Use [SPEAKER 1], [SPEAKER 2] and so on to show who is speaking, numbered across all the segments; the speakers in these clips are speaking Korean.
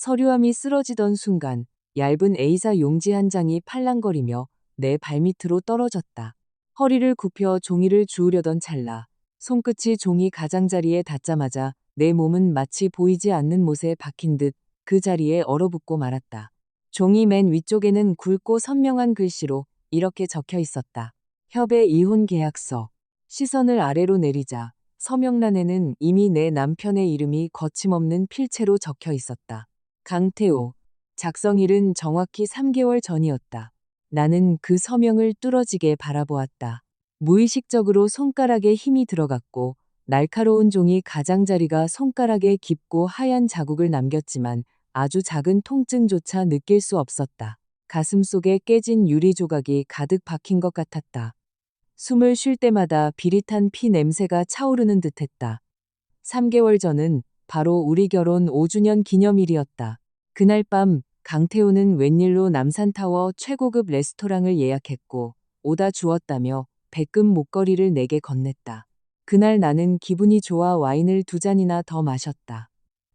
[SPEAKER 1] 서류함이 쓰러지던 순간 얇은 A사 용지 한 장이 팔랑거리며 내 발밑으로 떨어졌다. 허리를 굽혀 종이를 주우려던 찰나 손끝이 종이 가장자리에 닿자마자 내 몸은 마치 보이지 않는 못에 박힌 듯 그 자리에 얼어붙고 말았다. 종이 맨 위쪽에는 굵고 선명한 글씨로 이렇게 적혀 있었다. 협의 이혼 계약서. 시선을 아래로 내리자 서명란에는 이미 내 남편의 이름이 거침없는 필체로 적혀 있었다. 강태호. 작성일은 정확히 3개월 전이었다. 나는 그 서명을 뚫어지게 바라보았다. 무의식적으로 손가락에 힘이 들어갔고 날카로운 종이 가장자리가 손가락에 깊고 하얀 자국을 남겼지만 아주 작은 통증조차 느낄 수 없었다. 가슴 속에 깨진 유리 조각이 가득 박힌 것 같았다. 숨을 쉴 때마다 비릿한 피 냄새가 차오르는 듯했다. 3개월 전은 바로 우리 결혼 5주년 기념일이었다. 그날 밤 강태호는 웬일로 남산타워 최고급 레스토랑을 예약했고 오다 주었다며 백금 목걸이를 내게 건넸다. 그날 나는 기분이 좋아 와인을 2잔이나 더 마셨다.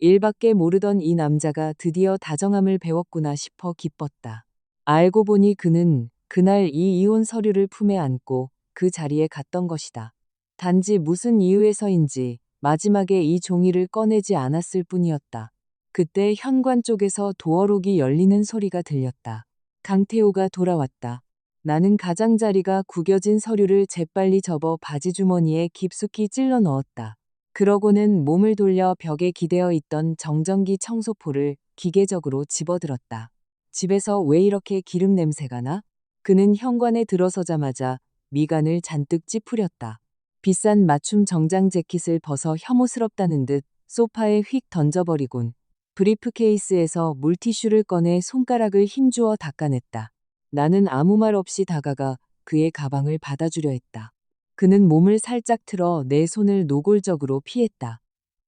[SPEAKER 1] 일밖에 모르던 이 남자가 드디어 다정함을 배웠구나 싶어 기뻤다. 알고 보니 그는 그날 이 이혼 서류를 품에 안고 그 자리에 갔던 것이다. 단지 무슨 이유에서인지 마지막에 이 종이를 꺼내지 않았을 뿐이었다. 그때 현관 쪽에서 도어록이 열리는 소리가 들렸다. 강태호가 돌아왔다. 나는 가장자리가 구겨진 서류를 재빨리 접어 바지 주머니에 깊숙이 찔러 넣었다. 그러고는 몸을 돌려 벽에 기대어 있던 정전기 청소포를 기계적으로 집어들었다. 집에서 왜 이렇게 기름 냄새가 나? 그는 현관에 들어서자마자 미간을 잔뜩 찌푸렸다. 비싼 맞춤 정장 재킷을 벗어 혐오스럽다는 듯 소파에 휙 던져버리곤 브리프케이스에서 물티슈를 꺼내 손가락을 힘주어 닦아냈다. 나는 아무 말 없이 다가가 그의 가방을 받아주려 했다. 그는 몸을 살짝 틀어 내 손을 노골적으로 피했다.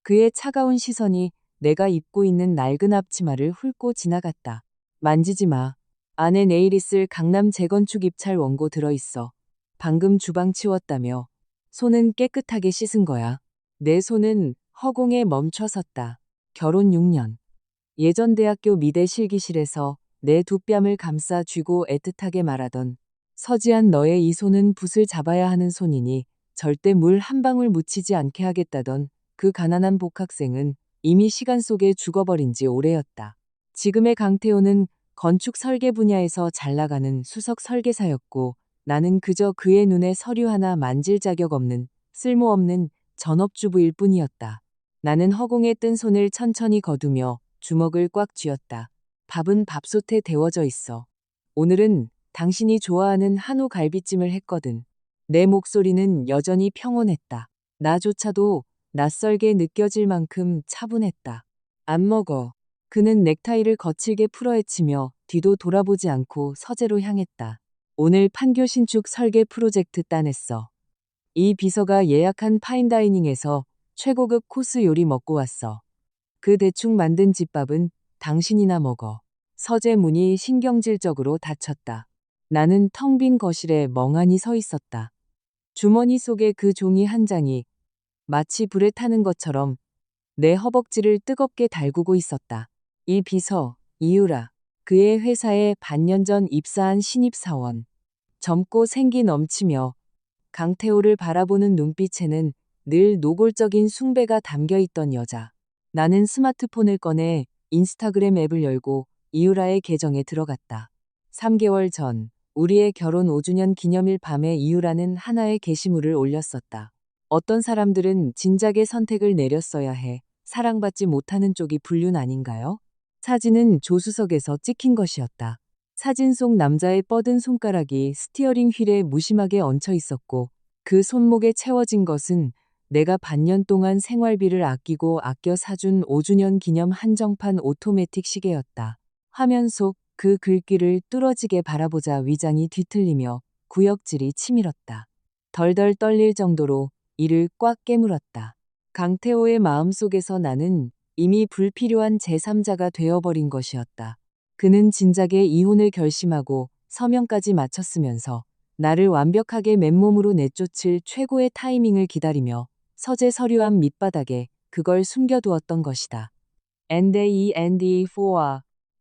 [SPEAKER 1] 그의 차가운 시선이 내가 입고 있는 낡은 앞치마를 훑고 지나갔다. 만지지 마. 안에 내일 있을 강남 재건축 입찰 원고 들어있어. 방금 주방 치웠다며. 손은 깨끗하게 씻은 거야. 내 손은 허공에 멈춰 섰다. 결혼 6년. 예전 대학교 미대 실기실에서 내 두 뺨을 감싸 쥐고 애틋하게 말하던 서지한 너의 이 손은 붓을 잡아야 하는 손이니 절대 물 한 방울 묻히지 않게 하겠다던 그 가난한 복학생은 이미 시간 속에 죽어버린 지 오래였다. 지금의 강태호는 건축 설계 분야에서 잘 나가는 수석 설계사였고 나는 그저 그의 눈에 서류 하나 만질 자격 없는 쓸모없는 전업주부일 뿐이었다. 나는 허공에 뜬 손을 천천히 거두며 주먹을 꽉 쥐었다. 밥은 밥솥에 데워져 있어. 오늘은 당신이 좋아하는 한우 갈비찜을 했거든. 내 목소리는 여전히 평온했다. 나조차도 낯설게 느껴질 만큼 차분했다. 안 먹어. 그는 넥타이를 거칠게 풀어헤치며 뒤도 돌아보지 않고 서재로 향했다. 오늘 판교 신축 설계 프로젝트 따냈어. 이 비서가 예약한 파인다이닝에서 최고급 코스 요리 먹고 왔어. 그 대충 만든 집밥은 당신이나 먹어. 서재 문이 신경질적으로 닫혔다. 나는 텅 빈 거실에 멍하니 서 있었다. 주머니 속에 그 종이 한 장이 마치 불에 타는 것처럼 내 허벅지를 뜨겁게 달구고 있었다. 이 비서, 이유라. 그의 회사에 반년 전 입사한 신입사원. 젊고 생기 넘치며 강태호를 바라보는 눈빛에는 늘 노골적인 숭배가 담겨 있던 여자. 나는 스마트폰을 꺼내 인스타그램 앱을 열고 이유라의 계정에 들어갔다. 3개월 전 우리의 결혼 5주년 기념일 밤에 이유라는 하나의 게시물을 올렸었다. 어떤 사람들은 진작에 선택을 내렸어야 해 사랑받지 못하는 쪽이 불륜 아닌가요? 사진은 조수석에서 찍힌 것이었다. 사진 속 남자의 뻗은 손가락이 스티어링 휠에 무심하게 얹혀 있었고 그 손목에 채워진 것은 내가 반년 동안 생활비를 아끼고 아껴 사준 5주년 기념 한정판 오토매틱 시계였다. 화면 속 그 글귀를 뚫어지게 바라보자 위장이 뒤틀리며 구역질이 치밀었다. 덜덜 떨릴 정도로 이를 꽉 깨물었다. 강태호의 마음속에서 나는 이미 불필요한 제3자가 되어버린 것이었다. 그는 진작에 이혼을 결심하고 서명까지 마쳤으면서 나를 완벽하게 맨몸으로 내쫓을 최고의 타이밍을 기다리며 서재 서류함 밑바닥에 그걸 숨겨두었던 것이다. and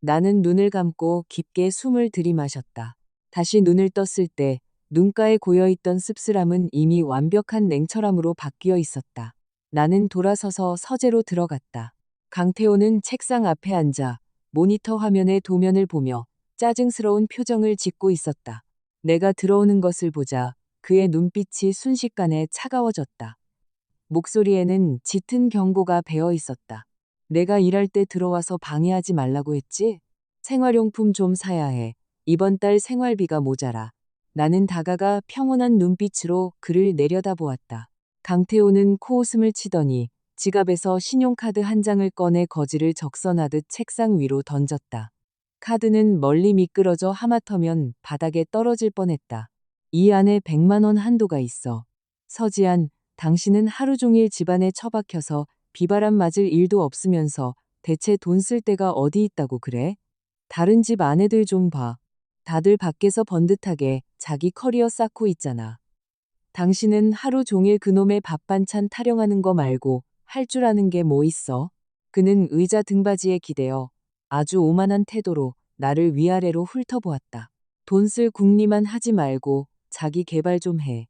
[SPEAKER 1] 나는 눈을 감고 깊게 숨을 들이마셨다. 다시 눈을 떴을 때 눈가에 고여있던 씁쓸함은 이미 완벽한 냉철함으로 바뀌어 있었다. 나는 돌아서서 서재로 들어갔다. 강태호는 책상 앞에 앉아 모니터 화면의 도면을 보며 짜증스러운 표정을 짓고 있었다. 내가 들어오는 것을 보자 그의 눈빛이 순식간에 차가워졌다. 목소리에는 짙은 경고가 배어 있었다. 내가 일할 때 들어와서 방해하지 말라고 했지? 생활용품 좀 사야 해. 이번 달 생활비가 모자라. 나는 다가가 평온한 눈빛으로 그를 내려다보았다. 강태호는 코웃음을 치더니 지갑에서 신용카드 한 장을 꺼내 거지를 적선하듯 책상 위로 던졌다. 카드는 멀리 미끄러져 하마터면 바닥에 떨어질 뻔했다. 이 안에 100만 원 한도가 있어. 서지한, 당신은 하루 종일 집안에 처박혀서 비바람 맞을 일도 없으면서 대체 돈 쓸 데가 어디 있다고 그래? 다른 집 아내들 좀 봐. 다들 밖에서 번듯하게 자기 커리어 쌓고 있잖아. 당신은 하루 종일 그놈의 밥 반찬 타령하는 거 말고 할 줄 아는 게 뭐 있어? 그는 의자 등받이에 기대어 아주 오만한 태도로 나를 위아래로 훑어보았다. 돈 쓸 궁리만 하지 말고 자기 개발 좀 해.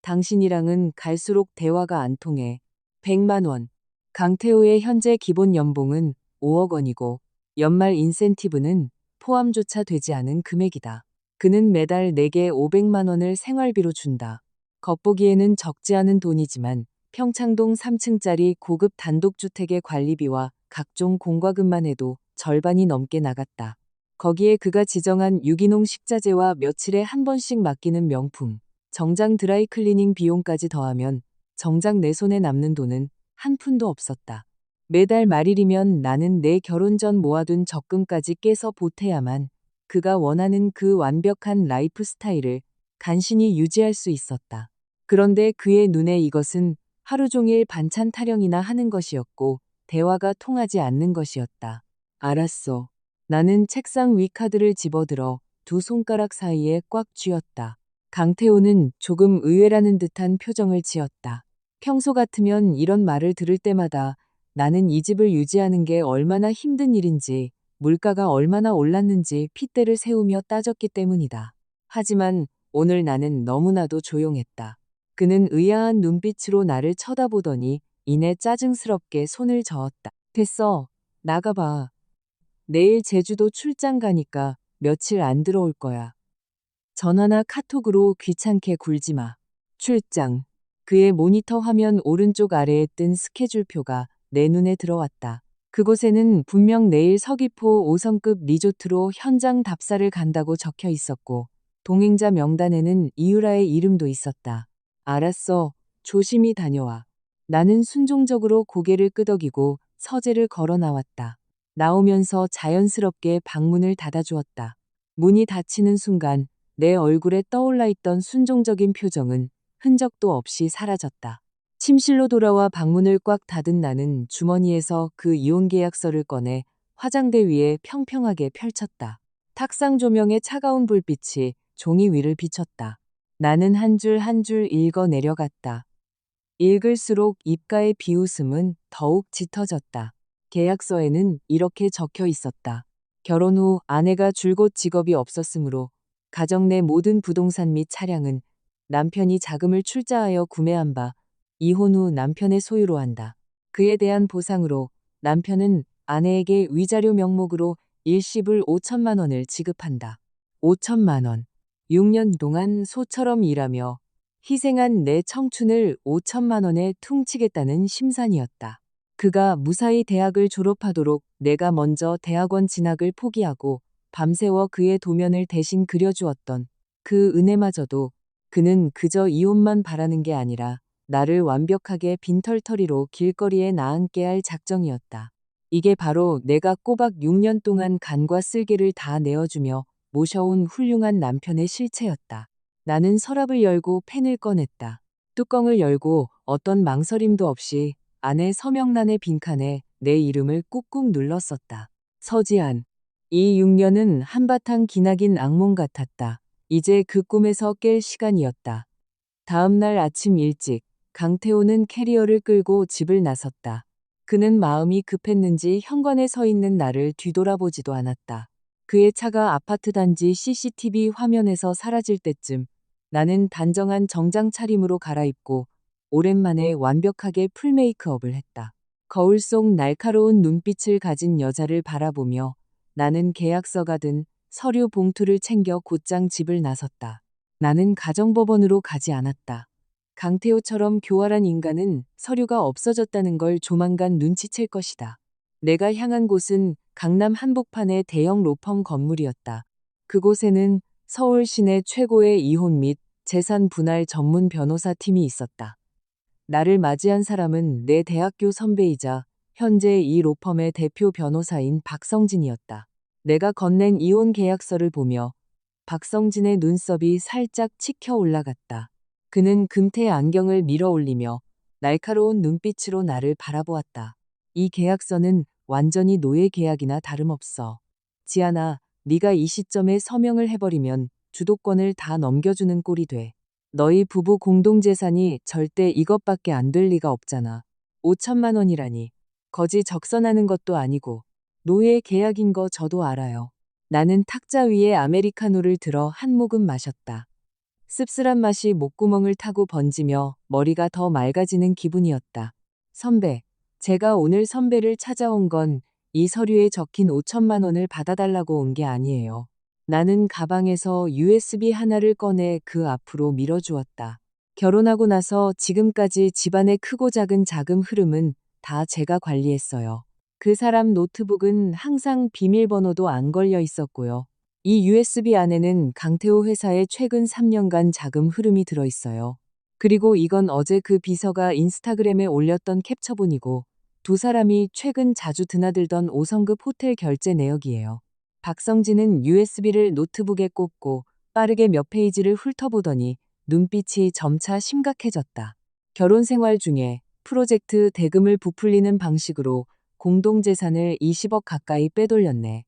[SPEAKER 1] 당신이랑은 갈수록 대화가 안 통해. 100만 원. 강태호의 현재 기본 연봉은 5억 원이고 연말 인센티브는 포함조차 되지 않은 금액이다. 그는 매달 내게 500만 원을 생활비로 준다. 겉보기에는 적지 않은 돈이지만 평창동 3층짜리 고급 단독주택의 관리비와 각종 공과금만 해도 절반이 넘게 나갔다. 거기에 그가 지정한 유기농 식자재와 며칠에 한 번씩 맡기는 명품, 정장 드라이클리닝 비용까지 더하면 정작 내 손에 남는 돈은 한 푼도 없었다. 매달 말일이면 나는 내 결혼 전 모아둔 적금까지 깨서 보태야만 그가 원하는 그 완벽한 라이프 스타일을 간신히 유지할 수 있었다. 그런데 그의 눈에 이것은 하루 종일 반찬 타령이나 하는 것이었고 대화가 통하지 않는 것이었다. 알았어. 나는 책상 위 카드를 집어들어 두 손가락 사이에 꽉 쥐었다. 강태호는 조금 의외라는 듯한 표정을 지었다. 평소 같으면 이런 말을 들을 때마다 나는 이 집을 유지하는 게 얼마나 힘든 일인지, 물가가 얼마나 올랐는지 핏대를 세우며 따졌기 때문이다. 하지만 오늘 나는 너무나도 조용했다. 그는 의아한 눈빛으로 나를 쳐다보더니 이내 짜증스럽게 손을 저었다. 됐어. 나가봐. 내일 제주도 출장 가니까 며칠 안 들어올 거야. 전화나 카톡으로 귀찮게 굴지 마. 출장. 그의 모니터 화면 오른쪽 아래에 뜬 스케줄표가 내 눈에 들어왔다. 그곳에는 분명 내일 서귀포 5성급 리조트로 현장 답사를 간다고 적혀 있었고 동행자 명단에는 이유라의 이름도 있었다. 알았어. 조심히 다녀와. 나는 순종적으로 고개를 끄덕이고 서재를 걸어 나왔다. 나오면서 자연스럽게 방문을 닫아주었다. 문이 닫히는 순간 내 얼굴에 떠올라 있던 순종적인 표정은 흔적도 없이 사라졌다. 침실로 돌아와 방문을 꽉 닫은 나는 주머니에서 그 이혼계약서를 꺼내 화장대 위에 평평하게 펼쳤다. 탁상 조명의 차가운 불빛이 종이 위를 비쳤다. 나는 한 줄 한 줄 읽어 내려갔다. 읽을수록 입가의 비웃음은 더욱 짙어졌다. 계약서에는 이렇게 적혀 있었다. 결혼 후 아내가 줄곧 직업이 없었으므로 가정 내 모든 부동산 및 차량은 남편이 자금을 출자하여 구매한 바 이혼 후 남편의 소유로 한다. 그에 대한 보상으로 남편은 아내에게 위자료 명목으로 일시불 5천만 원을 지급한다. 5천만 원. 6년 동안 소처럼 일하며 희생한 내 청춘을 5천만 원에 퉁치겠다는 심산이었다. 그가 무사히 대학을 졸업하도록 내가 먼저 대학원 진학을 포기하고 밤새워 그의 도면을 대신 그려주었던 그 은혜마저도 그는 그저 이혼만 바라는 게 아니라 나를 완벽하게 빈털터리로 길거리에 나앉게 할 작정이었다. 이게 바로 내가 꼬박 6년 동안 간과 쓸개를 다 내어주며 모셔온 훌륭한 남편의 실체였다. 나는 서랍을 열고 펜을 꺼냈다. 뚜껑을 열고 어떤 망설임도 없이 안에 서명란의 빈칸에 내 이름을 꾹꾹 눌렀었다. 서지한. 이 6년은 한바탕 기나긴 악몽 같았다. 이제 그 꿈에서 깰 시간이었다. 다음 날 아침 일찍 강태호는 캐리어를 끌고 집을 나섰다. 그는 마음이 급했는지 현관에 서 있는 나를 뒤돌아보지도 않았다. 그의 차가 아파트 단지 CCTV 화면에서 사라질 때쯤 나는 단정한 정장 차림으로 갈아입고 오랜만에 완벽하게 풀 메이크업을 했다. 거울 속 날카로운 눈빛을 가진 여자를 바라보며 나는 계약서가 든 서류 봉투를 챙겨 곧장 집을 나섰다. 나는 가정법원으로 가지 않았다. 강태호처럼 교활한 인간은 서류가 없어졌다는 걸 조만간 눈치챌 것이다. 내가 향한 곳은 강남 한복판의 대형 로펌 건물이었다. 그곳에는 서울 시내 최고의 이혼 및 재산 분할 전문 변호사 팀이 있었다. 나를 맞이한 사람은 내 대학교 선배이자 현재 이 로펌의 대표 변호사인 박성진이었다. 내가 건넨 이혼 계약서를 보며 박성진의 눈썹이 살짝 치켜 올라갔다. 그는 금태 안경을 밀어 올리며 날카로운 눈빛으로 나를 바라보았다. 이 계약서는 완전히 노예 계약이나 다름없어. 지아나, 네가 이 시점에 서명을 해버리면 주도권을 다 넘겨주는 꼴이 돼. 너희 부부 공동재산이 절대 이것밖에 안 될 리가 없잖아. 5천만 원이라니. 거지 적선하는 것도 아니고 노예 계약인 거 저도 알아요. 나는 탁자 위에 아메리카노를 들어 한 모금 마셨다. 씁쓸한 맛이 목구멍을 타고 번지며 머리가 더 맑아지는 기분이었다. 선배, 제가 오늘 선배를 찾아온 건 이 서류에 적힌 5천만 원을 받아달라고 온 게 아니에요. 나는 가방에서 USB 하나를 꺼내 그 앞으로 밀어주었다. 결혼하고 나서 지금까지 집안의 크고 작은 자금 흐름은 다 제가 관리했어요. 그 사람 노트북은 항상 비밀번호도 안 걸려 있었고요. 이 USB 안에는 강태호 회사의 최근 3년간 자금 흐름이 들어 있어요. 그리고 이건 어제 그 비서가 인스타그램에 올렸던 캡처본이고 두 사람이 최근 자주 드나들던 5성급 호텔 결제 내역이에요. 박성진은 USB를 노트북에 꽂고 빠르게 몇 페이지를 훑어보더니 눈빛이 점차 심각해졌다. 결혼 생활 중에 프로젝트 대금을 부풀리는 방식으로 공동재산을 20억 가까이 빼돌렸네.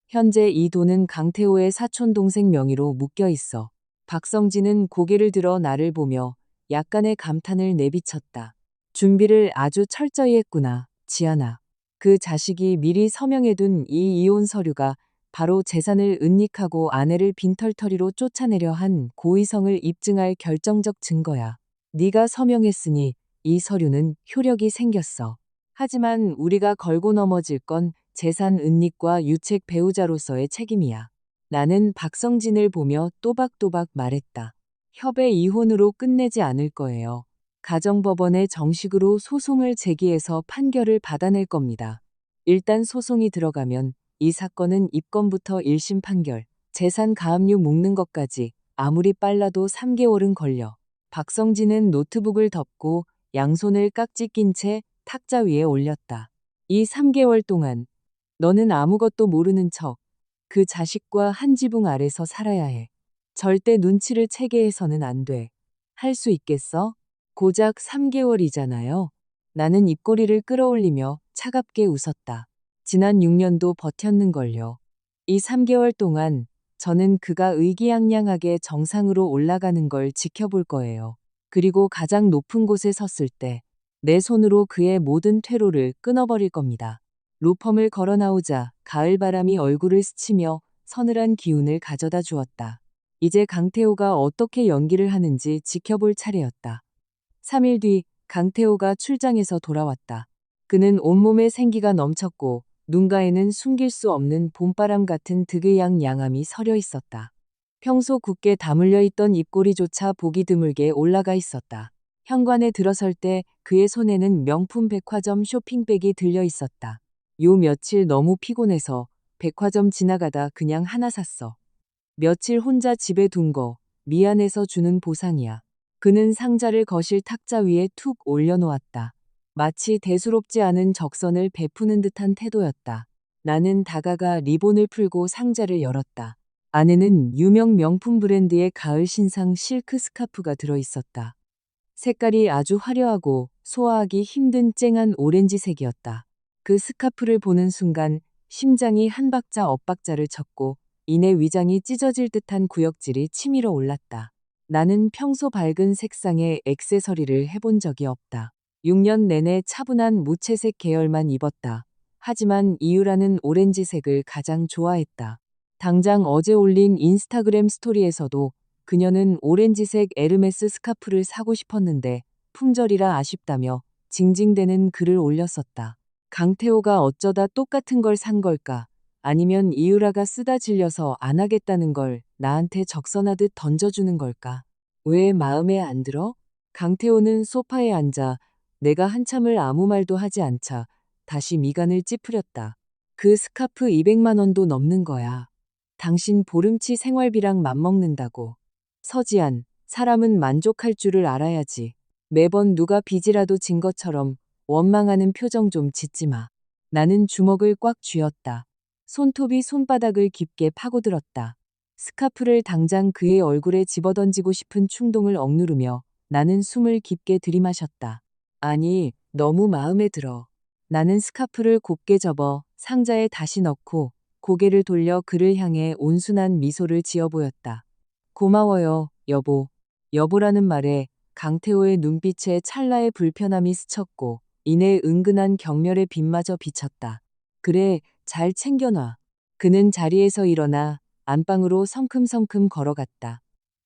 [SPEAKER 1] 현재 이 돈은 강태호의 사촌동생 명의로 묶여 있어. 박성진은 고개를 들어 나를 보며 약간의 감탄을 내비쳤다. 준비를 아주 철저히 했구나, 지아나. 그 자식이 미리 서명해둔 이 이혼 서류가 바로 재산을 은닉하고 아내를 빈털터리로 쫓아내려 한 고의성을 입증할 결정적 증거야. 네가 서명했으니 이 서류는 효력이 생겼어. 하지만 우리가 걸고 넘어질 건 재산 은닉과 유책 배우자로서의 책임이야. 나는 박성진을 보며 또박또박 말했다. 협의 이혼으로 끝내지 않을 거예요. 가정법원에 정식으로 소송을 제기해서 판결을 받아낼 겁니다. 일단 소송이 들어가면 이 사건은 입건부터 1심 판결, 재산 가압류 묶는 것까지 아무리 빨라도 3개월은 걸려. 박성진은 노트북을 덮고 양손을 깍지 낀 채 탁자 위에 올렸다. 이 3개월 동안 너는 아무것도 모르는 척 그 자식과 한 지붕 아래서 살아야 해. 절대 눈치를 채게 해서는 안 돼. 할 수 있겠어? 고작 3개월이잖아요. 나는 입꼬리를 끌어올리며 차갑게 웃었다. 지난 6년도 버텼는걸요. 이 3개월 동안 저는 그가 의기양양하게 정상으로 올라가는 걸 지켜볼 거예요. 그리고 가장 높은 곳에 섰을 때 내 손으로 그의 모든 퇴로를 끊어버릴 겁니다. 로펌을 걸어 나오자 가을바람이 얼굴을 스치며 서늘한 기운을 가져다 주었다. 이제 강태호가 어떻게 연기를 하는지 지켜볼 차례였다. 3일 뒤 강태호가 출장에서 돌아왔다. 그는 온몸에 생기가 넘쳤고 눈가에는 숨길 수 없는 봄바람 같은 득의양 양함이 서려 있었다. 평소 굳게 다물려 있던 입꼬리조차 보기 드물게 올라가 있었다. 현관에 들어설 때 그의 손에는 명품 백화점 쇼핑백이 들려 있었다. 요 며칠 너무 피곤해서 백화점 지나가다 그냥 하나 샀어. 며칠 혼자 집에 둔 거 미안해서 주는 보상이야. 그는 상자를 거실 탁자 위에 툭 올려놓았다. 마치 대수롭지 않은 적선을 베푸는 듯한 태도였다. 나는 다가가 리본을 풀고 상자를 열었다. 안에는 유명 명품 브랜드의 가을 신상 실크 스카프가 들어있었다. 색깔이 아주 화려하고 소화하기 힘든 쨍한 오렌지색이었다. 그 스카프를 보는 순간 심장이 한 박자 엇박자를 쳤고 이내 위장이 찢어질 듯한 구역질이 치밀어 올랐다. 나는 평소 밝은 색상의 액세서리를 해본 적이 없다. 6년 내내 차분한 무채색 계열만 입었다. 하지만 이유라는 오렌지색을 가장 좋아했다. 당장 어제 올린 인스타그램 스토리에서도 그녀는 오렌지색 에르메스 스카프를 사고 싶었는데 품절이라 아쉽다며 징징대는 글을 올렸었다. 강태호가 어쩌다 똑같은 걸 산 걸까? 아니면 이유라가 쓰다 질려서 안 하겠다는 걸 나한테 적선하듯 던져주는 걸까? 왜 마음에 안 들어? 강태호는 소파에 앉아 내가 한참을 아무 말도 하지 않자 다시 미간을 찌푸렸다. 그 스카프 200만 원도 넘는 거야. 당신 보름치 생활비랑 맞먹는다고. 서지안, 사람은 만족할 줄을 알아야지. 매번 누가 빚이라도 진 것처럼 원망하는 표정 좀 짓지 마. 나는 주먹을 꽉 쥐었다. 손톱이 손바닥을 깊게 파고들었다. 스카프를 당장 그의 얼굴에 집어던지고 싶은 충동을 억누르며 나는 숨을 깊게 들이마셨다. 아니, 너무 마음에 들어. 나는 스카프를 곱게 접어 상자에 다시 넣고 고개를 돌려 그를 향해 온순한 미소를 지어 보였다. 고마워요, 여보. 여보라는 말에 강태호의 눈빛에 찰나의 불편함이 스쳤고 이내 은근한 경멸의 빛마저 비쳤다. 그래, 잘 챙겨놔. 그는 자리에서 일어나 안방으로 성큼성큼 걸어갔다.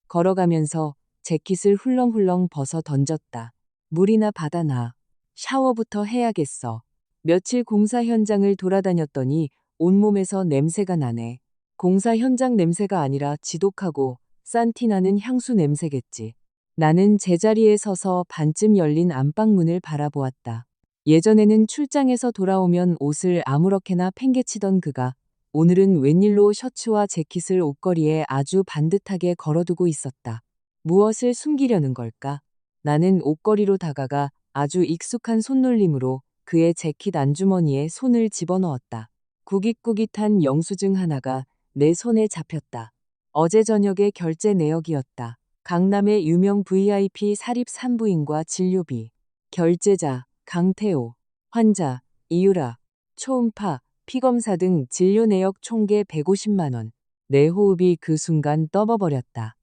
[SPEAKER 1] 걸어가면서 재킷을 훌렁훌렁 벗어 던졌다. 물이나 받아놔. 샤워부터 해야겠어. 며칠 공사 현장을 돌아다녔더니 온몸에서 냄새가 나네. 공사 현장 냄새가 아니라 지독하고 싼 티나는 향수 냄새겠지. 나는 제자리에 서서 반쯤 열린 안방문을 바라보았다. 예전에는 출장에서 돌아오면 옷을 아무렇게나 팽개치던 그가 오늘은 웬일로 셔츠와 재킷을 옷걸이에 아주 반듯하게 걸어두고 있었다. 무엇을 숨기려는 걸까? 나는 옷걸이로 다가가 아주 익숙한 손놀림으로 그의 재킷 안주머니에 손을 집어넣었다. 구깃구깃한 영수증 하나가 내 손에 잡혔다. 어제 저녁의 결제 내역이었다. 강남의 유명 VIP 사립 산부인과 진료비. 결제자 강태호. 환자 이유라. 초음파, 피검사 등 진료 내역 총계 150만 원. 내 호흡이 그 순간 떠버버렸다.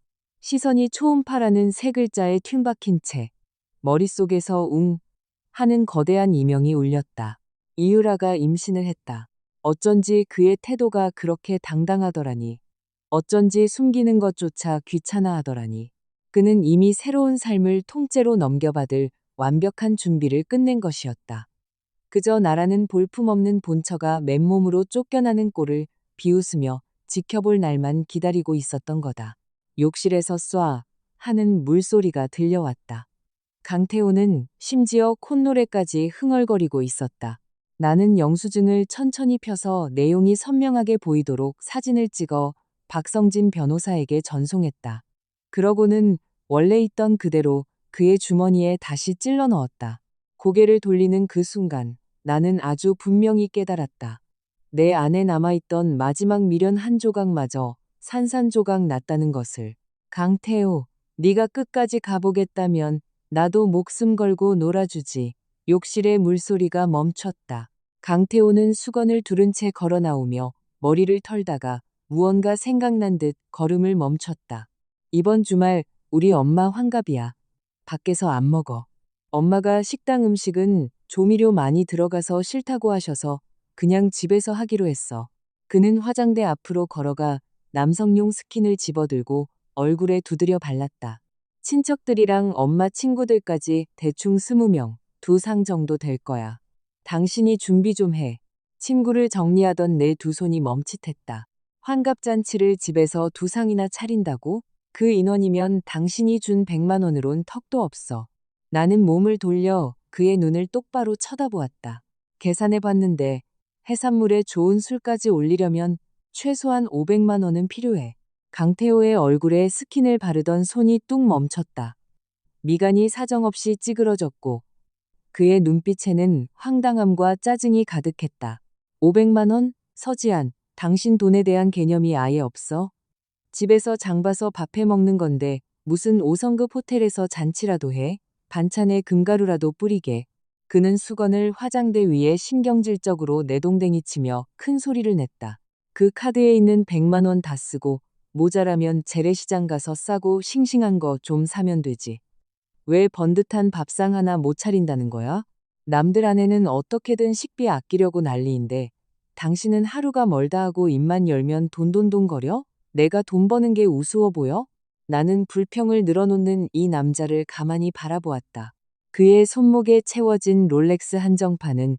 [SPEAKER 1] 시선이 초음파라는 세 글자에 튠박힌 채 머릿속에서 웅 하는 거대한 이명이 울렸다. 이유라가 임신을 했다. 어쩐지 그의 태도가 그렇게 당당하더라니. 어쩐지 숨기는 것조차 귀찮아하더라니. 그는 이미 새로운 삶을 통째로 넘겨받을 완벽한 준비를 끝낸 것이었다. 그저 나라는 볼품없는 본처가 맨몸으로 쫓겨나는 꼴을 비웃으며 지켜볼 날만 기다리고 있었던 거다. 욕실에서 쏴 하는 물소리가 들려왔다. 강태호는 심지어 콧노래까지 흥얼거리고 있었다. 나는 영수증을 천천히 펴서 내용이 선명하게 보이도록 사진을 찍어 박성진 변호사에게 전송했다. 그러고는 원래 있던 그대로 그의 주머니에 다시 찔러 넣었다. 고개를 돌리는 그 순간 나는 아주 분명히 깨달았다. 내 안에 남아있던 마지막 미련 한 조각마저 산산조각 났다는 것을. 강태호, 네가 끝까지 가보겠다면 나도 목숨 걸고 놀아주지. 욕실의 물소리가 멈췄다. 강태호는 수건을 두른 채 걸어 나오며 머리를 털다가 무언가 생각난 듯 걸음을 멈췄다. 이번 주말 우리 엄마 환갑이야. 밖에서 안 먹어. 엄마가 식당 음식은 조미료 많이 들어가서 싫다고 하셔서 그냥 집에서 하기로 했어. 그는 화장대 앞으로 걸어가 남성용 스킨을 집어들고 얼굴에 두드려 발랐다. 친척들이랑 엄마 친구들까지 대충 20명, 2상 정도 될 거야. 당신이 준비 좀 해. 친구를 정리하던 내 두 손이 멈칫했다. 환갑잔치를 집에서 2상이나 차린다고? 그 인원이면 당신이 준 100만 원으론 턱도 없어. 나는 몸을 돌려 그의 눈을 똑바로 쳐다보았다. 계산해 봤는데 해산물에 좋은 술까지 올리려면 최소한 500만 원은 필요해. 강태호의 얼굴에 스킨을 바르던 손이 뚝 멈췄다. 미간이 사정없이 찌그러졌고 그의 눈빛에는 황당함과 짜증이 가득했다. 500만 원? 서지안, 당신 돈에 대한 개념이 아예 없어? 집에서 장 봐서 밥해 먹는 건데 무슨 5성급 호텔에서 잔치라도 해? 반찬에 금가루라도 뿌리게. 그는 수건을 화장대 위에 신경질적으로 내동댕이 치며 큰 소리를 냈다. 그 카드에 있는 100만 원 다 쓰고 모자라면 재래시장 가서 싸고 싱싱한 거 좀 사면 되지. 왜 번듯한 밥상 하나 못 차린다는 거야? 남들 아내는 어떻게든 식비 아끼려고 난리인데 당신은 하루가 멀다 하고 입만 열면 돈돈돈거려? 내가 돈 버는 게 우스워 보여? 나는 불평을 늘어놓는 이 남자를 가만히 바라보았다. 그의 손목에 채워진 롤렉스 한정판은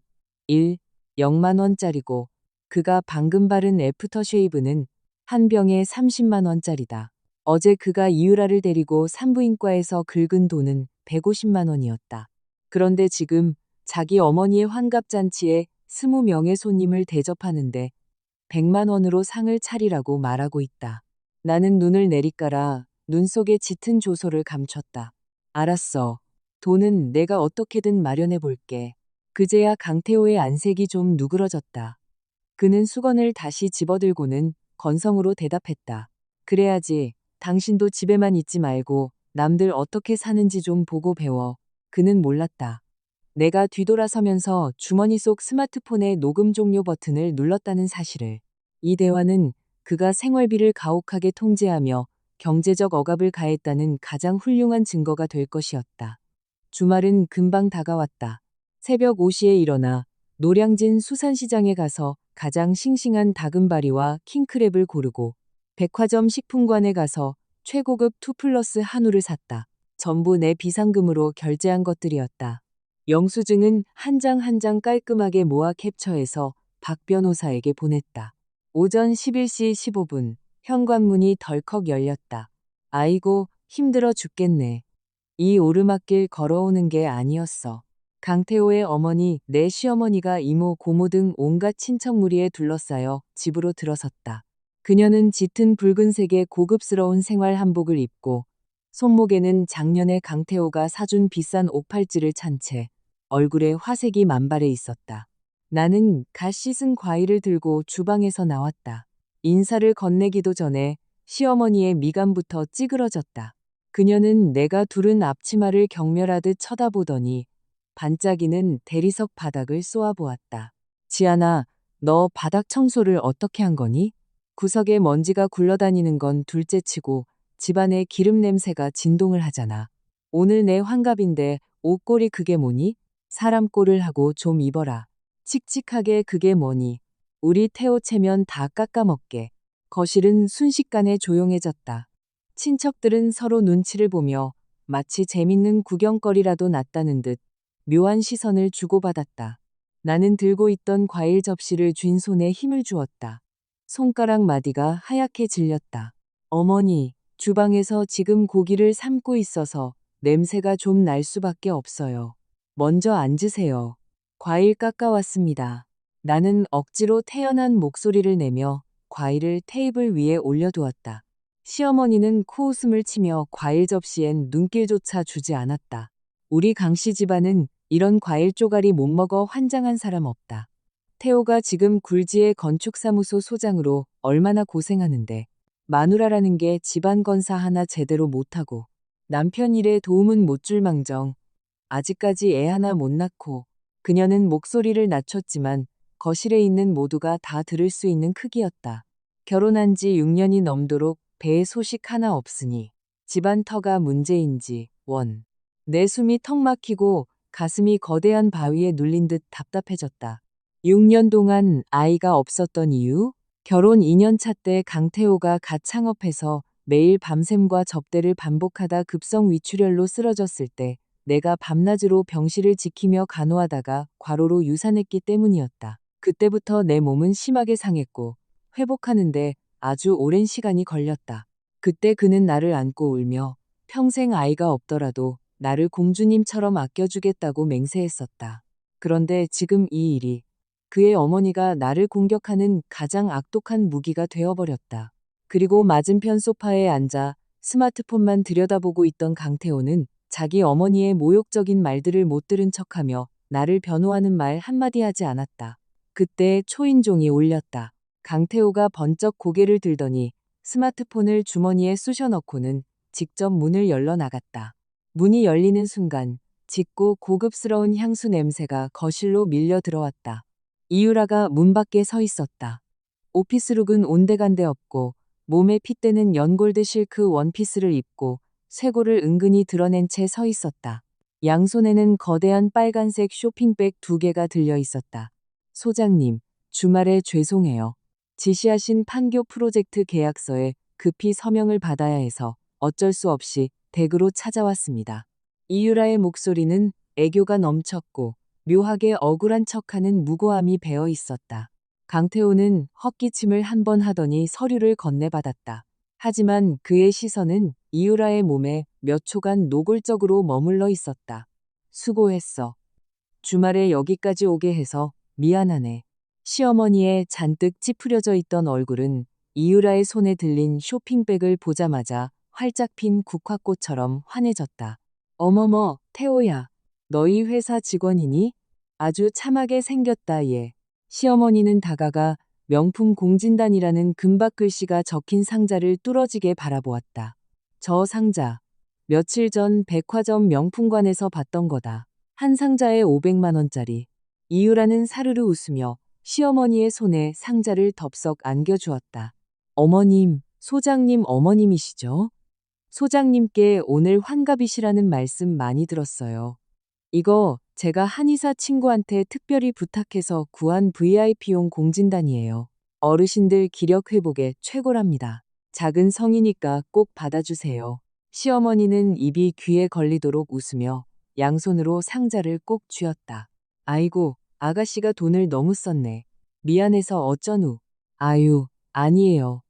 [SPEAKER 1] 0만 원짜리고 그가 방금 바른 애프터쉐이브는 한 병에 30만 원짜리다. 어제 그가 이유라를 데리고 산부인과에서 긁은 돈은 150만 원이었다. 그런데 지금 자기 어머니의 환갑잔치에 20명의 손님을 대접하는데 100만 원으로 상을 차리라고 말하고 있다. 나는 눈을 내리깔아 눈 속에 짙은 조소를 감췄다. 알았어. 돈은 내가 어떻게든 마련해 볼게. 그제야 강태호의 안색이 좀 누그러졌다. 그는 수건을 다시 집어들고는 건성으로 대답했다. 그래야지. 당신도 집에만 있지 말고 남들 어떻게 사는지 좀 보고 배워. 그는 몰랐다. 내가 뒤돌아서면서 주머니 속 스마트폰의 녹음 종료 버튼을 눌렀다는 사실을. 이 대화는 그가 생활비를 가혹하게 통제하며 경제적 억압을 가했다는 가장 훌륭한 증거가 될 것이었다. 주말은 금방 다가왔다. 새벽 5시에 일어나 노량진 수산시장에 가서 가장 싱싱한 다금바리와 킹크랩을 고르고 백화점 식품관에 가서 최고급 2플러스 한우를 샀다. 전부 내 비상금으로 결제한 것들이었다. 영수증은 한 장 한 장 깔끔하게 모아 캡처해서 박 변호사에게 보냈다. 오전 11시 15분 현관문이 덜컥 열렸다. 아이고 힘들어 죽겠네. 이 오르막길 걸어오는 게 아니었어. 강태호의 어머니, 내 시어머니가 이모, 고모 등 온갖 친척 무리에 둘러싸여 집으로 들어섰다. 그녀는 짙은 붉은색의 고급스러운 생활 한복을 입고 손목에는 작년에 강태호가 사준 비싼 옥팔찌를 찬 채 얼굴에 화색이 만발해 있었다. 나는 갓 씻은 과일을 들고 주방에서 나왔다. 인사를 건네기도 전에 시어머니의 미간부터 찌그러졌다. 그녀는 내가 두른 앞치마를 경멸하듯 쳐다보더니 반짝이는 대리석 바닥을 쏘아보았다. 지아나, 너 바닥 청소를 어떻게 한 거니? 구석에 먼지가 굴러다니는 건 둘째치고 집안에 기름 냄새가 진동을 하잖아. 오늘 내 환갑인데 옷걸이 그게 뭐니? 사람 꼴을 하고 좀 입어라. 칙칙하게 그게 뭐니? 우리 태호 채면 다 깎아먹게. 거실은 순식간에 조용해졌다. 친척들은 서로 눈치를 보며 마치 재밌는 구경거리라도 났다는 듯 묘한 시선을 주고받았다. 나는 들고 있던 과일 접시를 쥔 손에 힘을 주었다. 손가락 마디가 하얗게 질렸다. 어머니, 주방에서 지금 고기를 삶고 있어서 냄새가 좀 날 수밖에 없어요. 먼저 앉으세요. 과일 깎아왔습니다. 나는 억지로 태연한 목소리를 내며 과일을 테이블 위에 올려두었다. 시어머니는 코웃음을 치며 과일 접시엔 눈길조차 주지 않았다. 우리 강씨 집안은 이런 과일 쪼가리 못 먹어 환장한 사람 없다. 태호가 지금 굴지의 건축사무소 소장으로 얼마나 고생하는데 마누라라는 게 집안 건사 하나 제대로 못하고 남편 일에 도움은 못 줄 망정 아직까지 애 하나 못 낳고. 그녀는 목소리를 낮췄지만 거실에 있는 모두가 다 들을 수 있는 크기였다. 결혼한 지 6년이 넘도록 배에 소식 하나 없으니 집안 터가 문제인지 원. 내 숨이 턱 막히고 가슴이 거대한 바위에 눌린 듯 답답해졌다. 6년 동안 아이가 없었던 이유? 결혼 2년 차 때 강태호가 갓 창업해서 매일 밤샘과 접대를 반복하다 급성 위출혈로 쓰러졌을 때 내가 밤낮으로 병실을 지키며 간호하다가 과로로 유산했기 때문이었다. 그때부터 내 몸은 심하게 상했고 회복하는데 아주 오랜 시간이 걸렸다. 그때 그는 나를 안고 울며 평생 아이가 없더라도 나를 공주님처럼 아껴주겠다고 맹세했었다. 그런데 지금 이 일이 그의 어머니가 나를 공격하는 가장 악독한 무기가 되어버렸다. 그리고 맞은편 소파에 앉아 스마트폰만 들여다보고 있던 강태호는 자기 어머니의 모욕적인 말들을 못 들은 척하며 나를 변호하는 말 한마디 하지 않았다. 그때 초인종이 울렸다. 강태호가 번쩍 고개를 들더니 스마트폰을 주머니에 쑤셔 넣고는 직접 문을 열러 나갔다. 문이 열리는 순간 짙고 고급스러운 향수 냄새가 거실로 밀려 들어왔다. 이유라가 문 밖에 서 있었다. 오피스룩은 온데간데 없고 몸에 핏대는 연골드 실크 원피스를 입고 쇄골을 은근히 드러낸 채 서 있었다. 양손에는 거대한 빨간색 쇼핑백 2개가 들려 있었다. 소장님, 주말에 죄송해요. 지시하신 판교 프로젝트 계약서에 급히 서명을 받아야 해서 어쩔 수 없이 댁으로 찾아왔습니다. 이유라의 목소리는 애교가 넘쳤고 묘하게 억울한 척하는 무고함이 배어 있었다. 강태호는 헛기침을 한 번 하더니 서류를 건네받았다. 하지만 그의 시선은 이유라의 몸에 몇 초간 노골적으로 머물러 있었다. 수고했어. 주말에 여기까지 오게 해서 미안하네. 시어머니의 잔뜩 찌푸려져 있던 얼굴은 이유라의 손에 들린 쇼핑백을 보자마자 활짝 핀 국화꽃처럼 환해졌다. 어머머, 태호야. 너희 회사 직원이니? 아주 참하게 생겼다 얘. 시어머니는 다가가 명품 공진단이라는 금박 글씨가 적힌 상자를 뚫어지게 바라보았다. 저 상자. 며칠 전 백화점 명품관에서 봤던 거다. 한 상자에 500만 원짜리. 이유라는 사르르 웃으며 시어머니의 손에 상자를 덥석 안겨주었다. 어머님, 소장님 어머님이시죠? 소장님께 오늘 환갑이시라는 말씀 많이 들었어요. 이거 제가 한의사 친구한테 특별히 부탁해서 구한 VIP용 공진단이에요. 어르신들 기력 회복에 최고랍니다. 작은 성이니까 꼭 받아주세요. 시어머니는 입이 귀에 걸리도록 웃으며 양손으로 상자를 꼭 쥐었다. 아이고, 아가씨가 돈을 너무 썼네. 미안해서 어쩌누. 아유, 아니에요.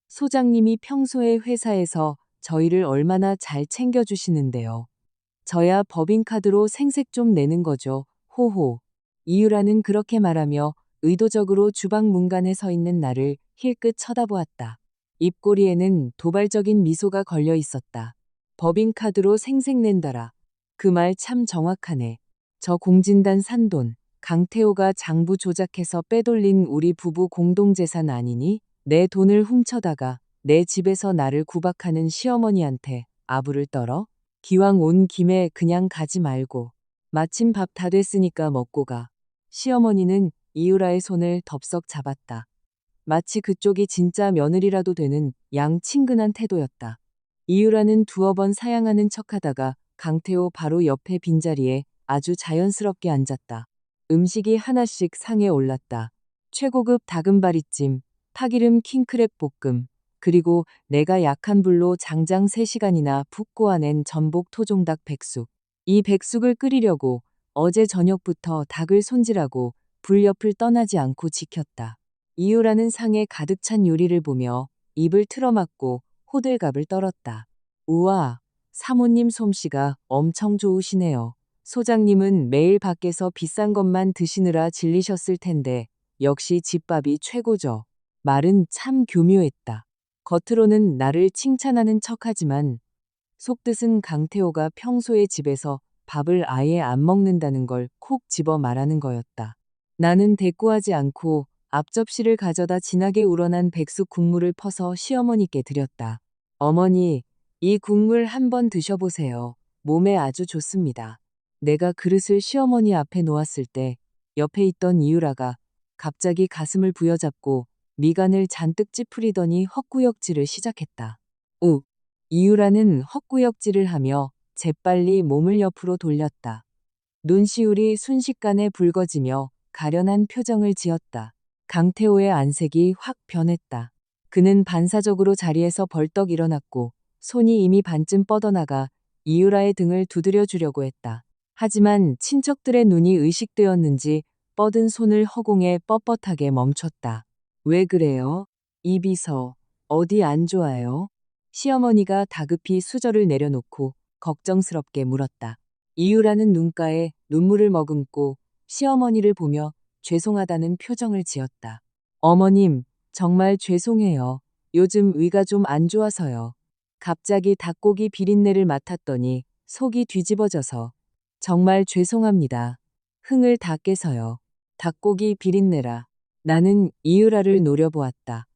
[SPEAKER 1] 소장님이 평소에 회사에서 저희를 얼마나 잘 챙겨주시는데요. 저야 법인카드로 생색 좀 내는 거죠. 호호. 이유라는 그렇게 말하며 의도적으로 주방 문간에 서 있는 나를 힐끗 쳐다보았다. 입꼬리에는 도발적인 미소가 걸려 있었다. 법인카드로 생색 낸다라. 그 말 참 정확하네. 저 공진단 산돈, 강태호가 장부 조작해서 빼돌린 우리 부부 공동재산 아니니? 내 돈을 훔쳐다가 내 집에서 나를 구박하는 시어머니한테 아부를 떨어? 기왕 온 김에 그냥 가지 말고. 마침 밥 다 됐으니까 먹고 가. 시어머니는 이유라의 손을 덥석 잡았다. 마치 그쪽이 진짜 며느리라도 되는 양 친근한 태도였다. 이유라는 두어 번 사양하는 척하다가 강태호 바로 옆에 빈자리에 아주 자연스럽게 앉았다. 음식이 하나씩 상에 올랐다. 최고급 다금바리찜, 파기름 킹크랩 볶음, 그리고 내가 약한 불로 장장 3시간이나 푹 꼬아낸 전복 토종닭 백숙. 이 백숙을 끓이려고 어제 저녁부터 닭을 손질하고 불 옆을 떠나지 않고 지켰다. 이유라는 상에 가득 찬 요리를 보며 입을 틀어막고 호들갑을 떨었다. 우와, 사모님 솜씨가 엄청 좋으시네요. 소장님은 매일 밖에서 비싼 것만 드시느라 질리셨을 텐데 역시 집밥이 최고죠. 말은 참 교묘했다. 겉으로는 나를 칭찬하는 척하지만 속뜻은 강태호가 평소에 집에서 밥을 아예 안 먹는다는 걸 콕 집어 말하는 거였다. 나는 대꾸하지 않고 앞접시를 가져다 진하게 우러난 백숙 국물을 퍼서 시어머니께 드렸다. 어머니, 이 국물 한번 드셔보세요. 몸에 아주 좋습니다. 내가 그릇을 시어머니 앞에 놓았을 때 옆에 있던 이유라가 갑자기 가슴을 부여잡고 미간을 잔뜩 찌푸리더니 헛구역질을 시작했다. 우. 이유라는 헛구역질을 하며 재빨리 몸을 옆으로 돌렸다. 눈시울이 순식간에 붉어지며 가련한 표정을 지었다. 강태호의 안색이 확 변했다. 그는 반사적으로 자리에서 벌떡 일어났고 손이 이미 반쯤 뻗어나가 이유라의 등을 두드려 주려고 했다. 하지만 친척들의 눈이 의식되었는지 뻗은 손을 허공에 뻣뻣하게 멈췄다. 왜 그래요? 이 비서, 어디 안 좋아요? 시어머니가 다급히 수저를 내려놓고 걱정스럽게 물었다. 이유라는 눈가에 눈물을 머금고 시어머니를 보며 죄송하다는 표정을 지었다. 어머님, 정말 죄송해요. 요즘 위가 좀 안 좋아서요. 갑자기 닭고기 비린내를 맡았더니 속이 뒤집어져서 정말 죄송합니다. 흥을 다 깨서요. 닭고기 비린내라. 나는 이유라를 노려보았다.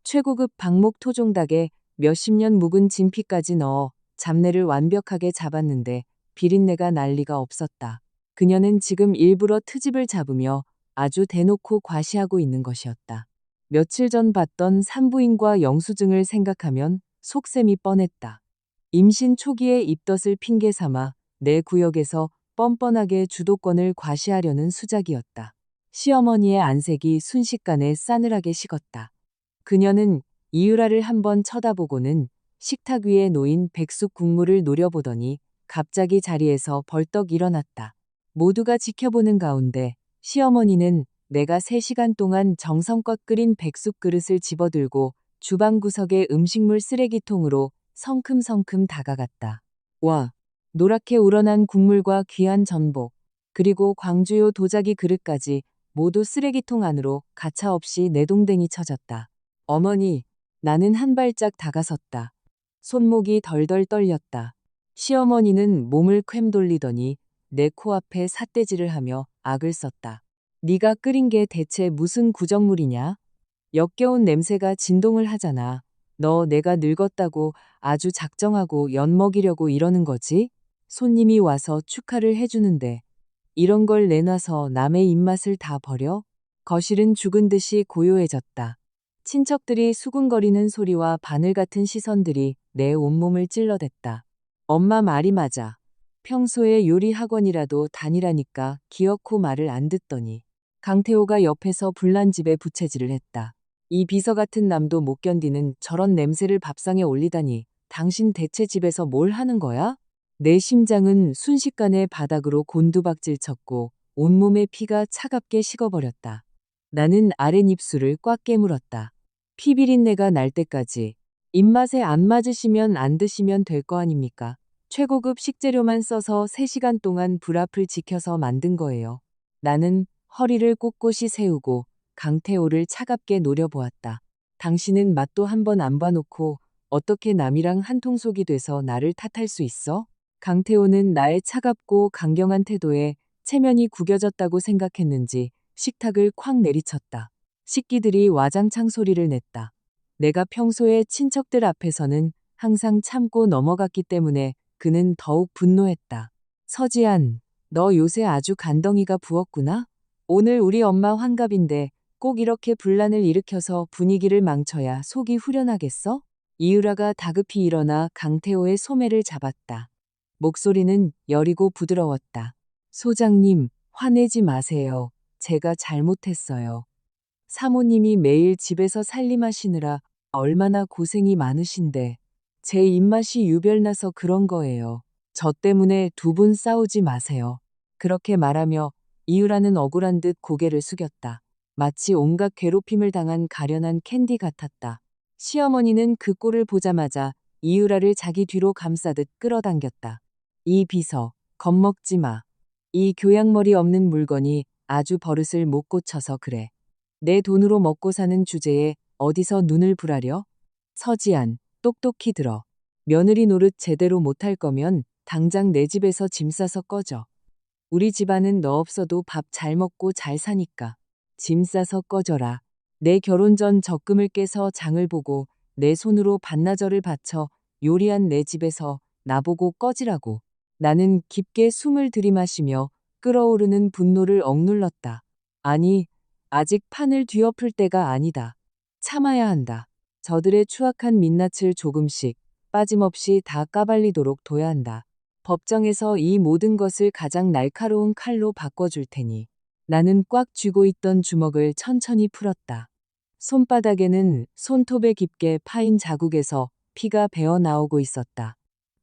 [SPEAKER 1] 최고급 방목 토종닭에 몇십 년 묵은 진피까지 넣어 잡내를 완벽하게 잡았는데 비린내가 날 리가 없었다. 그녀는 지금 일부러 트집을 잡으며 아주 대놓고 과시하고 있는 것이었다. 며칠 전 봤던 산부인과 영수증을 생각하면 속셈이 뻔했다. 임신 초기에 입덧을 핑계 삼아 내 구역에서 뻔뻔하게 주도권을 과시하려는 수작이었다. 시어머니의 안색이 순식간에 싸늘하게 식었다. 그녀는 이유라를 한번 쳐다보고는 식탁 위에 놓인 백숙 국물을 노려보더니 갑자기 자리에서 벌떡 일어났다. 모두가 지켜보는 가운데 시어머니는 내가 3시간 동안 정성껏 끓인 백숙 그릇을 집어들고 주방 구석의 음식물 쓰레기통으로 성큼성큼 다가갔다. 와, 노랗게 우러난 국물과 귀한 전복, 그리고 광주요 도자기 그릇까지 모두 쓰레기통 안으로 가차없이 내동댕이 쳐졌다. 어머니, 나는 한 발짝 다가섰다. 손목이 덜덜 떨렸다. 시어머니는 몸을 퀨 돌리더니 내 코앞에 삿대질을 하며 악을 썼다. 네가 끓인 게 대체 무슨 구정물이냐? 역겨운 냄새가 진동을 하잖아. 너 내가 늙었다고 아주 작정하고 엿먹이려고 이러는 거지? 손님이 와서 축하를 해주는데 이런 걸 내놔서 남의 입맛을 다 버려? 거실은 죽은 듯이 고요해졌다. 친척들이 수군거리는 소리와 바늘 같은 시선들이 내 온몸을 찔러댔다. 엄마 말이 맞아. 평소에 요리 학원이라도 다니라니까 기어코 말을 안 듣더니. 강태호가 옆에서 불난집에 부채질을 했다. 이 비서 같은 남도 못 견디는 저런 냄새를 밥상에 올리다니 당신 대체 집에서 뭘 하는 거야? 내 심장은 순식간에 바닥으로 곤두박질 쳤고 온몸의 피가 차갑게 식어버렸다. 나는 아랫입술을 꽉 깨물었다. 피비린내가 날 때까지 입맛에 안 맞으시면 안 드시면 될 거 아닙니까? 최고급 식재료만 써서 3시간 동안 불 앞을 지켜서 만든 거예요. 나는 허리를 꼿꼿이 세우고 강태호를 차갑게 노려보았다. 당신은 맛도 한번 안 봐놓고 어떻게 남이랑 한통속이 돼서 나를 탓할 수 있어? 강태호는 나의 차갑고 강경한 태도에 체면이 구겨졌다고 생각했는지 식탁을 콱 내리쳤다. 식기들이 와장창 소리를 냈다. 내가 평소에 친척들 앞에서는 항상 참고 넘어갔기 때문에 그는 더욱 분노했다. 서지안, 너 요새 아주 간덩이가 부었구나? 오늘 우리 엄마 환갑인데 꼭 이렇게 분란을 일으켜서 분위기를 망쳐야 속이 후련하겠어? 이유라가 다급히 일어나 강태호의 소매를 잡았다. 목소리는 여리고 부드러웠다. 소장님, 화내지 마세요. 제가 잘못했어요. 사모님이 매일 집에서 살림하시느라 얼마나 고생이 많으신데 제 입맛이 유별나서 그런 거예요. 저 때문에 두 분 싸우지 마세요. 그렇게 말하며 이유라는 억울한 듯 고개를 숙였다. 마치 온갖 괴롭힘을 당한 가련한 캔디 같았다. 시어머니는 그 꼴을 보자마자 이유라를 자기 뒤로 감싸듯 끌어당겼다. 이 비서, 겁먹지 마. 이 교양머리 없는 물건이 아주 버릇을 못 고쳐서 그래. 내 돈으로 먹고 사는 주제에 어디서 눈을 부라려? 서지안, 똑똑히 들어. 며느리 노릇 제대로 못할 거면 당장 내 집에서 짐 싸서 꺼져. 우리 집안은 너 없어도 밥 잘 먹고 잘 사니까. 짐 싸서 꺼져라. 내 결혼 전 적금을 깨서 장을 보고 내 손으로 반나절을 바쳐 요리한 내 집에서 나보고 꺼지라고. 나는 깊게 숨을 들이마시며 끓어오르는 분노를 억눌렀다. 아니, 아직 판을 뒤엎을 때가 아니다. 참아야 한다. 저들의 추악한 민낯을 조금씩 빠짐없이 다 까발리도록 둬야 한다. 법정에서 이 모든 것을 가장 날카로운 칼로 바꿔줄 테니. 나는 꽉 쥐고 있던 주먹을 천천히 풀었다. 손바닥에는 손톱에 깊게 파인 자국에서 피가 배어 나오고 있었다.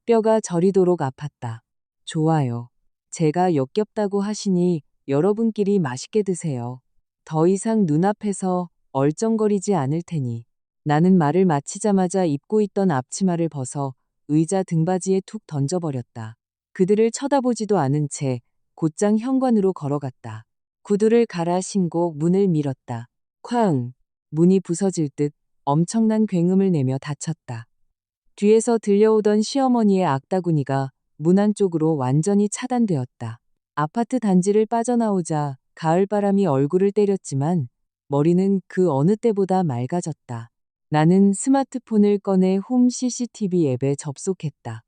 [SPEAKER 1] 뼈가 저리도록 아팠다. 좋아요. 제가 역겹다고 하시니 여러분끼리 맛있게 드세요. 더 이상 눈앞에서 얼쩡거리지 않을 테니. 나는 말을 마치자마자 입고 있던 앞치마를 벗어 의자 등받이에 툭 던져버렸다. 그들을 쳐다보지도 않은 채 곧장 현관으로 걸어갔다. 구두를 갈아 신고 문을 밀었다. 쾅! 문이 부서질 듯 엄청난 굉음을 내며 닫혔다. 뒤에서 들려오던 시어머니의 악다구니가 문 안쪽으로 완전히 차단되었다. 아파트 단지를 빠져나오자 가을바람이 얼굴을 때렸지만 머리는 그 어느 때보다 맑아졌다. 나는 스마트폰을 꺼내 홈 CCTV 앱에 접속했다.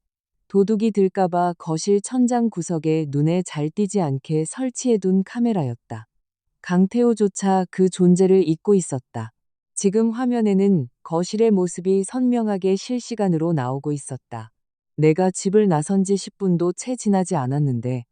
[SPEAKER 1] 도둑이 들까봐 거실 천장 구석에 눈에 잘 띄지 않게 설치해둔 카메라였다. 강태호조차 그 존재를 잊고 있었다. 지금 화면에는 거실의 모습이 선명하게 실시간으로 나오고 있었다. 내가 집을 나선 지 10분도 채 지나지 않았는데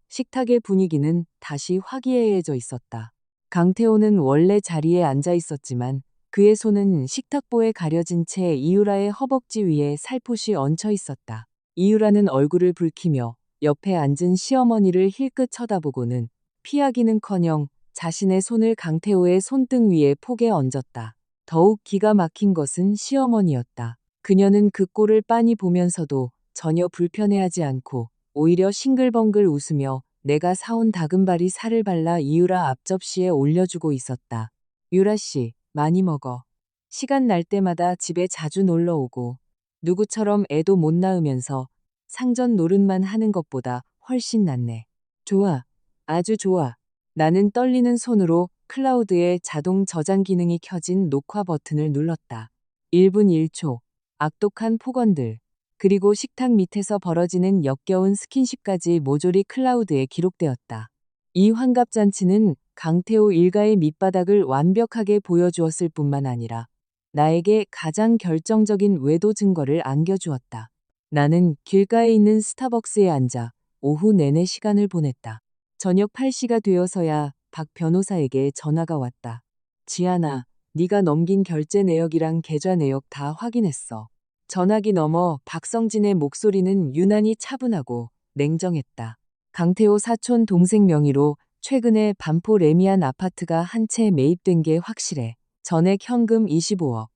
[SPEAKER 1] 식탁의 분위기는 다시 화기애애해져 있었다. 강태호는 원래 자리에 앉아 있었지만 그의 손은 식탁보에 가려진 채 이유라의 허벅지 위에 살포시 얹혀 있었다. 이유라는 얼굴을 붉히며 옆에 앉은 시어머니를 힐끗 쳐다보고는 피하기는커녕 자신의 손을 강태호의 손등 위에 포개 얹었다. 더욱 기가 막힌 것은 시어머니였다. 그녀는 그 꼴을 빤히 보면서도 전혀 불편해하지 않고 오히려 싱글벙글 웃으며 내가 사온 다금바리 살을 발라 이유라 앞접시에 올려주고 있었다. 유라 씨, 많이 먹어. 시간 날 때마다 집에 자주 놀러 오고 누구처럼 애도 못 낳으면서 상전 노릇만 하는 것보다 훨씬 낫네. 좋아. 아주 좋아. 나는 떨리는 손으로 클라우드의 자동 저장 기능이 켜진 녹화 버튼을 눌렀다. 1분 1초. 악독한 폭언들. 그리고 식탁 밑에서 벌어지는 역겨운 스킨십까지 모조리 클라우드에 기록되었다. 이 환갑잔치는 강태호 일가의 밑바닥을 완벽하게 보여주었을 뿐만 아니라 나에게 가장 결정적인 외도 증거를 안겨주었다. 나는 길가에 있는 스타벅스에 앉아 오후 내내 시간을 보냈다. 저녁 8시가 되어서야 박 변호사에게 전화가 왔다. 지아나, 네가 넘긴 결제 내역이랑 계좌 내역 다 확인했어. 전화기 너머 박성진의 목소리는 유난히 차분하고 냉정했다. 강태호 사촌 동생 명의로 최근에 반포 레미안 아파트가 한 채 매입된 게 확실해. 전액 현금 25억.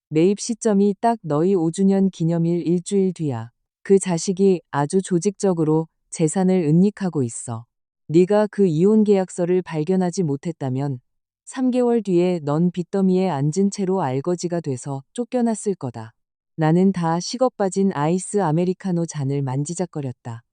[SPEAKER 1] 매입 시점이 딱 너희 5주년 기념일 일주일 뒤야. 그 자식이 아주 조직적으로 재산을 은닉하고 있어. 네가 그 이혼 계약서를 발견하지 못했다면 3개월 뒤에 넌 빚더미에 앉은 채로 알거지가 돼서 쫓겨났을 거다. 나는 다 식어 빠진 아이스 아메리카노 잔을 만지작거렸다.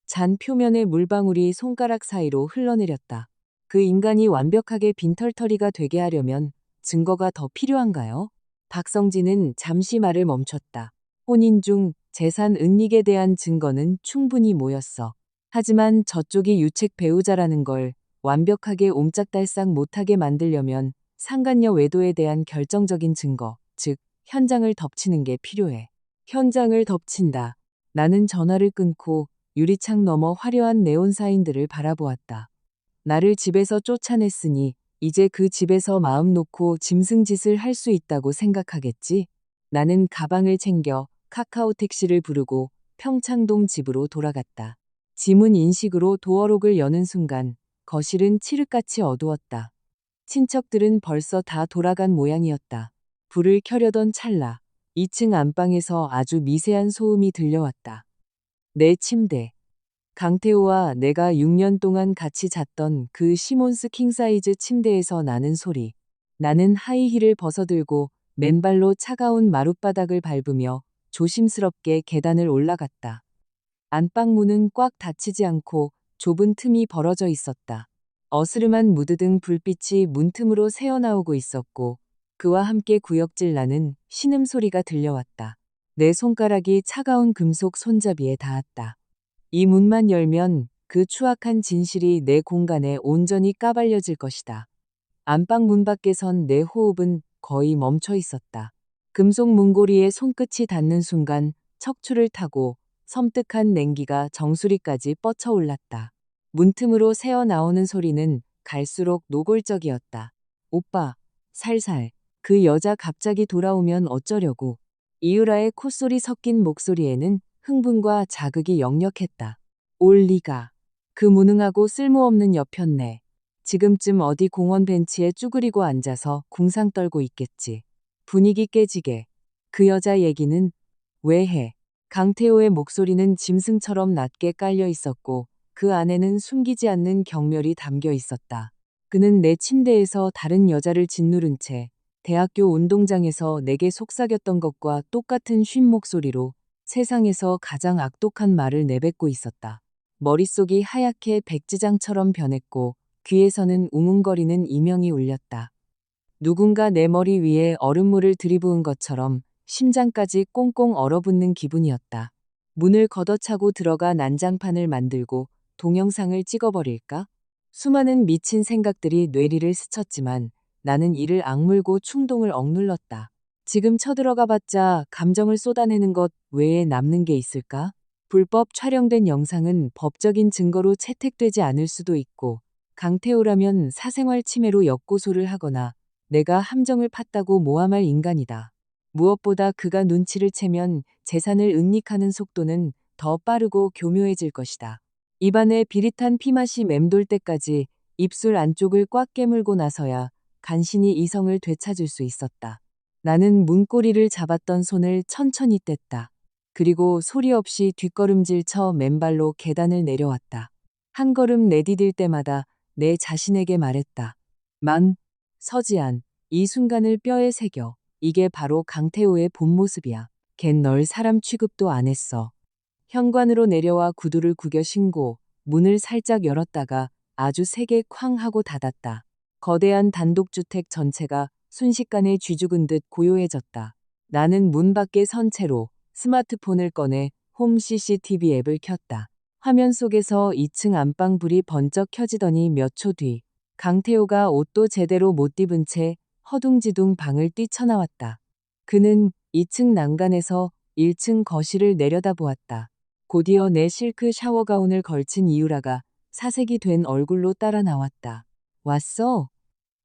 [SPEAKER 1] 잔 표면의 물방울이 손가락 사이로 흘러내렸다. 그 인간이 완벽하게 빈털터리가 되게 하려면 증거가 더 필요한가요? 박성진은 잠시 말을 멈췄다. 혼인 중 재산 은닉에 대한 증거는 충분히 모였어. 하지만 저쪽이 유책 배우자라는 걸 완벽하게 옴짝달싹 못하게 만들려면 상간녀 외도에 대한 결정적인 증거, 즉 현장을 덮치는 게 필요해. 현장을 덮친다. 나는 전화를 끊고 유리창 너머 화려한 네온 사인들을 바라보았다. 나를 집에서 쫓아냈으니 이제 그 집에서 마음 놓고 짐승짓을 할 수 있다고 생각하겠지? 나는 가방을 챙겨 카카오 택시를 부르고 평창동 집으로 돌아갔다. 지문 인식으로 도어록을 여는 순간 거실은 칠흑같이 어두웠다. 친척들은 벌써 다 돌아간 모양이었다. 불을 켜려던 찰나 2층 안방에서 아주 미세한 소음이 들려왔다. 내 침대. 강태호와 내가 6년 동안 같이 잤던 그 시몬스 킹사이즈 침대에서 나는 소리. 나는 하이힐을 벗어들고 맨발로 차가운 마룻바닥을 밟으며 조심스럽게 계단을 올라갔다. 안방 문은 꽉 닫히지 않고 좁은 틈이 벌어져 있었다. 어스름한 무드등 불빛이 문틈으로 새어나오고 있었고 그와 함께 구역질 나는 신음소리가 들려왔다. 내 손가락이 차가운 금속 손잡이에 닿았다. 이 문만 열면 그 추악한 진실이 내 공간에 온전히 까발려질 것이다. 안방 문 밖에 선 내 호흡은 거의 멈춰 있었다. 금속 문고리에 손끝이 닿는 순간 척추를 타고 섬뜩한 냉기가 정수리까지 뻗쳐올랐다. 문틈으로 새어나오는 소리는 갈수록 노골적이었다. 오빠, 살살. 그 여자 갑자기 돌아오면 어쩌려고. 이유라의 콧소리 섞인 목소리에는 흥분과 자극이 역력했다. 올 리가. 그 무능하고 쓸모없는 여편네. 지금쯤 어디 공원 벤치에 쭈그리고 앉아서 궁상 떨고 있겠지. 분위기 깨지게. 그 여자 얘기는 왜 해? 강태호의 목소리는 짐승처럼 낮게 깔려 있었고 그 안에는 숨기지 않는 경멸이 담겨 있었다. 그는 내 침대에서 다른 여자를 짓누른 채 대학교 운동장에서 내게 속삭였던 것과 똑같은 쉰 목소리로 세상에서 가장 악독한 말을 내뱉고 있었다. 머릿속이 하얗게 백지장처럼 변했고 귀에서는 웅웅거리는 이명이 울렸다. 누군가 내 머리 위에 얼음물을 들이부은 것처럼 심장까지 꽁꽁 얼어붙는 기분이었다. 문을 걷어차고 들어가 난장판을 만들고 동영상을 찍어버릴까? 수많은 미친 생각들이 뇌리를 스쳤지만 나는 이를 악물고 충동을 억눌렀다. 지금 쳐들어가 봤자 감정을 쏟아내는 것 외에 남는 게 있을까? 불법 촬영된 영상은 법적인 증거로 채택되지 않을 수도 있고 강태호라면 사생활 침해로 역고소를 하거나 내가 함정을 팠다고 모함할 인간이다. 무엇보다 그가 눈치를 채면 재산을 은닉하는 속도는 더 빠르고 교묘해질 것이다. 입안에 비릿한 피맛이 맴돌 때까지 입술 안쪽을 꽉 깨물고 나서야 간신히 이성을 되찾을 수 있었다. 나는 문고리를 잡았던 손을 천천히 뗐다. 그리고 소리 없이 뒷걸음질 쳐 맨발로 계단을 내려왔다. 한 걸음 내디딜 때마다 내 자신에게 말했다. 서지안, 이 순간을 뼈에 새겨. 이게 바로 강태호의 본 모습이야. 걘 널 사람 취급도 안 했어. 현관으로 내려와 구두를 구겨 신고 문을 살짝 열었다가 아주 세게 쾅 하고 닫았다. 거대한 단독주택 전체가 순식간에 쥐죽은 듯 고요해졌다. 나는 문 밖에 선 채로 스마트폰을 꺼내 홈 CCTV 앱을 켰다. 화면 속에서 2층 안방 불이 번쩍 켜지더니 몇 초 뒤 강태호가 옷도 제대로 못 입은 채 허둥지둥 방을 뛰쳐나왔다. 그는 2층 난간에서 1층 거실을 내려다보았다. 곧이어 내 실크 샤워 가운을 걸친 이유라가 사색이 된 얼굴로 따라 나왔다. 왔어?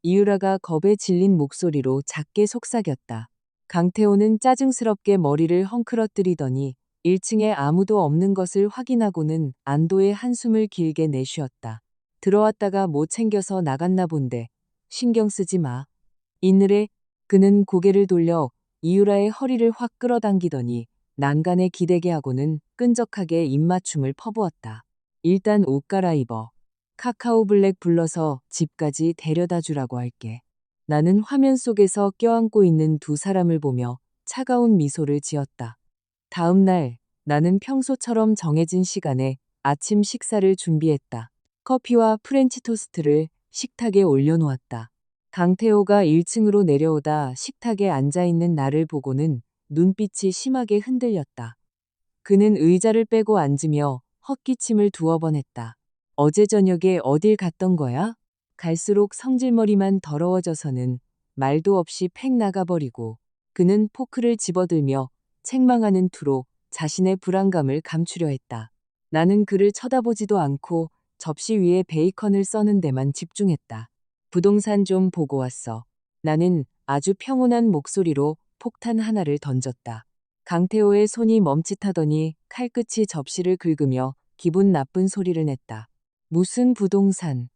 [SPEAKER 1] 이유라가 겁에 질린 목소리로 작게 속삭였다. 강태호는 짜증스럽게 머리를 헝클어뜨리더니 1층에 아무도 없는 것을 확인하고는 안도의 한숨을 길게 내쉬었다. 들어왔다가 못 챙겨서 나갔나 본데 신경 쓰지 마. 이늘에 그는 고개를 돌려 이유라의 허리를 확 끌어당기더니 난간에 기대게 하고는 끈적하게 입맞춤을 퍼부었다. 일단 옷 갈아입어. 카카오 블랙 불러서 집까지 데려다 주라고 할게. 나는 화면 속에서 껴안고 있는 두 사람을 보며 차가운 미소를 지었다. 다음 날 나는 평소처럼 정해진 시간에 아침 식사를 준비했다. 커피와 프렌치 토스트를 식탁에 올려놓았다. 강태호가 1층으로 내려오다 식탁에 앉아있는 나를 보고는 눈빛이 심하게 흔들렸다. 그는 의자를 빼고 앉으며 헛기침을 두어 번 했다. 어제 저녁에 어딜 갔던 거야? 갈수록 성질머리만 더러워져서는 말도 없이 팩 나가버리고 그는 포크를 집어들며 책망하는 투로 자신의 불안감을 감추려 했다. 나는 그를 쳐다보지도 않고 접시 위에 베이컨을 써는 데만 집중했다. 부동산 좀 보고 왔어. 나는 아주 평온한 목소리로 폭탄 하나를 던졌다. 강태호의 손이 멈칫하더니 칼끝이 접시를 긁으며 기분 나쁜 소리를 냈다. 무슨 부동산?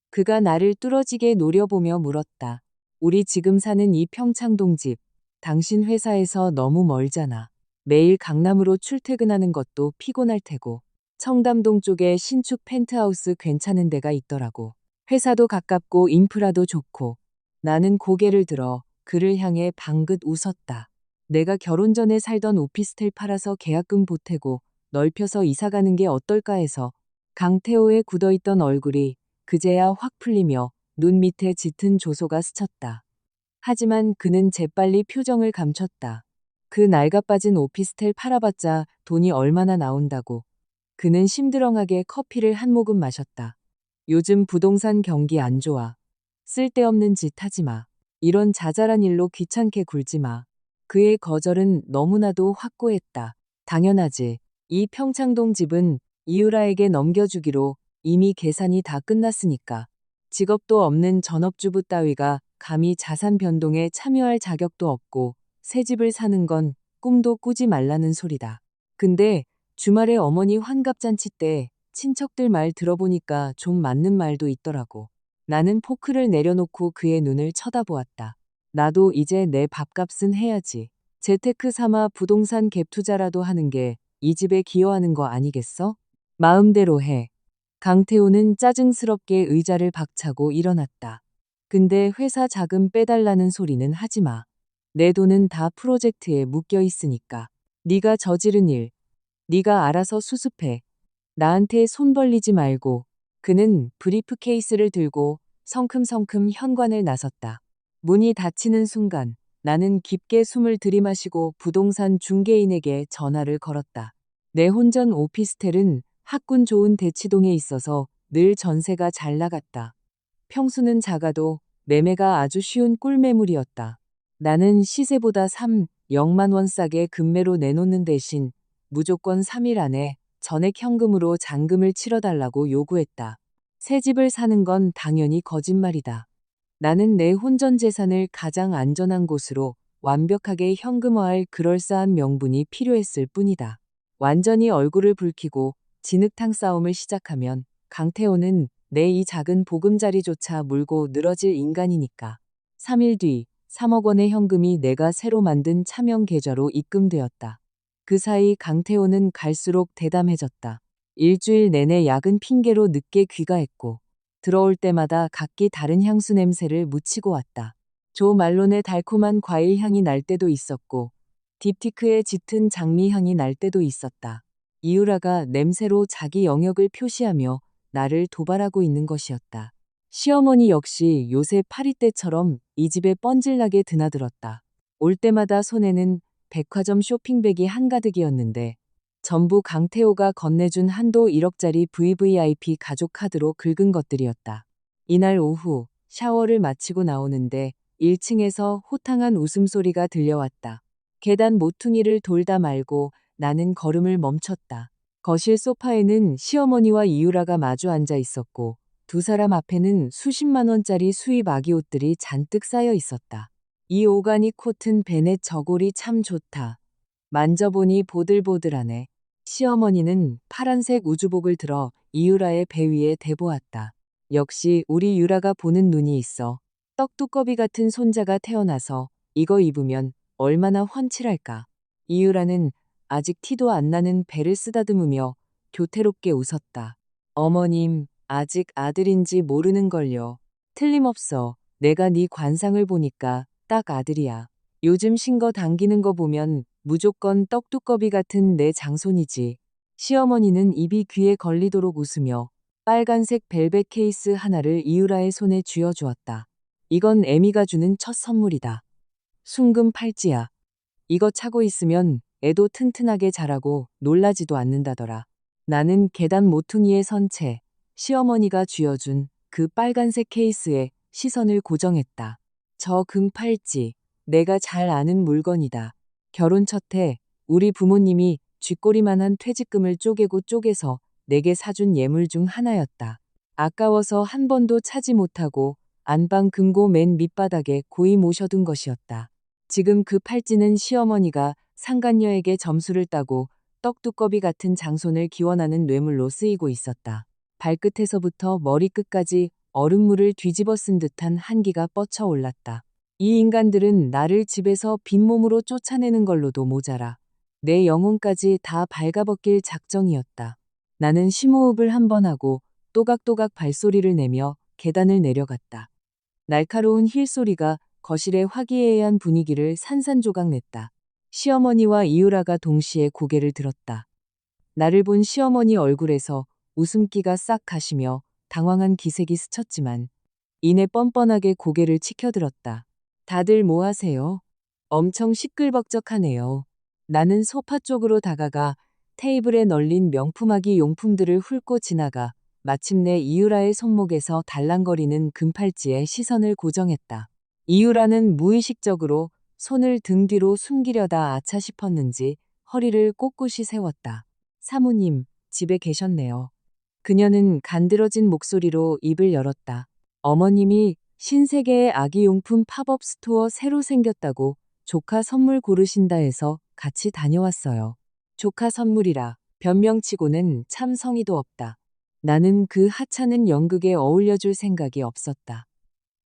[SPEAKER 1] 그가 나를 뚫어지게 노려보며 물었다. 우리 지금 사는 이 평창동 집. 당신 회사에서 너무 멀잖아. 매일 강남으로 출퇴근하는 것도 피곤할 테고. 청담동 쪽에 신축 펜트하우스 괜찮은 데가 있더라고. 회사도 가깝고 인프라도 좋고. 나는 고개를 들어 그를 향해 방긋 웃었다. 내가 결혼 전에 살던 오피스텔 팔아서 계약금 보태고 넓혀서 이사가는 게 어떨까 해서. 강태호의 굳어있던 얼굴이 그제야 확 풀리며 눈 밑에 짙은 조소가 스쳤다. 하지만 그는 재빨리 표정을 감췄다. 그 낡아빠진 오피스텔 팔아봤자 돈이 얼마나 나온다고. 그는 심드렁하게 커피를 한 모금 마셨다. 요즘 부동산 경기 안 좋아. 쓸데없는 짓 하지 마. 이런 자잘한 일로 귀찮게 굴지 마. 그의 거절은 너무나도 확고했다. 당연하지. 이 평창동 집은 이유라에게 넘겨주기로 이미 계산이 다 끝났으니까. 직업도 없는 전업주부 따위가 감히 자산 변동에 참여할 자격도 없고 새 집을 사는 건 꿈도 꾸지 말라는 소리다. 근데 주말에 어머니 환갑잔치 때 친척들 말 들어보니까 좀 맞는 말도 있더라고. 나는 포크를 내려놓고 그의 눈을 쳐다보았다. 나도 이제 내 밥값은 해야지. 재테크 삼아 부동산 갭 투자라도 하는 게 이 집에 기여하는 거 아니겠어? 마음대로 해. 강태호는 짜증스럽게 의자를 박차고 일어났다. 근데 회사 자금 빼달라는 소리는 하지 마. 내 돈은 다 프로젝트에 묶여 있으니까. 네가 저지른 일, 네가 알아서 수습해. 나한테 손 벌리지 말고. 그는 브리프케이스를 들고 성큼성큼 현관을 나섰다. 문이 닫히는 순간 나는 깊게 숨을 들이마시고 부동산 중개인에게 전화를 걸었다. 내 혼전 오피스텔은 학군 좋은 대치동에 있어서 늘 전세가 잘 나갔다. 평수는 작아도 매매가 아주 쉬운 꿀매물이었다. 나는 시세보다 0만 원 싸게 금매로 내놓는 대신 무조건 3일 안에 전액 현금으로 잔금을 치러달라고 요구했다. 새 집을 사는 건 당연히 거짓말이다. 나는 내 혼전 재산을 가장 안전한 곳으로 완벽하게 현금화할 그럴싸한 명분이 필요했을 뿐이다. 완전히 얼굴을 붉히고 진흙탕 싸움을 시작하면 강태호는 내 이 작은 보금자리조차 물고 늘어질 인간이니까. 3일 뒤 3억 원의 현금이 내가 새로 만든 차명 계좌로 입금되었다. 그 사이 강태호는 갈수록 대담해졌다. 일주일 내내 야근 핑계로 늦게 귀가했고 들어올 때마다 각기 다른 향수 냄새를 묻히고 왔다. 조 말론의 달콤한 과일 향이 날 때도 있었고 딥티크의 짙은 장미 향이 날 때도 있었다. 이유라가 냄새로 자기 영역을 표시하며 나를 도발하고 있는 것이었다. 시어머니 역시 요새 파리 때처럼 이 집에 뻔질나게 드나들었다. 올 때마다 손에는 백화점 쇼핑백이 한가득이었는데 전부 강태호가 건네준 한도 1억짜리 VVIP 가족 카드로 긁은 것들이었다. 이날 오후 샤워를 마치고 나오는데 1층에서 호탕한 웃음소리가 들려왔다. 계단 모퉁이를 돌다 말고 나는 걸음을 멈췄다. 거실 소파에는 시어머니와 이유라가 마주 앉아 있었고 두 사람 앞에는 수십만 원짜리 수입 아기 옷들이 잔뜩 쌓여 있었다. 이 오가닉 코튼 베넷 저고리 참 좋다. 만져보니 보들보들하네. 시어머니는 파란색 우주복을 들어 이유라의 배 위에 대보았다. 역시 우리 유라가 보는 눈이 있어. 떡두꺼비 같은 손자가 태어나서 이거 입으면 얼마나 훤칠할까. 이유라는 아직 티도 안 나는 배를 쓰다듬으며 교태롭게 웃었다. 어머님, 아직 아들인지 모르는걸요. 틀림없어. 내가 네 관상을 보니까 딱 아들이야. 요즘 신거 당기는 거 보면 무조건 떡두꺼비 같은 내 장손이지. 시어머니는 입이 귀에 걸리도록 웃으며 빨간색 벨벳 케이스 하나를 이유라의 손에 쥐어주었다. 이건 애미가 주는 첫 선물이다. 순금 팔찌야. 이거 차고 있으면 애도 튼튼하게 자라고 놀라지도 않는다더라. 나는 계단 모퉁이에 선 채 시어머니가 쥐어준 그 빨간색 케이스에 시선을 고정했다. 저 금팔찌, 내가 잘 아는 물건이다. 결혼 첫해 우리 부모님이 쥐꼬리만한 퇴직금을 쪼개고 쪼개서 내게 사준 예물 중 하나였다. 아까워서 한 번도 차지 못하고 안방 금고 맨 밑바닥에 고이 모셔둔 것이었다. 지금 그 팔찌는 시어머니가 상간녀에게 점수를 따고 떡두꺼비 같은 장손을 기원하는 뇌물로 쓰이고 있었다. 발끝에서부터 머리끝까지 얼음물을 뒤집어 쓴 듯한 한기가 뻗쳐 올랐다. 이 인간들은 나를 집에서 빈몸으로 쫓아내는 걸로도 모자라 내 영혼까지 다 발가벗길 작정이었다. 나는 심호흡을 한 번 하고 또각또각 발소리를 내며 계단을 내려갔다. 날카로운 힐 소리가 거실의 화기애애한 분위기를 산산조각 냈다. 시어머니와 이유라가 동시에 고개를 들었다. 나를 본 시어머니 얼굴에서 웃음기가 싹 가시며 당황한 기색이 스쳤지만 이내 뻔뻔하게 고개를 치켜들었다. 다들 뭐 하세요? 엄청 시끌벅적하네요. 나는 소파 쪽으로 다가가 테이블에 널린 명품아기 용품들을 훑고 지나가 마침내 이유라의 손목에서 달랑거리는 금팔찌에 시선을 고정했다. 이유라는 무의식적으로 손을 등 뒤로 숨기려다 아차 싶었는지 허리를 꼿꼿이 세웠다. 사모님, 집에 계셨네요. 그녀는 간드러진 목소리로 입을 열었다. 어머님이 신세계의 아기용품 팝업 스토어 새로 생겼다고 조카 선물 고르신다 해서 같이 다녀왔어요. 조카 선물이라 변명치고는 참 성의도 없다. 나는 그 하찮은 연극에 어울려줄 생각이 없었다.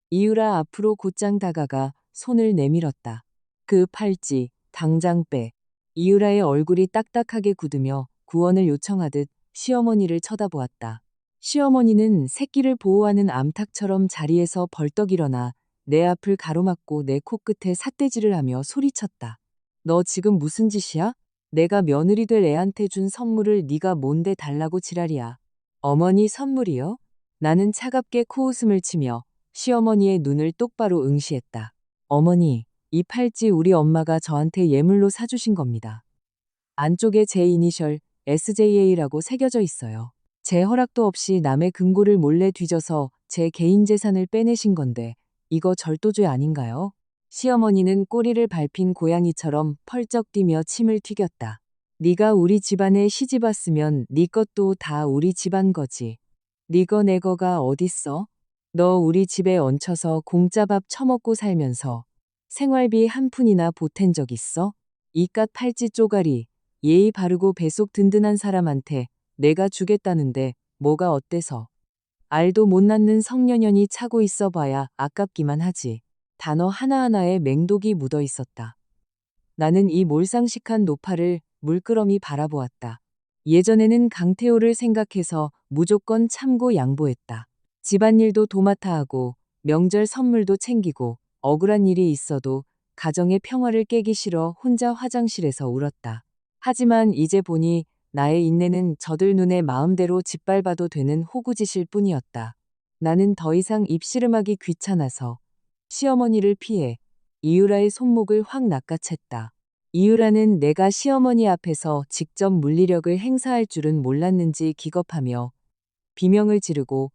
[SPEAKER 1] 이유라 앞으로 곧장 다가가 손을 내밀었다. 그 팔찌, 당장 빼. 이유라의 얼굴이 딱딱하게 굳으며 구원을 요청하듯 시어머니를 쳐다보았다. 시어머니는 새끼를 보호하는 암탉처럼 자리에서 벌떡 일어나 내 앞을 가로막고 내 코끝에 삿대질을 하며 소리쳤다. 너 지금 무슨 짓이야? 내가 며느리 될 애한테 준 선물을 네가 뭔데 달라고 지랄이야. 어머니 선물이요? 나는 차갑게 코웃음을 치며 시어머니의 눈을 똑바로 응시했다. 어머니, 이 팔찌 우리 엄마가 저한테 예물로 사주신 겁니다. 안쪽에 제 이니셜 SJA라고 새겨져 있어요. 제 허락도 없이 남의 금고를 몰래 뒤져서 제 개인 재산을 빼내신 건데 이거 절도죄 아닌가요? 시어머니는 꼬리를 밟힌 고양이처럼 펄쩍 뛰며 침을 튀겼다. 네가 우리 집안에 시집 왔으면 네 것도 다 우리 집안 거지. 네 거 내 거가 어딨어? 너 우리 집에 얹혀서 공짜밥 처먹고 살면서 생활비 한 푼이나 보탠 적 있어? 이깟 팔찌 쪼가리, 예의 바르고 배속 든든한 사람한테 내가 주겠다는데 뭐가 어때서? 알도 못 낳는 성년연이 차고 있어 봐야 아깝기만 하지. 단어 하나하나에 맹독이 묻어 있었다. 나는 이 몰상식한 노파를 물끄러미 바라보았다. 예전에는 강태호를 생각해서 무조건 참고 양보했다. 집안일도 도맡아 하고 명절 선물도 챙기고 억울한 일이 있어도 가정의 평화를 깨기 싫어 혼자 화장실에서 울었다. 하지만 이제 보니 나의 인내는 저들 눈에 마음대로 짓밟아도 되는 호구짓일 뿐이었다. 나는 더 이상 입씨름하기 귀찮아서 시어머니를 피해 이유라의 손목을 확 낚아챘다. 이유라는 내가 시어머니 앞에서 직접 물리력을 행사할 줄은 몰랐는지 기겁하며 비명을 지르고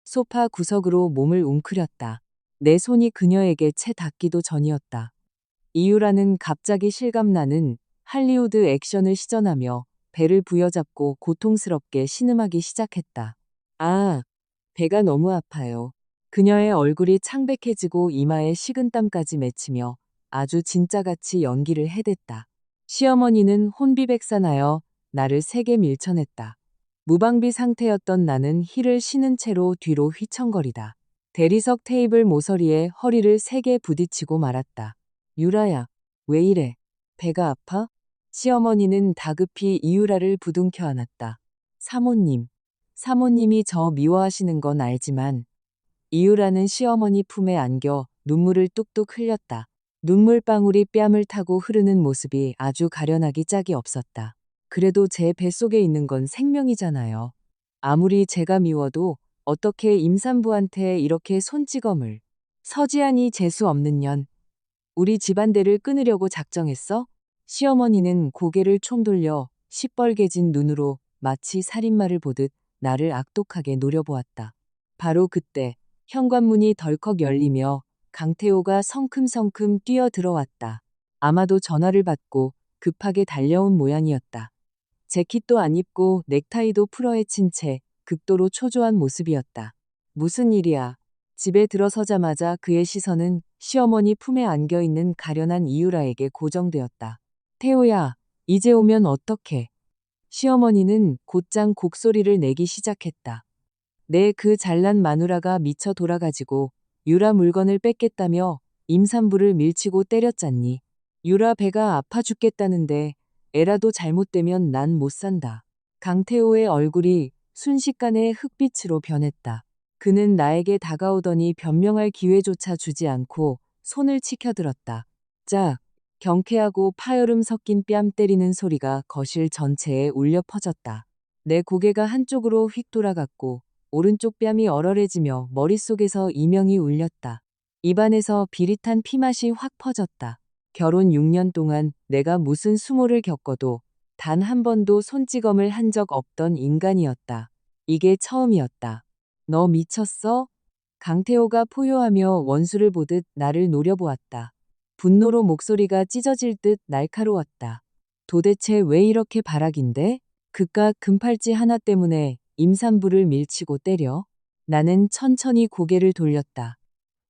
[SPEAKER 1] 소파 구석으로 몸을 웅크렸다. 내 손이 그녀에게 채 닿기도 전이었다. 이유라는 갑자기 실감나는 할리우드 액션을 시전하며 배를 부여잡고 고통스럽게 신음하기 시작했다. 아, 배가 너무 아파요. 그녀의 얼굴이 창백해지고 이마에 식은땀까지 맺히며 아주 진짜같이 연기를 해댔다. 시어머니는 혼비백산하여 나를 세게 밀쳐냈다. 무방비 상태였던 나는 힐을 신은 채로 뒤로 휘청거리다. 대리석 테이블 모서리에 허리를 세게 부딪히고 말았다. 유라야, 왜 이래? 배가 아파? 시어머니는 다급히 이유라를 부둥켜 안았다. 사모님. 사모님이 저 미워하시는 건 알지만 이유라는 시어머니 품에 안겨 눈물을 뚝뚝 흘렸다. 눈물방울이 뺨을 타고 흐르는 모습이 아주 가련하기 짝이 없었다. 그래도 제 뱃속에 있는 건 생명이잖아요. 아무리 제가 미워도 어떻게 임산부한테 이렇게 손찌검을. 서지안이 재수 없는 년. 우리 집안대를 끊으려고 작정했어? 시어머니는 고개를 총 돌려 시뻘개진 눈으로 마치 살인마를 보듯 나를 악독하게 노려보았다. 바로 그때 현관문이 덜컥 열리며 강태호가 성큼성큼 뛰어들어왔다. 아마도 전화를 받고 급하게 달려온 모양이었다. 재킷도 안 입고 넥타이도 풀어헤친 채 극도로 초조한 모습이었다. 무슨 일이야? 집에 들어서자마자 그의 시선은 시어머니 품에 안겨있는 가련한 이유라에게 고정되었다. 태호야, 이제 오면 어떡해? 시어머니는 곧장 곡소리를 내기 시작했다. 내 그 잘난 마누라가 미쳐 돌아가지고 유라 물건을 뺏겠다며 임산부를 밀치고 때렸잖니. 유라 배가 아파 죽겠다는데 애라도 잘못되면 난 못 산다. 강태호의 얼굴이 순식간에 흑빛으로 변했다. 그는 나에게 다가오더니 변명할 기회조차 주지 않고 손을 치켜들었다. 짝! 경쾌하고 파열음 섞인 뺨 때리는 소리가 거실 전체에 울려 퍼졌다. 내 고개가 한쪽으로 휙 돌아갔고 오른쪽 뺨이 얼얼해지며 머릿속에서 이명이 울렸다. 입안에서 비릿한 피맛이 확 퍼졌다. 결혼 6년 동안 내가 무슨 수모를 겪어도 단 한 번도 손찌검을 한 적 없던 인간이었다. 이게 처음이었다. 너 미쳤어? 강태호가 포효하며 원수를 보듯 나를 노려보았다. 분노로 목소리가 찢어질 듯 날카로웠다. 도대체 왜 이렇게 바락인데? 그깟 금팔찌 하나 때문에 임산부를 밀치고 때려? 나는 천천히 고개를 돌렸다.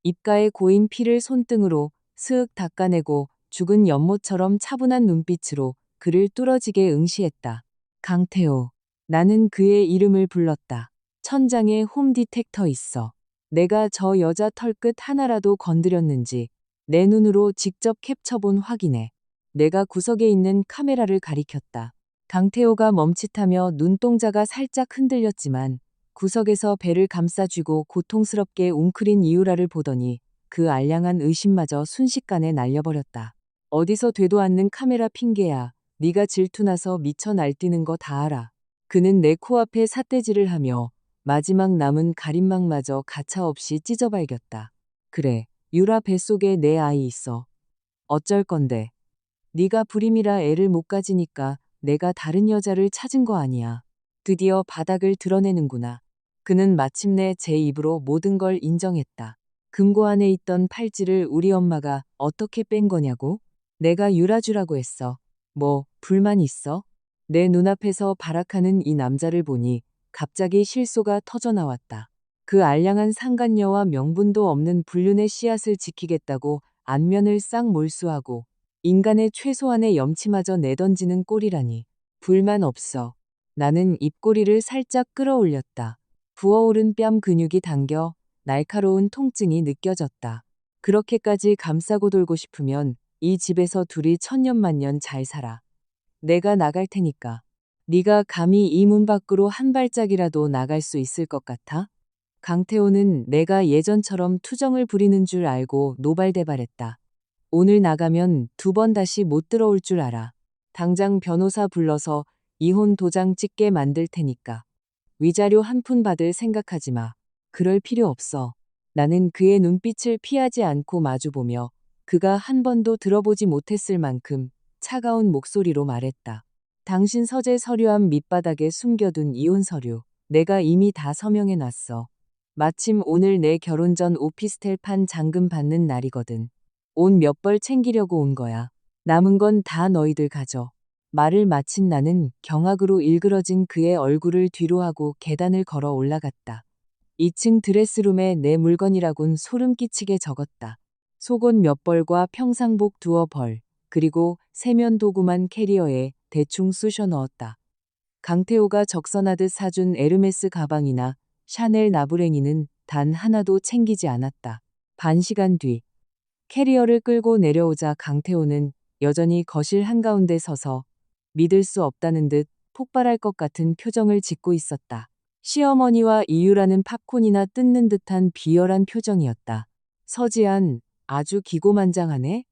[SPEAKER 1] 입가에 고인 피를 손등으로 스윽 닦아내고 죽은 연못처럼 차분한 눈빛으로 그를 뚫어지게 응시했다. 강태호. 나는 그의 이름을 불렀다. 천장에 홈 디텍터 있어. 내가 저 여자 털끝 하나라도 건드렸는지 내 눈으로 직접 캡처본 확인해. 내가 구석에 있는 카메라를 가리켰다. 강태호가 멈칫하며 눈동자가 살짝 흔들렸지만 구석에서 배를 감싸쥐고 고통스럽게 웅크린 이유라를 보더니 그 알량한 의심마저 순식간에 날려버렸다. 어디서 되도 않는 카메라 핑계야. 네가 질투나서 미쳐 날뛰는 거 다 알아. 그는 내 코앞에 삿대질을 하며 마지막 남은 가림막마저 가차없이 찢어발겼다. 그래, 유라 뱃속에 내 아이 있어. 어쩔 건데. 네가 불임이라 애를 못 가지니까 내가 다른 여자를 찾은 거 아니야. 드디어 바닥을 드러내는구나. 그는 마침내 제 입으로 모든 걸 인정했다. 금고 안에 있던 팔찌를 우리 엄마가 어떻게 뺀 거냐고? 내가 유라 주라고 했어. 뭐 불만 있어? 내 눈앞에서 발악하는 이 남자를 보니 갑자기 실소가 터져 나왔다. 그 알량한 상간녀와 명분도 없는 불륜의 씨앗을 지키겠다고 안면을 싹 몰수하고 인간의 최소한의 염치마저 내던지는 꼴이라니. 불만 없어. 나는 입꼬리를 살짝 끌어올렸다. 부어오른 뺨 근육이 당겨 날카로운 통증이 느껴졌다. 그렇게까지 감싸고 돌고 싶으면 이 집에서 둘이 천년만년 잘 살아. 내가 나갈 테니까. 네가 감히 이 문 밖으로 한 발짝이라도 나갈 수 있을 것 같아? 강태호는 내가 예전처럼 투정을 부리는 줄 알고 노발대발했다. 오늘 나가면 2번 다시 못 들어올 줄 알아. 당장 변호사 불러서 이혼 도장 찍게 만들 테니까. 위자료 한 푼 받을 생각하지 마. 그럴 필요 없어. 나는 그의 눈빛을 피하지 않고 마주보며 그가 한 번도 들어보지 못했을 만큼 차가운 목소리로 말했다. 당신 서재 서류함 밑바닥에 숨겨둔 이혼 서류. 내가 이미 다 서명해놨어. 마침 오늘 내 결혼 전 오피스텔 판 잔금 받는 날이거든. 옷 몇 벌 챙기려고 온 거야. 남은 건 다 너희들 가져. 말을 마친 나는 경악으로 일그러진 그의 얼굴을 뒤로하고 계단을 걸어 올라갔다. 2층 드레스룸에 내 물건이라곤 소름 끼치게 적었다. 속옷 몇 벌과 평상복 2벌, 그리고 세면 도구만 캐리어에 대충 쑤셔 넣었다. 강태호가 적선하듯 사준 에르메스 가방이나 샤넬 나부랭이는 단 하나도 챙기지 않았다. 반 시간 뒤 캐리어를 끌고 내려오자 강태호는 여전히 거실 한가운데 서서 믿을 수 없다는 듯 폭발할 것 같은 표정을 짓고 있었다. 시어머니와 이유라는 팝콘이나 뜯는 듯한 비열한 표정이었다. 서지한, 아주 기고만장하네?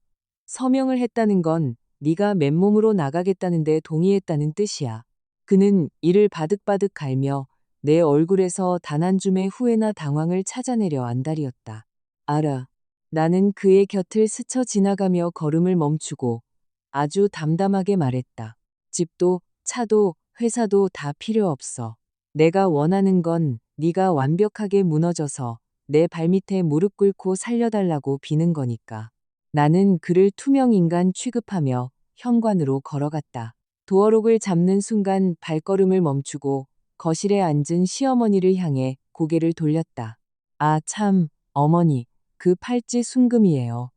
[SPEAKER 1] 서명을 했다는 건 네가 맨몸으로 나가겠다는데 동의했다는 뜻이야. 그는 이를 바득바득 갈며 내 얼굴에서 단 한 줌의 후회나 당황을 찾아내려 안달이었다. 알아. 나는 그의 곁을 스쳐 지나가며 걸음을 멈추고 아주 담담하게 말했다. 집도 차도 회사도 다 필요 없어. 내가 원하는 건 네가 완벽하게 무너져서 내 발밑에 무릎 꿇고 살려달라고 비는 거니까. 나는 그를 투명인간 취급하며 현관으로 걸어갔다. 도어록을 잡는 순간 발걸음을 멈추고 거실에 앉은 시어머니를 향해 고개를 돌렸다. 아, 참, 어머니, 그 팔찌 순금이에요.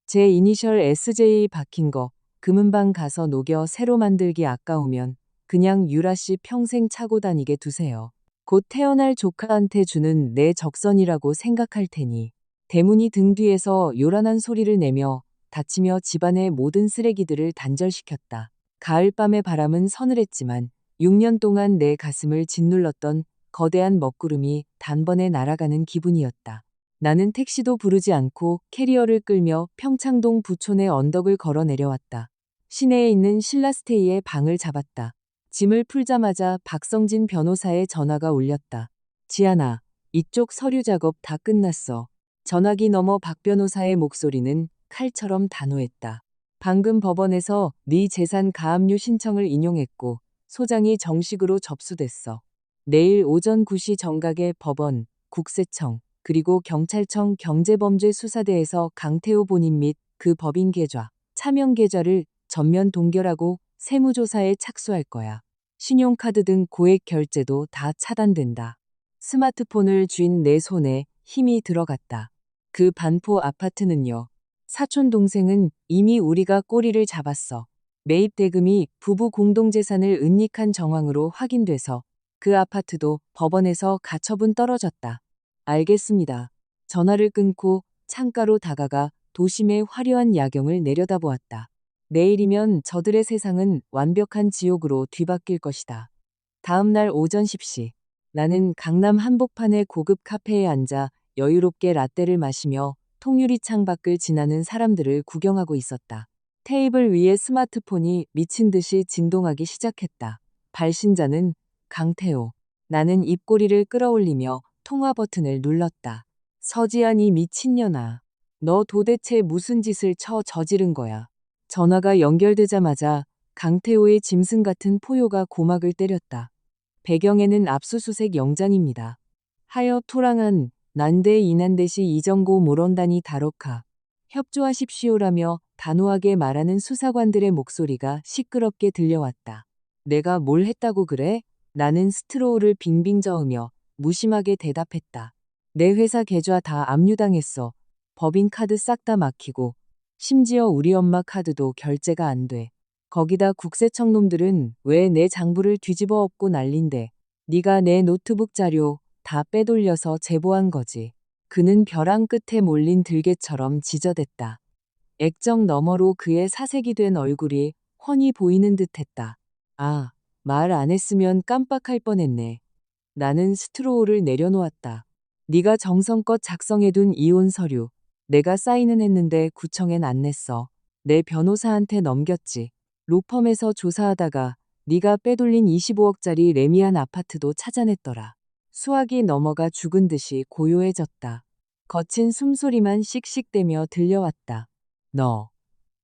[SPEAKER 1] 제 이니셜 SJ 박힌 거 금은방 가서 녹여 새로 만들기 아까우면 그냥 유라씨 평생 차고 다니게 두세요. 곧 태어날 조카한테 주는 내 적선이라고 생각할 테니. 대문이 등 뒤에서 요란한 소리를 내며 닫히며 집안의 모든 쓰레기들을 단절시켰다. 가을밤의 바람은 서늘했지만 6년 동안 내 가슴을 짓눌렀던 거대한 먹구름이 단번에 날아가는 기분이었다. 나는 택시도 부르지 않고 캐리어를 끌며 평창동 부촌의 언덕을 걸어 내려왔다. 시내에 있는 신라스테이의 방을 잡았다. 짐을 풀자마자 박성진 변호사의 전화가 울렸다. 지안아, 이쪽 서류 작업 다 끝났어. 전화기 너머 박 변호사의 목소리는 칼처럼 단호했다. 방금 법원에서 네 재산 가압류 신청을 인용했고 소장이 정식으로 접수됐어. 내일 오전 9시 정각에 법원, 국세청, 그리고 경찰청 경제범죄수사대에서 강태호 본인 및 그 법인 계좌, 차명 계좌를 전면 동결하고 세무조사에 착수할 거야. 신용카드 등 고액 결제도 다 차단된다. 스마트폰을 쥔 내 손에 힘이 들어갔다. 그 반포 아파트는요. 사촌 동생은 이미 우리가 꼬리를 잡았어. 매입 대금이 부부 공동재산을 은닉한 정황으로 확인돼서 그 아파트도 법원에서 가처분 떨어졌다. 알겠습니다. 전화를 끊고 창가로 다가가 도심의 화려한 야경을 내려다보았다. 내일이면 저들의 세상은 완벽한 지옥으로 뒤바뀔 것이다. 다음 날 오전 10시. 나는 강남 한복판의 고급 카페에 앉아 여유롭게 라떼를 마시며 통유리창 밖을 지나는 사람들을 구경하고 있었다. 테이블 위에 스마트폰이 미친 듯이 진동하기 시작했다. 발신자는 강태호. 나는 입꼬리를 끌어올리며 통화 버튼을 눌렀다. 서지안이 미친년아. 너 도대체 무슨 짓을 저지른 거야. 전화가 연결되자마자 강태호의 짐승 같은 포효가 고막을 때렸다. 배경에는 압수수색 영장입니다. 하여 토랑한 난데 이난데시 이정고 모런다니 다로카. 협조하십시오라며 단호하게 말하는 수사관들의 목소리가 시끄럽게 들려왔다. 내가 뭘 했다고 그래? 나는 스트로우를 빙빙 저으며 무심하게 대답했다. 내 회사 계좌 다 압류당했어. 법인카드 싹 다 막히고 심지어 우리 엄마 카드도 결제가 안 돼. 거기다 국세청 놈들은 왜 내 장부를 뒤집어 엎고 난린데 네가 내 노트북 자료 다 빼돌려서 제보한 거지. 그는 벼랑 끝에 몰린 들개처럼 지저댔다. 액정 너머로 그의 사색이 된 얼굴이 훤히 보이는 듯했다. 아, 말 안 했으면 깜빡할 뻔했네. 나는 스트로우를 내려놓았다. 네가 정성껏 작성해둔 이혼 서류. 내가 사인은 했는데 구청엔 안 냈어. 내 변호사한테 넘겼지. 로펌에서 조사하다가 네가 빼돌린 25억짜리 레미안 아파트도 찾아냈더라. 수학이 넘어가 죽은 듯이 고요해졌다. 거친 숨소리만 씩씩대며 들려왔다. 너,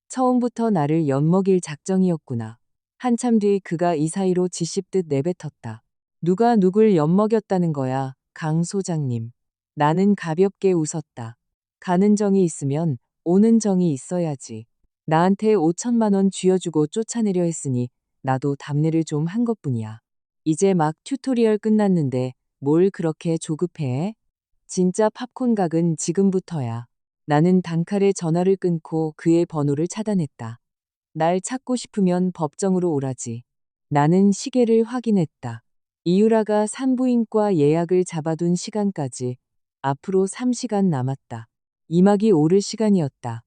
[SPEAKER 1] 처음부터 나를 엿먹일 작정이었구나. 한참 뒤 그가 이 사이로 지씹듯 내뱉었다. 누가 누굴 엿먹였다는 거야, 강 소장님. 나는 가볍게 웃었다. 가는 정이 있으면 오는 정이 있어야지. 나한테 5천만 원 쥐어주고 쫓아내려 했으니 나도 답례를 좀 한 것뿐이야. 이제 막 튜토리얼 끝났는데 뭘 그렇게 조급해? 진짜 팝콘 각은 지금부터야. 나는 단칼에 전화를 끊고 그의 번호를 차단했다. 날 찾고 싶으면 법정으로 오라지. 나는 시계를 확인했다. 이유라가 산부인과 예약을 잡아둔 시간까지 앞으로 3시간 남았다. 이막이 오를 시간이었다.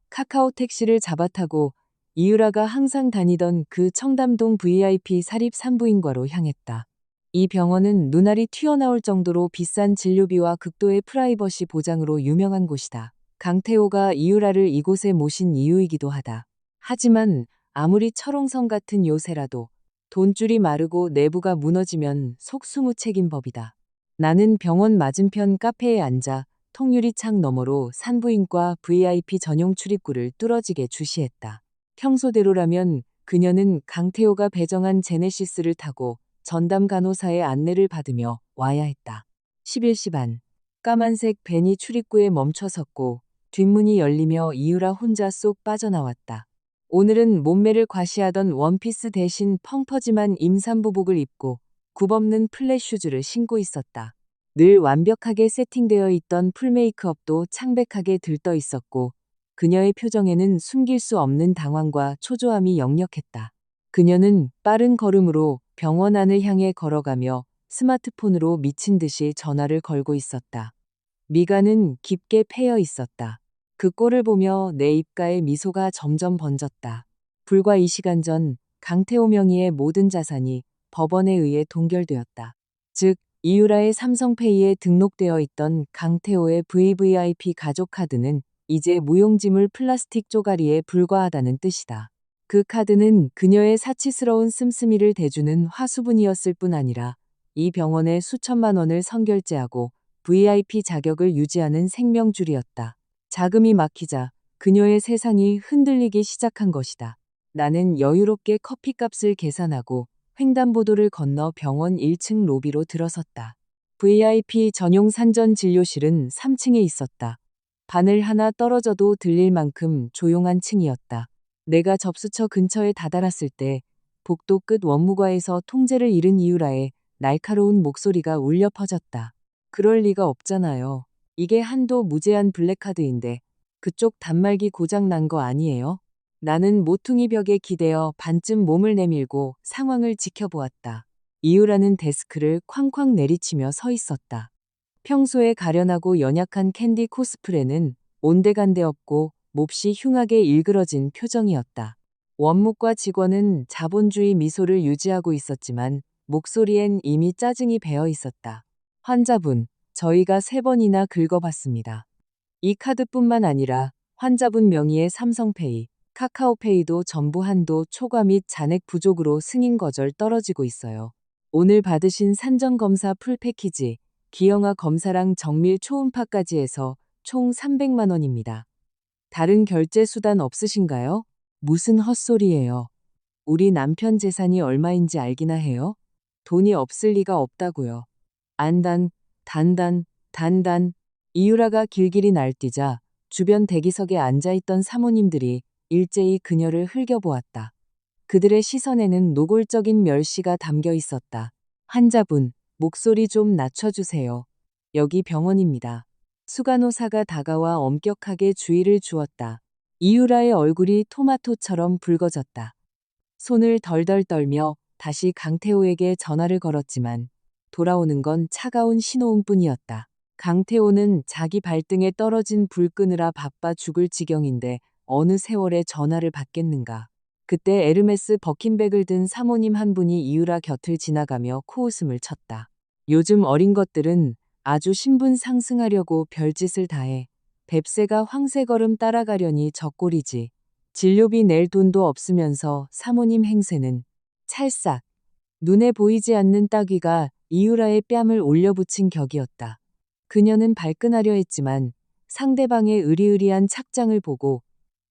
[SPEAKER 1] 카카오 택시를 잡아타고 이유라가 항상 다니던 그 청담동 VIP 사립 산부인과로 향했다. 이 병원은 눈알이 튀어나올 정도로 비싼 진료비와 극도의 프라이버시 보장으로 유명한 곳이다. 강태호가 이유라를 이곳에 모신 이유이기도 하다. 하지만 아무리 철옹성 같은 요새라도 돈줄이 마르고 내부가 무너지면 속수무책인 법이다. 나는 병원 맞은편 카페에 앉아 통유리 창 너머로 산부인과 VIP 전용 출입구를 뚫어지게 주시했다. 평소대로라면 그녀는 강태호가 배정한 제네시스를 타고 전담 간호사의 안내를 받으며 와야 했다. 11시 반. 까만색 벤이 출입구에 멈춰섰고 뒷문이 열리며 이유라 혼자 쏙 빠져나왔다. 오늘은 몸매를 과시하던 원피스 대신 펑퍼짐한 임산부복을 입고 굽없는 플랫 슈즈를 신고 있었다. 늘 완벽하게 세팅되어 있던 풀메이크업도 창백하게 들떠 있었고 그녀의 표정에는 숨길 수 없는 당황과 초조함이 역력했다. 그녀는 빠른 걸음으로 병원 안을 향해 걸어가며 스마트폰으로 미친 듯이 전화를 걸고 있었다. 미간은 깊게 패여 있었다. 그 꼴을 보며 내 입가에 미소가 점점 번졌다. 불과 2시간 전 강태호 명의의 모든 자산이 법원에 의해 동결되었다. 즉, 이유라의 삼성페이에 등록되어 있던 강태호의 VVIP 가족 카드는 이제 무용지물 플라스틱 쪼가리에 불과하다는 뜻이다. 그 카드는 그녀의 사치스러운 씀씀이를 대주는 화수분이었을 뿐 아니라 이 병원에 수천만 원을 선결제하고 VIP 자격을 유지하는 생명줄이었다. 자금이 막히자 그녀의 세상이 흔들리기 시작한 것이다. 나는 여유롭게 커피값을 계산하고 횡단보도를 건너 병원 1층 로비로 들어섰다. VIP 전용 산전 진료실은 3층에 있었다. 바늘 하나 떨어져도 들릴 만큼 조용한 층이었다. 내가 접수처 근처에 다다랐을 때 복도 끝 원무과에서 통제를 잃은 이유라의 날카로운 목소리가 울려 퍼졌다. 그럴 리가 없잖아요. 이게 한도 무제한 블랙카드인데 그쪽 단말기 고장 난 거 아니에요? 나는 모퉁이 벽에 기대어 반쯤 몸을 내밀고 상황을 지켜보았다. 이유라는 데스크를 쾅쾅 내리치며 서 있었다. 평소에 가련하고 연약한 캔디 코스프레는 온데간데 없고 몹시 흉하게 일그러진 표정이었다. 원무과 직원은 자본주의 미소를 유지하고 있었지만 목소리엔 이미 짜증이 배어 있었다. 환자분, 저희가 3번이나 긁어봤습니다. 이 카드뿐만 아니라 환자분 명의의 삼성페이, 카카오페이도 전부 한도 초과 및 잔액 부족으로 승인 거절 떨어지고 있어요. 오늘 받으신 산정검사 풀패키지, 기형아 검사랑 정밀 초음파까지 해서 총 300만 원입니다. 다른 결제 수단 없으신가요? 무슨 헛소리예요. 우리 남편 재산이 얼마인지 알기나 해요? 돈이 없을 리가 없다고요. 단단, 이유라가 길길이 날뛰자 주변 대기석에 앉아있던 사모님들이 일제히 그녀를 흘겨보았다. 그들의 시선에는 노골적인 멸시가 담겨 있었다. 환자분, 목소리 좀 낮춰주세요. 여기 병원입니다. 수간호사가 다가와 엄격하게 주의를 주었다. 이유라의 얼굴이 토마토처럼 붉어졌다. 손을 덜덜 떨며 다시 강태호에게 전화를 걸었지만 돌아오는 건 차가운 신호음뿐이었다. 강태호는 자기 발등에 떨어진 불 끄느라 바빠 죽을 지경인데 어느 세월에 전화를 받겠는가. 그때 에르메스 버킨백을 든 사모님 한 분이 이유라 곁을 지나가며 코웃음을 쳤다. 요즘 어린 것들은 아주 신분 상승하려고 별짓을 다해. 뱁새가 황새걸음 따라가려니 적골이지. 진료비 낼 돈도 없으면서 사모님 행세는 찰싹. 눈에 보이지 않는 따귀가 이유라의 뺨을 올려붙인 격이었다. 그녀는 발끈하려 했지만 상대방의 으리으리한 착장을 보고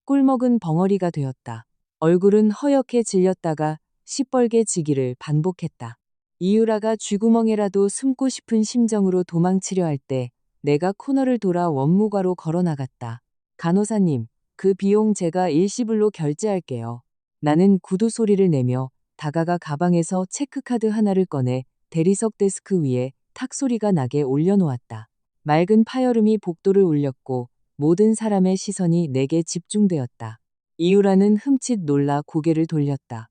[SPEAKER 1] 꿀먹은 벙어리가 되었다. 얼굴은 허옇게 질렸다가 시뻘게 지기를 반복했다. 이유라가 쥐구멍에라도 숨고 싶은 심정으로 도망치려 할 때 내가 코너를 돌아 원무과로 걸어나갔다. 간호사님, 그 비용 제가 일시불로 결제할게요. 나는 구두 소리를 내며 다가가 가방에서 체크카드 하나를 꺼내 대리석 데스크 위에 탁 소리가 나게 올려놓았다. 맑은 파여름이 복도를 울렸고 모든 사람의 시선이 내게 집중되었다. 이유라는 흠칫 놀라 고개를 돌렸다.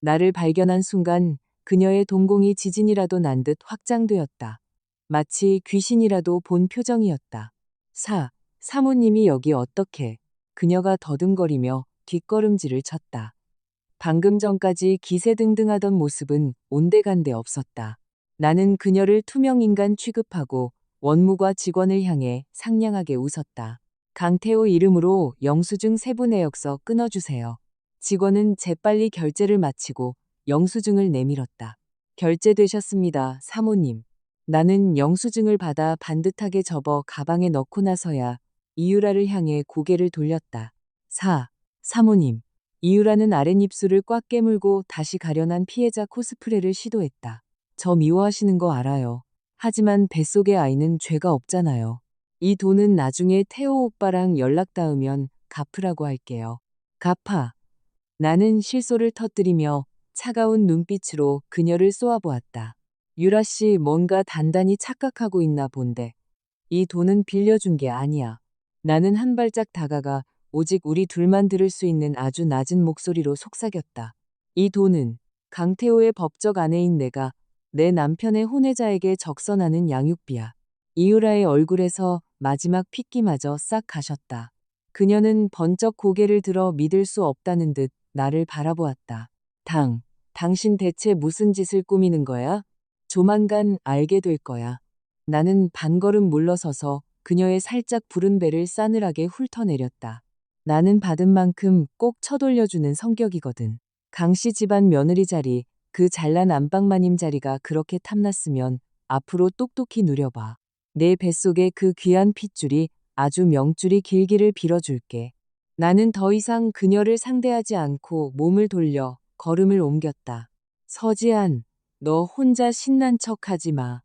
[SPEAKER 1] 나를 발견한 순간 그녀의 동공이 지진이라도 난 듯 확장되었다. 마치 귀신이라도 본 표정이었다. 사모님이 여기 어떻게? 그녀가 더듬거리며 뒷걸음질을 쳤다. 방금 전까지 기세등등하던 모습은 온데간데 없었다. 나는 그녀를 투명인간 취급하고 원무과 직원을 향해 상냥하게 웃었다. 강태호 이름으로 영수증 세부 내역서 끊어주세요. 직원은 재빨리 결제를 마치고 영수증을 내밀었다. 결제되셨습니다, 사모님. 나는 영수증을 받아 반듯하게 접어 가방에 넣고 나서야 이유라를 향해 고개를 돌렸다. 사모님. 이유라는 아랫입술을 꽉 깨물고 다시 가련한 피해자 코스프레를 시도했다. 저 미워하시는 거 알아요. 하지만 뱃속의 아이는 죄가 없잖아요. 이 돈은 나중에 태호 오빠랑 연락 닿으면 갚으라고 할게요. 갚아. 나는 실소를 터뜨리며 차가운 눈빛으로 그녀를 쏘아보았다. 유라 씨 뭔가 단단히 착각하고 있나 본데. 이 돈은 빌려준 게 아니야. 나는 한 발짝 다가가 오직 우리 둘만 들을 수 있는 아주 낮은 목소리로 속삭였다. 이 돈은 강태호의 법적 아내인 내가 내 남편의 혼외자에게 적선하는 양육비야. 이유라의 얼굴에서 마지막 핏기마저 싹 가셨다. 그녀는 번쩍 고개를 들어 믿을 수 없다는 듯 나를 바라보았다. 당신 대체 무슨 짓을 꾸미는 거야? 조만간 알게 될 거야. 나는 반걸음 물러서서 그녀의 살짝 부른 배를 싸늘하게 훑어내렸다. 나는 받은 만큼 꼭 쳐돌려주는 성격이거든. 강씨 집안 며느리 자리, 그 잘난 안방마님 자리가 그렇게 탐났으면 앞으로 똑똑히 누려봐. 내 뱃속에 그 귀한 핏줄이 아주 명줄이 길기를 빌어줄게. 나는 더 이상 그녀를 상대하지 않고 몸을 돌려 걸음을 옮겼다. 서지한, 너 혼자 신난 척하지 마.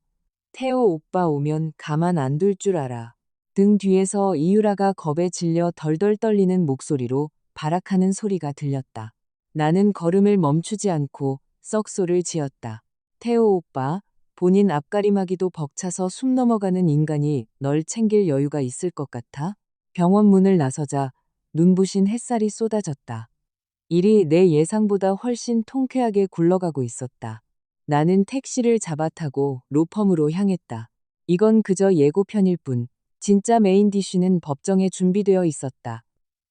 [SPEAKER 1] 태호 오빠 오면 가만 안 둘 줄 알아. 등 뒤에서 이유라가 겁에 질려 덜덜 떨리는 목소리로 발악하는 소리가 들렸다. 나는 걸음을 멈추지 않고 썩소를 지었다. 태호 오빠, 본인 앞가림하기도 벅차서 숨 넘어가는 인간이 널 챙길 여유가 있을 것 같아? 병원 문을 나서자 눈부신 햇살이 쏟아졌다. 일이 내 예상보다 훨씬 통쾌하게 굴러가고 있었다. 나는 택시를 잡아타고 로펌으로 향했다. 이건 그저 예고편일 뿐, 진짜 메인 디쉬는 법정에 준비되어 있었다.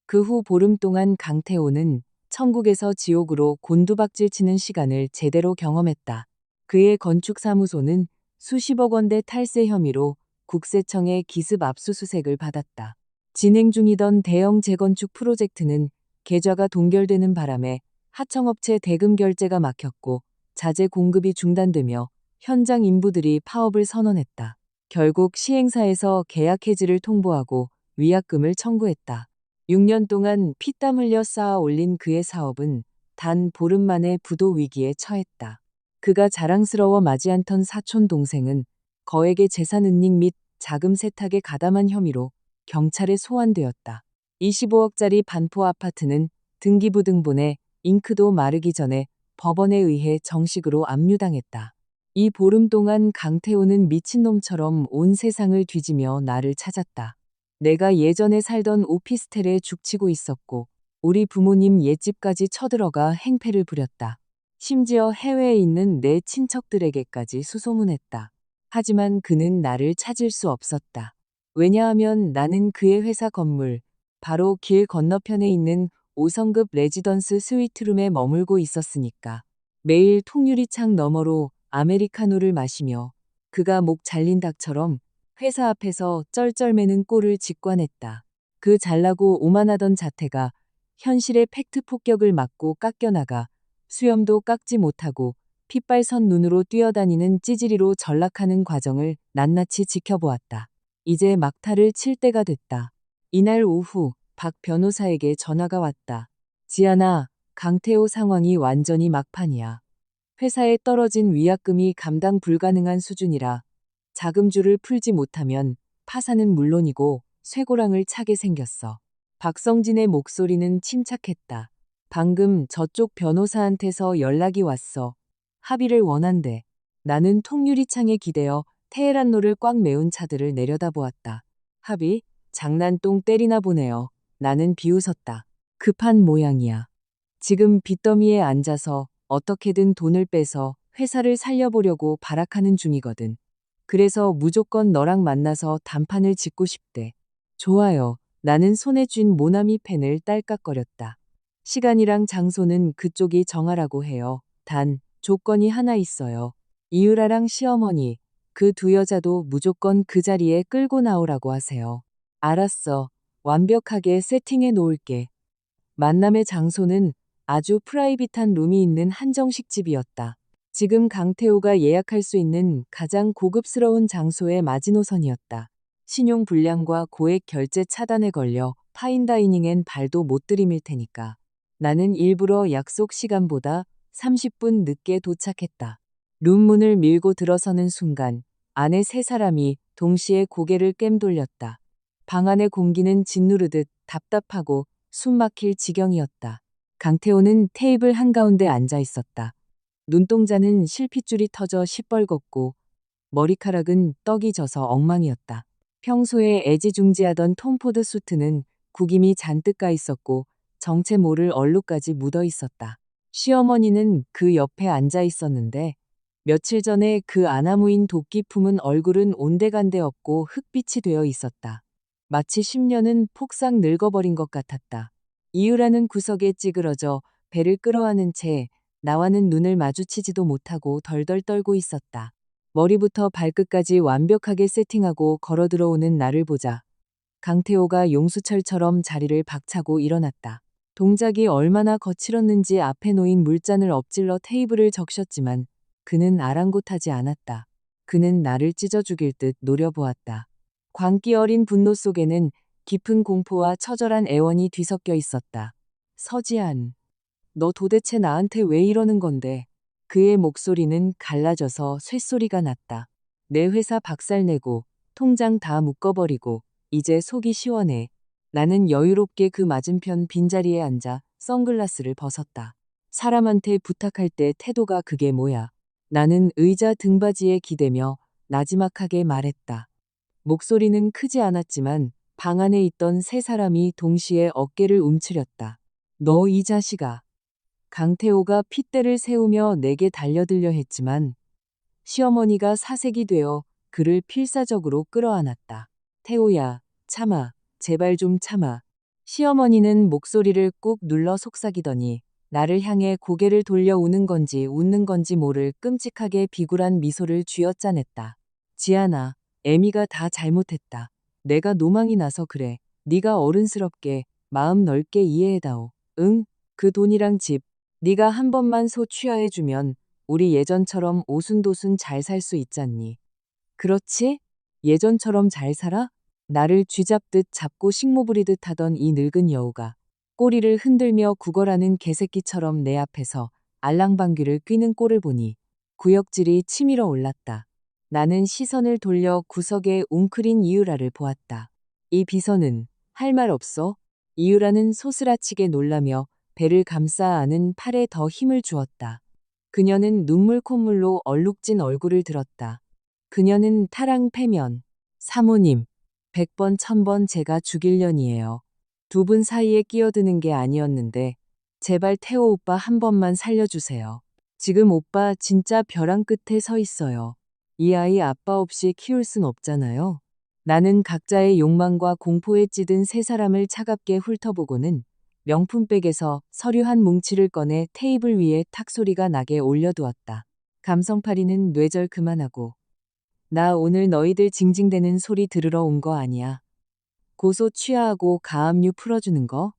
[SPEAKER 1] 그 후 보름 동안 강태호는 천국에서 지옥으로 곤두박질 치는 시간을 제대로 경험했다. 그의 건축사무소는 수십억 원대 탈세 혐의로 국세청의 기습 압수수색을 받았다. 진행 중이던 대형 재건축 프로젝트는 계좌가 동결되는 바람에 하청업체 대금 결제가 막혔고 자재 공급이 중단되며 현장 인부들이 파업을 선언했다. 결국 시행사에서 계약 해지를 통보하고 위약금을 청구했다. 6년 동안 피땀 흘려 쌓아 올린 그의 사업은 단 보름 만에 부도 위기에 처했다. 그가 자랑스러워 맞이 않던 사촌 동생은 거액의 재산 은닉 및 자금 세탁에 가담한 혐의로 경찰에 소환되었다. 25억짜리 반포 아파트는 등기부등본에 잉크도 마르기 전에 법원에 의해 정식으로 압류당했다. 이 보름 동안 강태호는 미친놈처럼 온 세상을 뒤지며 나를 찾았다. 내가 예전에 살던 오피스텔에 죽치고 있었고 우리 부모님 옛집까지 쳐들어가 행패를 부렸다. 심지어 해외에 있는 내 친척들에게까지 수소문했다. 하지만 그는 나를 찾을 수 없었다. 왜냐하면 나는 그의 회사 건물, 바로 길 건너편에 있는 5성급 레지던스 스위트룸에 머물고 있었으니까. 매일 통유리창 너머로 아메리카노를 마시며 그가 목 잘린 닭처럼 회사 앞에서 쩔쩔매는 꼴을 직관했다. 그 잘나고 오만하던 자태가 현실의 팩트 폭격을 맞고 깎여나가 수염도 깎지 못하고 핏발선 눈으로 뛰어다니는 찌질이로 전락하는 과정을 낱낱이 지켜보았다. 이제 막타를 칠 때가 됐다. 이날 오후 박 변호사에게 전화가 왔다. 지아나, 강태호 상황이 완전히 막판이야. 회사에 떨어진 위약금이 감당 불가능한 수준이라 자금줄을 풀지 못하면 파산은 물론이고 쇠고랑을 차게 생겼어. 박성진의 목소리는 침착했다. 방금 저쪽 변호사한테서 연락이 왔어. 합의를 원한대. 나는 통유리창에 기대어 테헤란로를 꽉 메운 차들을 내려다보았다. 합의? 장난똥 때리나 보네요. 나는 비웃었다. 급한 모양이야. 지금 빚더미에 앉아서 어떻게든 돈을 빼서 회사를 살려보려고 발악하는 중이거든. 그래서 무조건 너랑 만나서 단판을 짓고 싶대. 좋아요. 나는 손에 쥔 모나미 펜을 딸깍거렸다. 시간이랑 장소는 그쪽이 정하라고 해요. 단, 조건이 하나 있어요. 이유라랑 시어머니, 그 두 여자도 무조건 그 자리에 끌고 나오라고 하세요. 알았어. 완벽하게 세팅해 놓을게. 만남의 장소는 아주 프라이빗한 룸이 있는 한정식 집이었다. 지금 강태호가 예약할 수 있는 가장 고급스러운 장소의 마지노선이었다. 신용 불량과 고액 결제 차단에 걸려 파인다이닝엔 발도 못 들이밀 테니까. 나는 일부러 약속 시간보다 30분 늦게 도착했다. 룸 문을 밀고 들어서는 순간 안에 세 사람이 동시에 고개를 깸돌렸다. 방 안의 공기는 짓누르듯 답답하고 숨 막힐 지경이었다. 강태호는 테이블 한가운데 앉아 있었다. 눈동자는 실핏줄이 터져 시뻘겋고 머리카락은 떡이 져서 엉망이었다. 평소에 애지중지하던 톰포드 수트는 구김이 잔뜩 가 있었고 정체 모를 얼룩까지 묻어 있었다. 시어머니는 그 옆에 앉아 있었는데 며칠 전에 그 아나무인 도끼 품은 얼굴은 온데간데 없고 흑빛이 되어 있었다. 마치 10년은 폭삭 늙어버린 것 같았다. 이유라는 구석에 찌그러져 배를 끌어안은 채 나와는 눈을 마주치지도 못하고 덜덜 떨고 있었다. 머리부터 발끝까지 완벽하게 세팅하고 걸어 들어오는 나를 보자 강태호가 용수철처럼 자리를 박차고 일어났다. 동작이 얼마나 거칠었는지 앞에 놓인 물잔을 엎질러 테이블을 적셨지만 그는 아랑곳하지 않았다. 그는 나를 찢어 죽일 듯 노려보았다. 광기 어린 분노 속에는 깊은 공포와 처절한 애원이 뒤섞여 있었다. 서지한, 너 도대체 나한테 왜 이러는 건데? 그의 목소리는 갈라져서 쇳소리가 났다. 내 회사 박살내고 통장 다 묶어버리고 이제 속이 시원해. 나는 여유롭게 그 맞은편 빈자리에 앉아 선글라스를 벗었다. 사람한테 부탁할 때 태도가 그게 뭐야. 나는 의자 등받이에 기대며 나지막하게 말했다. 목소리는 크지 않았지만 방 안에 있던 세 사람이 동시에 어깨를 움츠렸다. 너 이 자식아. 강태호가 핏대를 세우며 내게 달려들려 했지만 시어머니가 사색이 되어 그를 필사적으로 끌어안았다. 태호야, 참아. 제발 좀 참아. 시어머니는 목소리를 꾹 눌러 속삭이더니 나를 향해 고개를 돌려 우는 건지 웃는 건지 모를 끔찍하게 비굴한 미소를 쥐어짜냈다. 지아나, 애미가 다 잘못했다. 내가 노망이 나서 그래. 네가 어른스럽게 마음 넓게 이해해다오. 응? 그 돈이랑 집 네가 한 번만 소 취하해주면 우리 예전처럼 오순도순 잘 살 수 있잖니. 그렇지? 예전처럼 잘 살아? 나를 쥐잡듯 잡고 식모 부리듯 하던 이 늙은 여우가 꼬리를 흔들며 구걸하는 개새끼처럼 내 앞에서 알랑방귀를 뀌는 꼴을 보니 구역질이 치밀어 올랐다. 나는 시선을 돌려 구석에 웅크린 이유라를 보았다. 이 비서는 할 말 없어? 이유라는 소스라치게 놀라며 배를 감싸 안은 팔에 더 힘을 주었다. 그녀는 눈물 콧물로 얼룩진 얼굴을 들었다. 그녀는 타랑 패면 사모님, 100번 1000번 제가 죽일년이에요. 두 분 사이에 끼어드는 게 아니었는데 제발 태호 오빠 한 번만 살려주세요. 지금 오빠 진짜 벼랑 끝에 서 있어요. 이 아이 아빠 없이 키울 순 없잖아요. 나는 각자의 욕망과 공포에 찌든 세 사람을 차갑게 훑어보고는 명품백에서 서류 한 뭉치를 꺼내 테이블 위에 탁 소리가 나게 올려두었다. 감성파리는 뇌절 그만하고. 나 오늘 너희들 징징대는 소리 들으러 온 거 아니야. 고소 취하하고 가압류 풀어주는 거?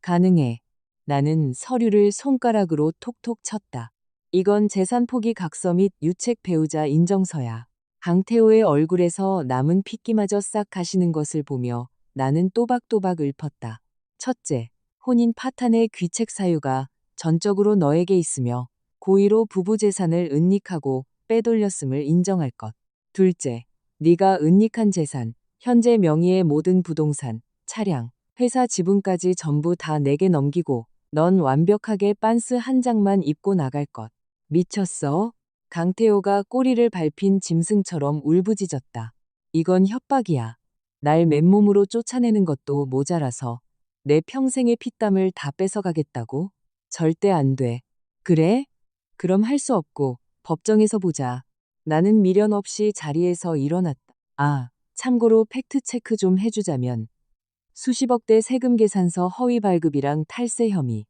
[SPEAKER 1] 가능해. 나는 서류를 손가락으로 톡톡 쳤다. 이건 재산 포기 각서 및 유책 배우자 인정서야. 강태호의 얼굴에서 남은 핏기마저 싹 가시는 것을 보며 나는 또박또박 읊었다. 첫째, 혼인 파탄의 귀책 사유가 전적으로 너에게 있으며 고의로 부부 재산을 은닉하고 빼돌렸음을 인정할 것. 둘째, 네가 은닉한 재산, 현재 명의의 모든 부동산, 차량, 회사 지분까지 전부 다 내게 넘기고 넌 완벽하게 빤스 한 장만 입고 나갈 것. 미쳤어? 강태호가 꼬리를 밟힌 짐승처럼 울부짖었다. 이건 협박이야. 날 맨몸으로 쫓아내는 것도 모자라서 내 평생의 피땀을 다 뺏어가겠다고? 절대 안 돼. 그래? 그럼 할 수 없고 법정에서 보자. 나는 미련 없이 자리에서 일어났다. 아, 참고로 팩트체크 좀 해주자면 수십억대 세금 계산서 허위 발급이랑 탈세 혐의.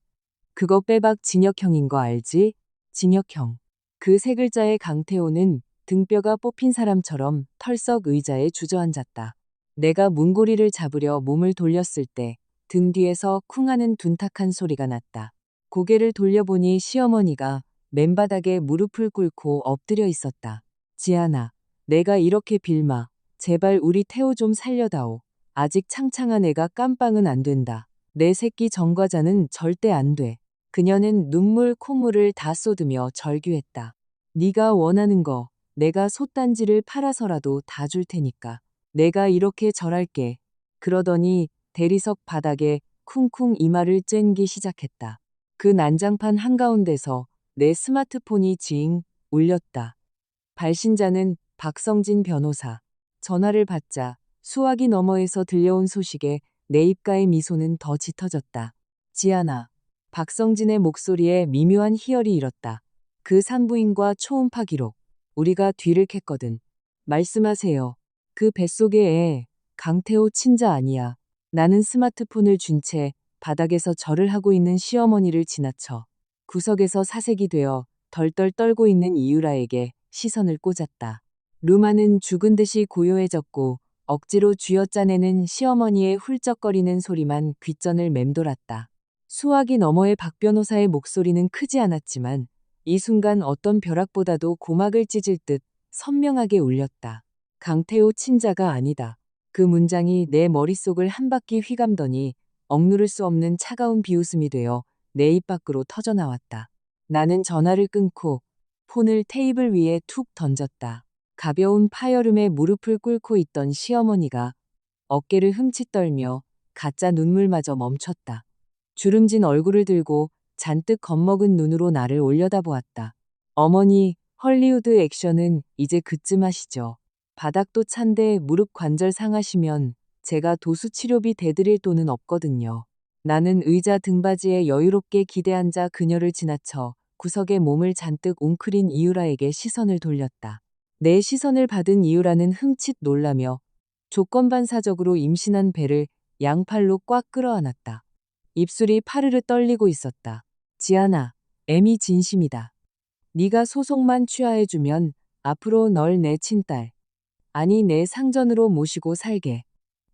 [SPEAKER 1] 그거 빼박 징역형인 거 알지? 징역형. 그 세 글자의 강태호는 등뼈가 뽑힌 사람처럼 털썩 의자에 주저앉았다. 내가 문고리를 잡으려 몸을 돌렸을 때 등 뒤에서 쿵 하는 둔탁한 소리가 났다. 고개를 돌려보니 시어머니가 맨바닥에 무릎을 꿇고 엎드려 있었다. 지아나, 내가 이렇게 빌마. 제발 우리 태호 좀 살려다오. 아직 창창한 애가 깜빵은 안 된다. 내 새끼 정과자는 절대 안 돼. 그녀는 눈물 콧물을 다 쏟으며 절규했다. 네가 원하는 거 내가 솥단지를 팔아서라도 다 줄 테니까. 내가 이렇게 절할게. 그러더니 대리석 바닥에 쿵쿵 이마를 쬐기 시작했다. 그 난장판 한가운데서 내 스마트폰이 징 울렸다. 발신자는 박성진 변호사. 전화를 받자 수화기 너머에서 들려온 소식에 내 입가의 미소는 더 짙어졌다. 지아나. 박성진의 목소리에 미묘한 희열이 일었다. 그 산부인과 초음파 기록. 우리가 뒤를 캤거든. 말씀하세요. 그 뱃속의 애, 강태호 친자 아니야. 나는 스마트폰을 준 채 바닥에서 절을 하고 있는 시어머니를 지나쳐 구석에서 사색이 되어 덜덜 떨고 있는 이유라에게 시선을 꽂았다. 루마는 죽은 듯이 고요해졌고 억지로 쥐어짜내는 시어머니의 훌쩍거리는 소리만 귓전을 맴돌았다. 수화기 너머의 박 변호사의 목소리는 크지 않았지만 이 순간 어떤 벼락보다도 고막을 찢을 듯 선명하게 울렸다. 강태호 친자가 아니다. 그 문장이 내 머릿속을 한 바퀴 휘감더니 억누를 수 없는 차가운 비웃음이 되어 내 입 밖으로 터져나왔다. 나는 전화를 끊고 폰을 테이블 위에 툭 던졌다. 가벼운 파여름에 무릎을 꿇고 있던 시어머니가 어깨를 흠칫 떨며 가짜 눈물마저 멈췄다. 주름진 얼굴을 들고 잔뜩 겁먹은 눈으로 나를 올려다보았다. 어머니, 헐리우드 액션은 이제 그쯤 하시죠. 바닥도 찬데 무릎 관절 상하시면 제가 도수 치료비 대드릴 돈은 없거든요. 나는 의자 등받이에 여유롭게 기대앉아 그녀를 지나쳐 구석에 몸을 잔뜩 웅크린 이유라에게 시선을 돌렸다. 내 시선을 받은 이유라는 흠칫 놀라며 조건반사적으로 임신한 배를 양팔로 꽉 끌어안았다. 입술이 파르르 떨리고 있었다. 지아나, 애미 진심이다. 네가 소송만 취하해주면 앞으로 널 내 친딸, 아니 내 상전으로 모시고 살게.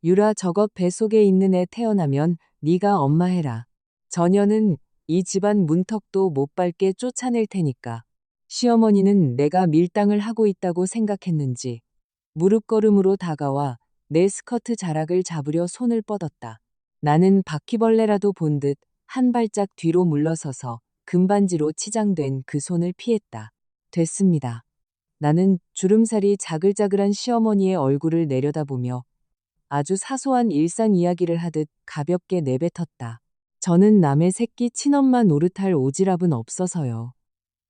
[SPEAKER 1] 유라 저것 뱃속에 있는 애 태어나면 네가 엄마 해라. 전혀는 이 집안 문턱도 못 밟게 쫓아낼 테니까. 시어머니는 내가 밀당을 하고 있다고 생각했는지 무릎걸음으로 다가와 내 스커트 자락을 잡으려 손을 뻗었다. 나는 바퀴벌레라도 본 듯 한 발짝 뒤로 물러서서 금반지로 치장된 그 손을 피했다. 됐습니다. 나는 주름살이 자글자글한 시어머니의 얼굴을 내려다보며 아주 사소한 일상 이야기를 하듯 가볍게 내뱉었다. 저는 남의 새끼 친엄마 노릇할 오지랖은 없어서요.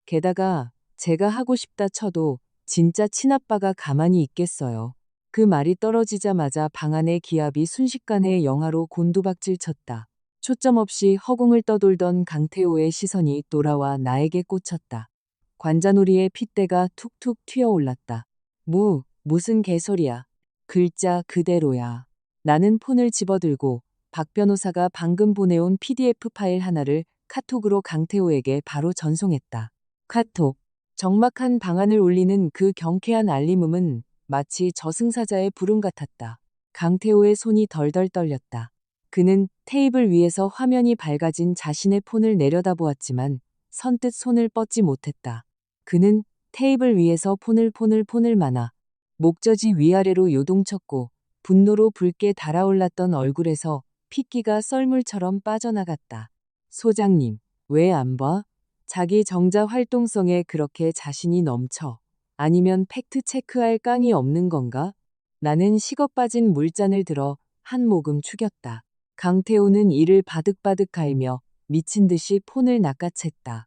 [SPEAKER 1] 게다가 제가 하고 싶다 쳐도 진짜 친아빠가 가만히 있겠어요. 그 말이 떨어지자마자 방 안의 기압이 순식간에 영하로 곤두박질 쳤다. 초점 없이 허공을 떠돌던 강태호의 시선이 돌아와 나에게 꽂혔다. 관자놀이의 핏대가 툭툭 튀어올랐다. 무슨 개소리야. 글자 그대로야. 나는 폰을 집어들고 박 변호사가 방금 보내온 PDF 파일 하나를 카톡으로 강태호에게 바로 전송했다. 카톡. 적막한 방안을 울리는 그 경쾌한 알림음은 마치 저승사자의 부름 같았다. 강태호의 손이 덜덜 떨렸다. 그는 테이블 위에서 화면이 밝아진 자신의 폰을 내려다보았지만 선뜻 손을 뻗지 못했다. 그는 테이블 위에서 폰을 마나 목젖이 위아래로 요동쳤고 분노로 붉게 달아올랐던 얼굴에서 핏기가 썰물처럼 빠져나갔다. 소장님, 왜 안 봐? 자기 정자 활동성에 그렇게 자신이 넘쳐. 아니면 팩트 체크할 깡이 없는 건가? 나는 식어 빠진 물잔을 들어 한 모금 축였다. 강태호는 이를 바득바득 갈며 미친 듯이 폰을 낚아챘다.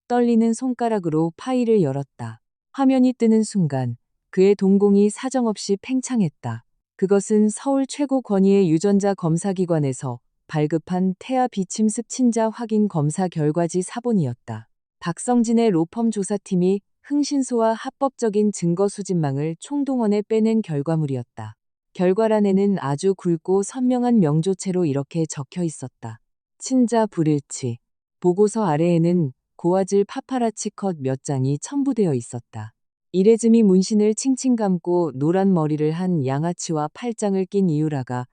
[SPEAKER 1] 떨리는 손가락으로 파일을 열었다. 화면이 뜨는 순간 그의 동공이 사정없이 팽창했다. 그것은 서울 최고 권위의 유전자 검사기관에서 발급한 태아 비침습 친자 확인 검사 결과지 사본이었다. 박성진의 로펌 조사팀이 흥신소와 합법적인 증거 수집망을 총동원해 빼낸 결과물이었다. 결과란에는 아주 굵고 선명한 명조체로 이렇게 적혀 있었다. 친자 불일치. 보고서 아래에는 고화질 파파라치 컷 몇 장이 첨부되어 있었다. 이레즈미 문신을 칭칭 감고 노란 머리를 한 양아치와 팔짱을 낀 이유라가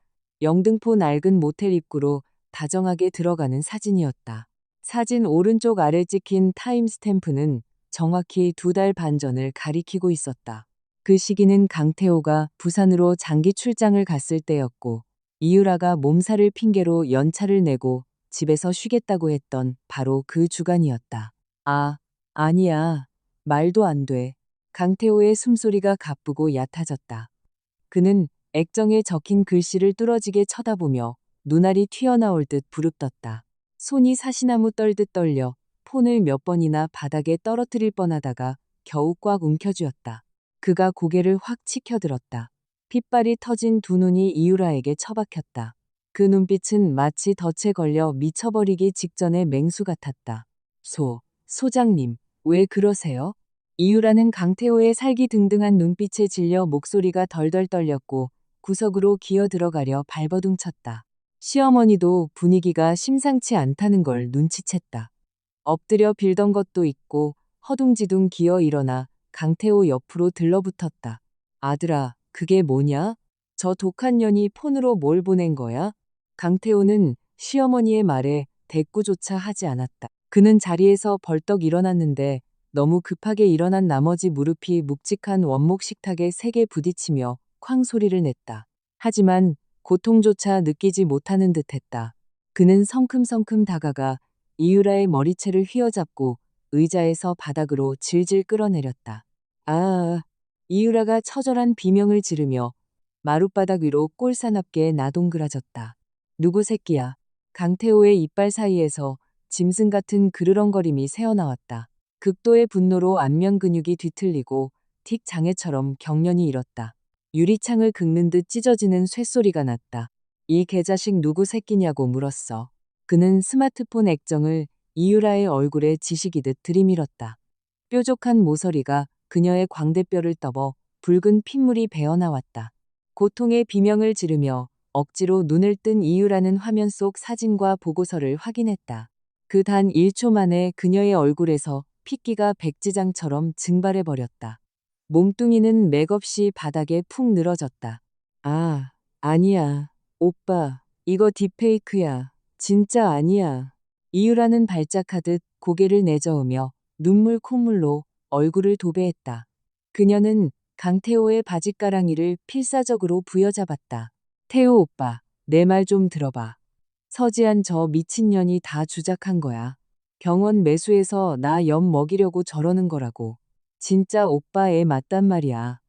[SPEAKER 1] 영등포 낡은 모텔 입구로 다정하게 들어가는 사진이었다. 사진 오른쪽 아래 찍힌 타임스탬프는 정확히 2달 반 전을 가리키고 있었다. 그 시기는 강태호가 부산으로 장기 출장을 갔을 때였고 이유라가 몸살을 핑계로 연차를 내고 집에서 쉬겠다고 했던 바로 그 주간이었다. 아니야. 말도 안 돼. 강태호의 숨소리가 가쁘고 얕아졌다. 그는 액정에 적힌 글씨를 뚫어지게 쳐다보며 눈알이 튀어나올 듯 부릅떴다. 손이 사시나무 떨듯 떨려 폰을 몇 번이나 바닥에 떨어뜨릴 뻔하다가 겨우 꽉 움켜쥐었다. 그가 고개를 확 치켜들었다. 핏발이 터진 두 눈이 이유라에게 처박혔다. 그 눈빛은 마치 덫에 걸려 미쳐버리기 직전의 맹수 같았다. 소장님, 왜 그러세요? 이유라는 강태호의 살기등등한 눈빛에 질려 목소리가 덜덜 떨렸고 구석으로 기어 들어가려 발버둥쳤다. 시어머니도 분위기가 심상치 않다는 걸 눈치챘다. 엎드려 빌던 것도 있고 허둥지둥 기어 일어나 강태호 옆으로 들러붙었다. 아들아, 그게 뭐냐? 저 독한 년이 폰으로 뭘 보낸 거야? 강태호는 시어머니의 말에 대꾸조차 하지 않았다. 그는 자리에서 벌떡 일어났는데 너무 급하게 일어난 나머지 무릎이 묵직한 원목 식탁에 세게 부딪히며 쾅 소리를 냈다. 하지만 고통조차 느끼지 못하는 듯했다. 그는 성큼성큼 다가가 이유라의 머리채를 휘어잡고 의자에서 바닥으로 질질 끌어내렸다. 이유라가 처절한 비명을 지르며 마룻바닥 위로 꼴사납게 나동그라졌다. 누구 새끼야. 강태호의 이빨 사이에서 짐승 같은 그르렁거림이 새어나왔다. 극도의 분노로 안면 근육이 뒤틀리고 틱 장애처럼 경련이 일었다. 유리창을 긁는 듯 찢어지는 쇳소리가 났다. 이 개자식 누구 새끼냐고 물었어. 그는 스마트폰 액정을 이유라의 얼굴에 지시기듯 들이밀었다. 뾰족한 모서리가 그녀의 광대뼈를 떠버 붉은 핏물이 배어나왔다. 고통의 비명을 지르며 억지로 눈을 뜬 이유라는 화면 속 사진과 보고서를 확인했다. 그 단 1초 만에 그녀의 얼굴에서 핏기가 백지장처럼 증발해버렸다. 몸뚱이는 맥없이 바닥에 푹 늘어졌다. 아니야. 오빠, 이거 딥페이크야. 진짜 아니야. 이유라는 발작하듯 고개를 내저으며 눈물 콧물로 얼굴을 도배했다. 그녀는 강태호의 바짓가랑이를 필사적으로 부여잡았다. 태호 오빠, 내 말 좀 들어봐. 서지한 저 미친년이 다 주작한 거야. 병원 매수해서 나 엿 먹이려고 저러는 거라고. 진짜 오빠 애 맞단 말이야.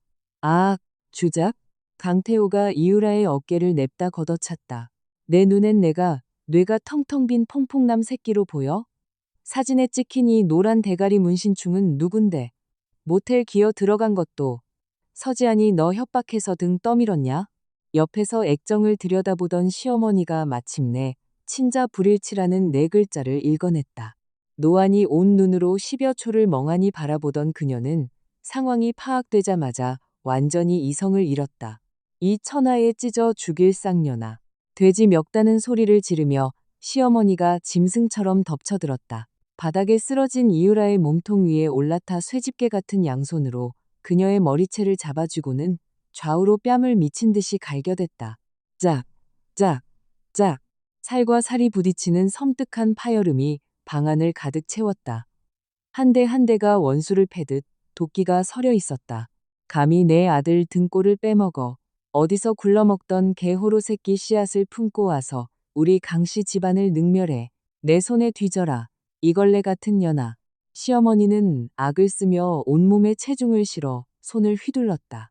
[SPEAKER 1] 주작? 강태호가 이유라의 어깨를 냅다 걷어찼다. 내 눈엔 뇌가 텅텅 빈 퐁퐁남 새끼로 보여? 사진에 찍힌 이 노란 대가리 문신충은 누군데? 모텔 기어 들어간 것도 서지안이 너 협박해서 등 떠밀었냐? 옆에서 액정을 들여다보던 시어머니가 마침내 친자 불일치라는 네 글자를 읽어냈다. 노안이 온 눈으로 10여 초를 멍하니 바라보던 그녀는 상황이 파악되자마자 완전히 이성을 잃었다. 이 천하에 찢어 죽일 쌍년아. 돼지 멱다는 소리를 지르며 시어머니가 짐승처럼 덮쳐들었다. 바닥에 쓰러진 이유라의 몸통 위에 올라타 쇠집게 같은 양손으로 그녀의 머리채를 잡아주고는 좌우로 뺨을 미친 듯이 갈겨댔다. 짝, 짝, 짝. 살과 살이 부딪히는 섬뜩한 파열음이 방안을 가득 채웠다. 한 대 한 대가 원수를 패듯 도끼가 서려 있었다. 감히 내 아들 등골을 빼먹어 어디서 굴러먹던 개호로 새끼 씨앗을 품고 와서 우리 강씨 집안을 능멸해 내 손에 뒤져라. 이걸레 같은 년아. 시어머니는 악을 쓰며 온몸에 체중을 실어 손을 휘둘렀다.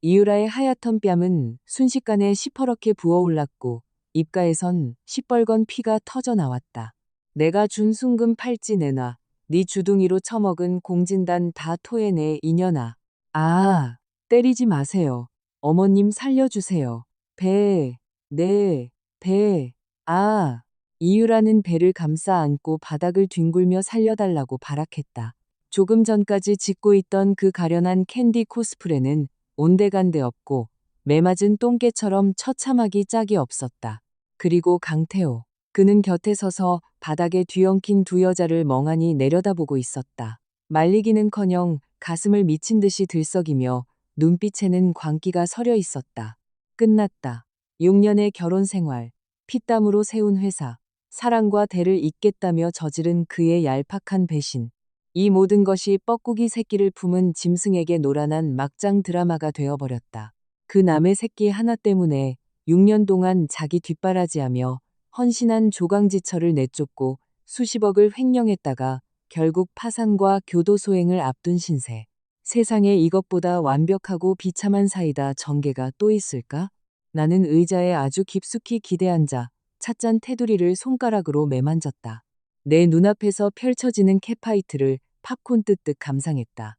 [SPEAKER 1] 이유라의 하얗던 뺨은 순식간에 시퍼렇게 부어올랐고 입가에선 시뻘건 피가 터져 나왔다. 내가 준 순금 팔찌 내놔. 네 주둥이로 처먹은 공진단 다 토해내 이년아. 아, 때리지 마세요. 어머님 살려주세요. 배, 네, 배, 아. 이유라는 배를 감싸 안고 바닥을 뒹굴며 살려달라고 발악했다. 조금 전까지 짓고 있던 그 가련한 캔디 코스프레는 온데간데 없고 매맞은 똥개처럼 처참하기 짝이 없었다. 그리고 강태호. 그는 곁에 서서 바닥에 뒤엉킨 두 여자를 멍하니 내려다보고 있었다. 말리기는커녕 가슴을 미친 듯이 들썩이며 눈빛에는 광기가 서려 있었다. 끝났다. 6년의 결혼 생활, 피땀으로 세운 회사, 사랑과 대를 잇겠다며 저지른 그의 얄팍한 배신. 이 모든 것이 뻐꾸기 새끼를 품은 짐승에게 노란한 막장 드라마가 되어버렸다. 그 남의 새끼 하나 때문에 6년 동안 자기 뒷바라지하며 헌신한 조강지처를 내쫓고 수십억을 횡령했다가 결국 파산과 교도소행을 앞둔 신세. 세상에 이것보다 완벽하고 비참한 사이다 전개가 또 있을까? 나는 의자에 아주 깊숙이 기대앉아 찻잔 테두리를 손가락으로 매만졌다. 내 눈앞에서 펼쳐지는 캣파이트를 팝콘 뜯듯 감상했다.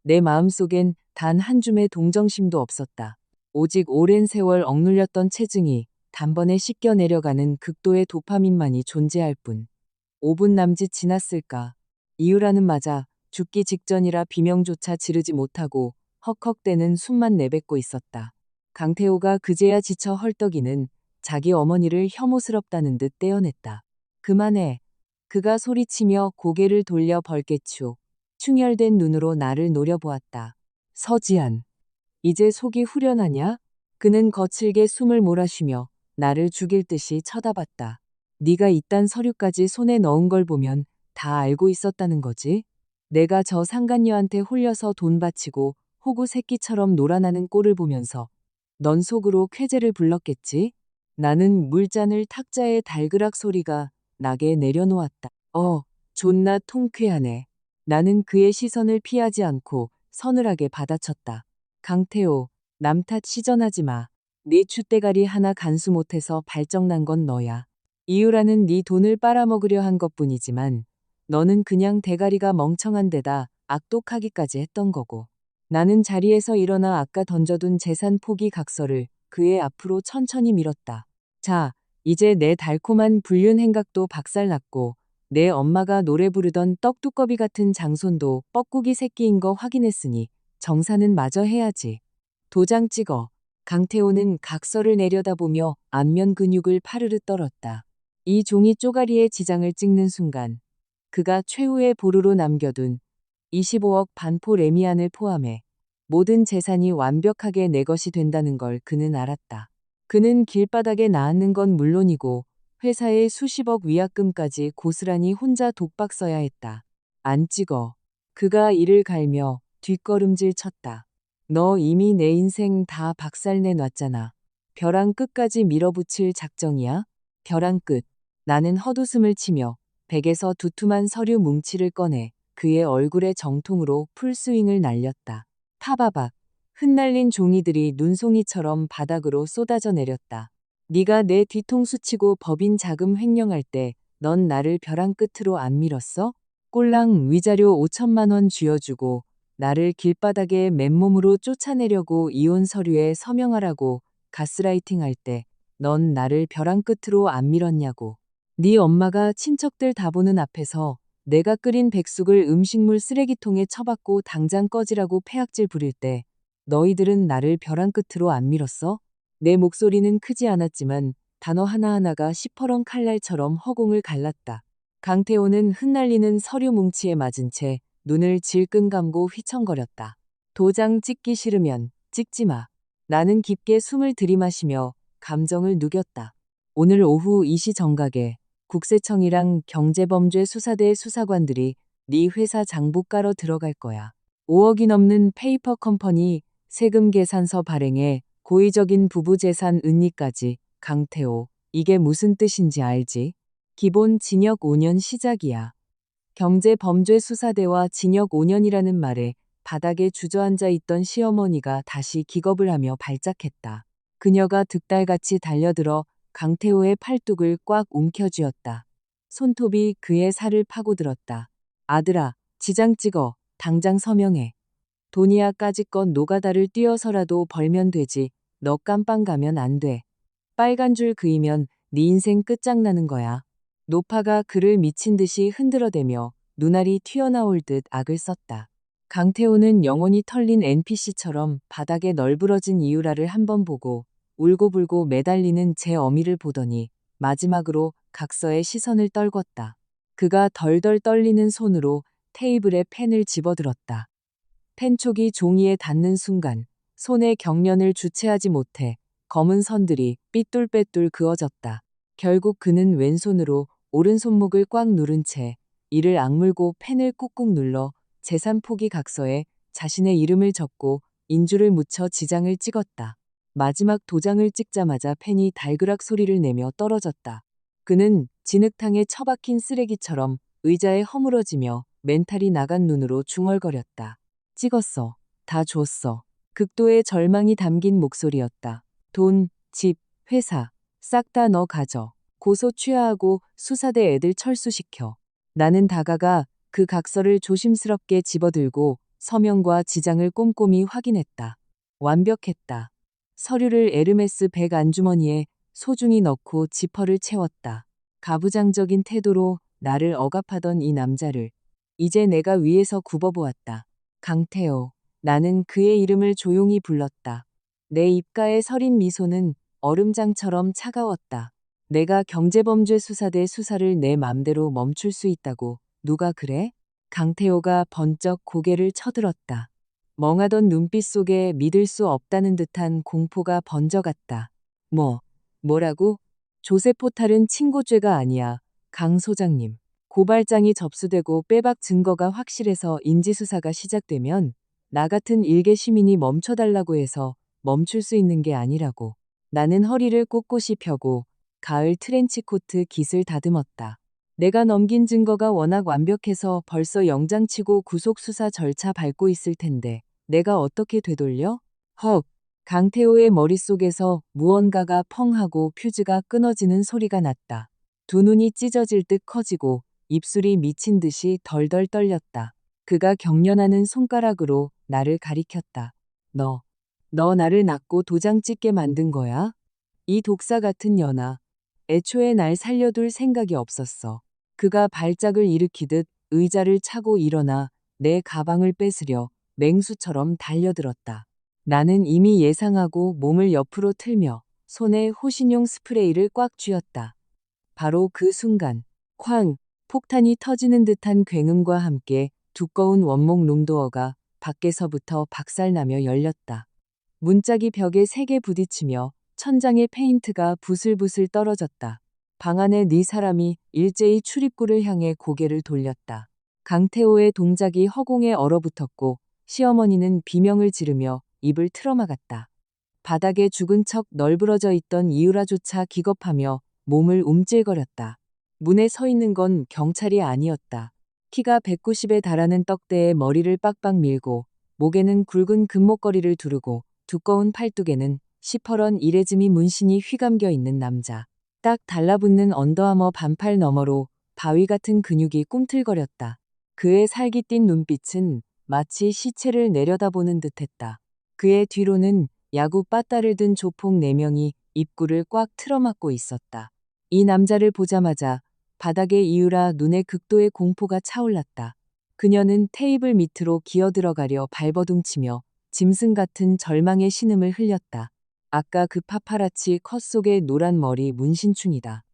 [SPEAKER 1] 내 마음속엔 단 한 줌의 동정심도 없었다. 오직 오랜 세월 억눌렸던 체증이 단번에 씻겨 내려가는 극도의 도파민만이 존재할 뿐. 5분 남짓 지났을까. 이유라는 맞아 죽기 직전이라 비명조차 지르지 못하고 헉헉대는 숨만 내뱉고 있었다. 강태호가 그제야 지쳐 헐떡이는 자기 어머니를 혐오스럽다는 듯 떼어냈다. 그만해. 그가 소리치며 고개를 돌려 벌개추. 충혈된 눈으로 나를 노려보았다. 서지안. 이제 속이 후련하냐? 그는 거칠게 숨을 몰아쉬며 나를 죽일 듯이 쳐다봤다. 네가 이딴 서류까지 손에 넣은 걸 보면 다 알고 있었다는 거지? 내가 저 상간녀한테 홀려서 돈 바치고 호구 새끼처럼 놀아나는 꼴을 보면서 넌 속으로 쾌재를 불렀겠지? 나는 물잔을 탁자에 달그락 소리가 나게 내려놓았다. 존나 통쾌하네. 나는 그의 시선을 피하지 않고 서늘하게 받아쳤다. 강태호, 남 탓 시전하지 마. 네 쭈대가리 하나 간수 못해서 발정난 건 너야. 이유라는 네 돈을 빨아먹으려 한 것뿐이지만 너는 그냥 대가리가 멍청한 데다 악독하기까지 했던 거고. 나는 자리에서 일어나 아까 던져둔 재산 포기 각서를 그의 앞으로 천천히 밀었다. 자, 이제 내 달콤한 불륜 행각도 박살났고 내 엄마가 노래 부르던 떡두꺼비 같은 장손도 뻐꾸기 새끼인 거 확인했으니 정산은 마저 해야지. 도장 찍어. 강태호는 각서를 내려다보며 안면 근육을 파르르 떨었다. 이 종이 쪼가리에 지장을 찍는 순간 그가 최후의 보루로 남겨둔 25억 반포 레미안을 포함해 모든 재산이 완벽하게 내 것이 된다는 걸 그는 알았다. 그는 길바닥에 나앉는 건 물론이고 회사의 수십억 위약금까지 고스란히 혼자 독박 써야 했다. 안 찍어. 그가 이를 갈며 뒷걸음질 쳤다. 너 이미 내 인생 다 박살내 놨잖아. 벼랑 끝까지 밀어붙일 작정이야? 벼랑 끝. 나는 헛웃음을 치며 백에서 두툼한 서류 뭉치를 꺼내 그의 얼굴에 정통으로 풀스윙을 날렸다. 파바박. 흩날린 종이들이 눈송이처럼 바닥으로 쏟아져 내렸다. 네가 내 뒤통수 치고 법인 자금 횡령할 때 넌 나를 벼랑 끝으로 안 밀었어? 꼴랑 위자료 5천만 원 쥐어주고 나를 길바닥에 맨몸으로 쫓아내려고 이혼 서류에 서명하라고 가스라이팅 할 때 넌 나를 벼랑 끝으로 안 밀었냐고. 네 엄마가 친척들 다 보는 앞에서 내가 끓인 백숙을 음식물 쓰레기통에 처박고 당장 꺼지라고 패악질 부릴 때 너희들은 나를 벼랑 끝으로 안 밀었어? 내 목소리는 크지 않았지만 단어 하나하나가 시퍼런 칼날처럼 허공을 갈랐다. 강태호는 흩날리는 서류 뭉치에 맞은 채 눈을 질끈 감고 휘청거렸다. 도장 찍기 싫으면 찍지 마. 나는 깊게 숨을 들이마시며 감정을 누겼다. 오늘 오후 이 시 정각에 국세청이랑 경제범죄수사대 수사관들이 네 회사 장부 깔어 들어갈 거야. 5억이 넘는 페이퍼 컴퍼니 세금 계산서 발행에 고의적인 부부재산 은닉까지. 강태호, 이게 무슨 뜻인지 알지? 기본 징역 5년 시작이야. 경제범죄수사대와 징역 5년이라는 말에 바닥에 주저앉아 있던 시어머니가 다시 기겁을 하며 발작했다. 그녀가 득달같이 달려들어 강태호의 팔뚝을 꽉 움켜쥐었다. 손톱이 그의 살을 파고들었다. 아들아, 지장 찍어. 당장 서명해. 돈이야 까짓것 노가다를 뛰어서라도 벌면 되지. 너 깜빵 가면 안 돼. 빨간 줄 그이면 네 인생 끝장나는 거야. 노파가 그를 미친 듯이 흔들어대며 눈알이 튀어나올 듯 악을 썼다. 강태호는 영혼이 털린 NPC처럼 바닥에 널브러진 이유라를 한번 보고 울고불고 매달리는 제 어미를 보더니 마지막으로 각서에 시선을 떨궜다. 그가 덜덜 떨리는 손으로 테이블에 펜을 집어들었다. 펜촉이 종이에 닿는 순간 손의 경련을 주체하지 못해 검은 선들이 삐뚤빼뚤 그어졌다. 결국 그는 왼손으로 오른손목을 꽉 누른 채 이를 악물고 펜을 꾹꾹 눌러 재산 포기 각서에 자신의 이름을 적고 인주를 묻혀 지장을 찍었다. 마지막 도장을 찍자마자 펜이 달그락 소리를 내며 떨어졌다. 그는 진흙탕에 처박힌 쓰레기처럼 의자에 허물어지며 멘탈이 나간 눈으로 중얼거렸다. 찍었어. 다 줬어. 극도의 절망이 담긴 목소리였다. 돈, 집, 회사, 싹 다 너 가져. 고소 취하하고 수사대 애들 철수시켜. 나는 다가가 그 각서를 조심스럽게 집어들고 서명과 지장을 꼼꼼히 확인했다. 완벽했다. 서류를 에르메스 백 안주머니에 소중히 넣고 지퍼를 채웠다. 가부장적인 태도로 나를 억압하던 이 남자를 이제 내가 위에서 굽어보았다. 강태호. 나는 그의 이름을 조용히 불렀다. 내 입가에 서린 미소는 얼음장처럼 차가웠다. 내가 경제범죄수사대 수사를 내 맘대로 멈출 수 있다고 누가 그래? 강태호가 번쩍 고개를 쳐들었다. 멍하던 눈빛 속에 믿을 수 없다는 듯한 공포가 번져갔다. 뭐라고? 조세 포탈은 친고죄가 아니야. 강 소장님. 고발장이 접수되고 빼박 증거가 확실해서 인지수사가 시작되면 나 같은 일개 시민이 멈춰달라고 해서 멈출 수 있는 게 아니라고. 나는 허리를 꼿꼿이 펴고 가을 트렌치코트 깃을 다듬었다. 내가 넘긴 증거가 워낙 완벽해서 벌써 영장치고 구속수사 절차 밟고 있을 텐데 내가 어떻게 되돌려? 헉! 강태호의 머릿속에서 무언가가 펑 하고 퓨즈가 끊어지는 소리가 났다. 두 눈이 찢어질 듯 커지고 입술이 미친 듯이 덜덜 떨렸다. 그가 경련하는 손가락으로 나를 가리켰다. 너 나를 낳고 도장 찍게 만든 거야? 이 독사 같은 년아. 애초에 날 살려둘 생각이 없었어. 그가 발작을 일으키듯 의자를 차고 일어나 내 가방을 뺏으려 맹수처럼 달려들었다. 나는 이미 예상하고 몸을 옆으로 틀며 손에 호신용 스프레이를 꽉 쥐었다. 바로 그 순간 쾅! 폭탄이 터지는 듯한 굉음과 함께 두꺼운 원목 룸도어가 밖에서부터 박살나며 열렸다. 문짝이 벽에 세게 부딪히며 천장에 페인트가 부슬부슬 떨어졌다. 방 안에 네 사람이 일제히 출입구를 향해 고개를 돌렸다. 강태호의 동작이 허공에 얼어붙었고 시어머니는 비명을 지르며 입을 틀어막았다. 바닥에 죽은 척 널브러져 있던 이유라조차 기겁하며 몸을 움찔거렸다. 문에 서 있는 건 경찰이 아니었다. 키가 190에 달하는 떡대에 머리를 빡빡 밀고 목에는 굵은 금목걸이를 두르고 두꺼운 팔뚝에는 시퍼런 이레즈미 문신이 휘감겨 있는 남자. 딱 달라붙는 언더아머 반팔 너머로 바위 같은 근육이 꿈틀거렸다. 그의 살깃띤 눈빛은 마치 시체를 내려다보는 듯했다. 그의 뒤로는 야구 빠따를 든 조폭 4명이 입구를 꽉 틀어막고 있었다. 이 남자를 보자마자 바닥에 이유라 눈에 극도의 공포가 차올랐다. 그녀는 테이블 밑으로 기어들어가려 발버둥치며 짐승 같은 절망의 신음을 흘렸다. 아까 그 파파라치 컷 속의 노란 머리 문신충이다.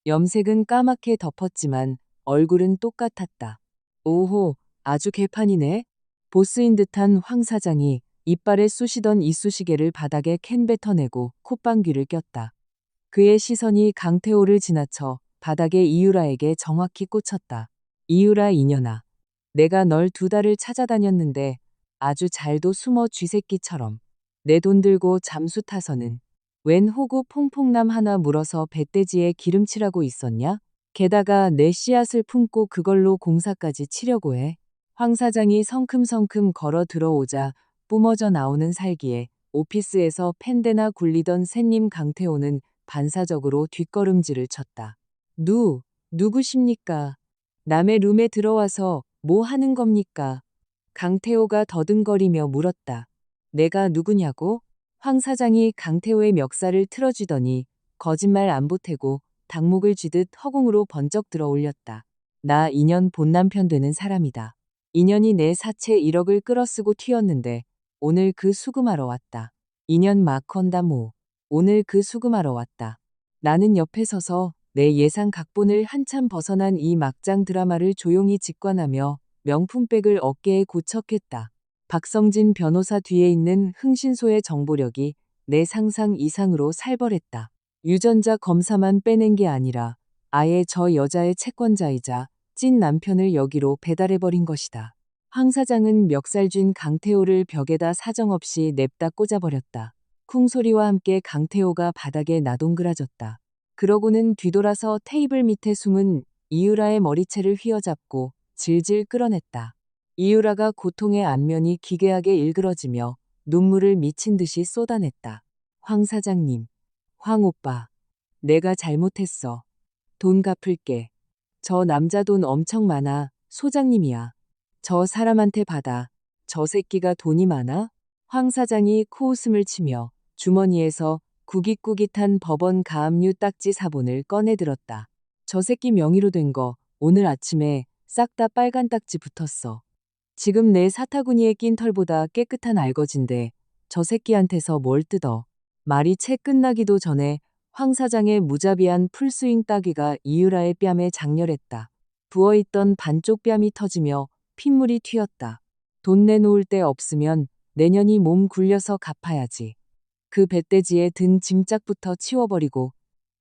[SPEAKER 1] 염색은 까맣게 덮었지만 얼굴은 똑같았다. 오호, 아주 개판이네. 보스인 듯한 황 사장이 이빨에 쑤시던 이쑤시개를 바닥에 캔 뱉어내고 콧방귀를 꼈다. 그의 시선이 강태호를 지나쳐 바닥의 이유라에게 정확히 꽂혔다. 이유라 이년아. 내가 널 2달을 찾아다녔는데 아주 잘도 숨어 쥐새끼처럼. 내 돈 들고 잠수 타서는 웬 호구 퐁퐁남 하나 물어서 배돼지에 기름칠하고 있었냐? 게다가 내 씨앗을 품고 그걸로 공사까지 치려고 해. 황 사장이 성큼성큼 걸어 들어오자 뿜어져 나오는 살기에 오피스에서 펜대나 굴리던 샌님 강태호는 반사적으로 뒷걸음질을 쳤다. 누구십니까? 남의 룸에 들어와서 뭐 하는 겁니까? 강태호가 더듬거리며 물었다. 내가 누구냐고? 황 사장이 강태호의 멱살을 틀어쥐더니 거짓말 안 보태고 닭목을 쥐듯 허공으로 번쩍 들어 올렸다. 나 인연 본 남편 되는 사람이다. 인연이 내 사채 1억을 끌어쓰고 튀었는데 오늘 그 수금하러 왔다. 인연 마컨다모. 오늘 그 수금하러 왔다. 나는 옆에 서서 내 예상 각본을 한참 벗어난 이 막장 드라마를 조용히 직관하며 명품백을 어깨에 고척했다. 박성진 변호사 뒤에 있는 흥신소의 정보력이 내 상상 이상으로 살벌했다. 유전자 검사만 빼낸 게 아니라 아예 저 여자의 채권자이자 찐 남편을 여기로 배달해버린 것이다. 황 사장은 멱살 쥔 강태호를 벽에다 사정없이 냅다 꽂아버렸다. 쿵소리와 함께 강태호가 바닥에 나동그라졌다. 그러고는 뒤돌아서 테이블 밑에 숨은 이유라의 머리채를 휘어잡고 질질 끌어냈다. 이유라가 고통의 안면이 기괴하게 일그러지며 눈물을 미친 듯이 쏟아냈다. 황 사장님, 황 오빠, 내가 잘못했어. 돈 갚을게. 저 남자 돈 엄청 많아. 소장님이야. 저 사람한테 받아. 저 새끼가 돈이 많아? 황 사장이 코웃음을 치며 주머니에서 구깃구깃한 법원 가압류 딱지 사본을 꺼내들었다. 저 새끼 명의로 된 거 오늘 아침에 싹 다 빨간 딱지 붙었어. 지금 내 사타구니에 낀 털보다 깨끗한 알거진데 저 새끼한테서 뭘 뜯어. 말이 채 끝나기도 전에 황 사장의 무자비한 풀스윙 따귀가 이유라의 뺨에 장렬했다. 부어있던 반쪽 뺨이 터지며 핏물이 튀었다. 돈 내놓을 데 없으면 내년이 몸 굴려서 갚아야지. 그 배돼지에 든 짐짝부터 치워버리고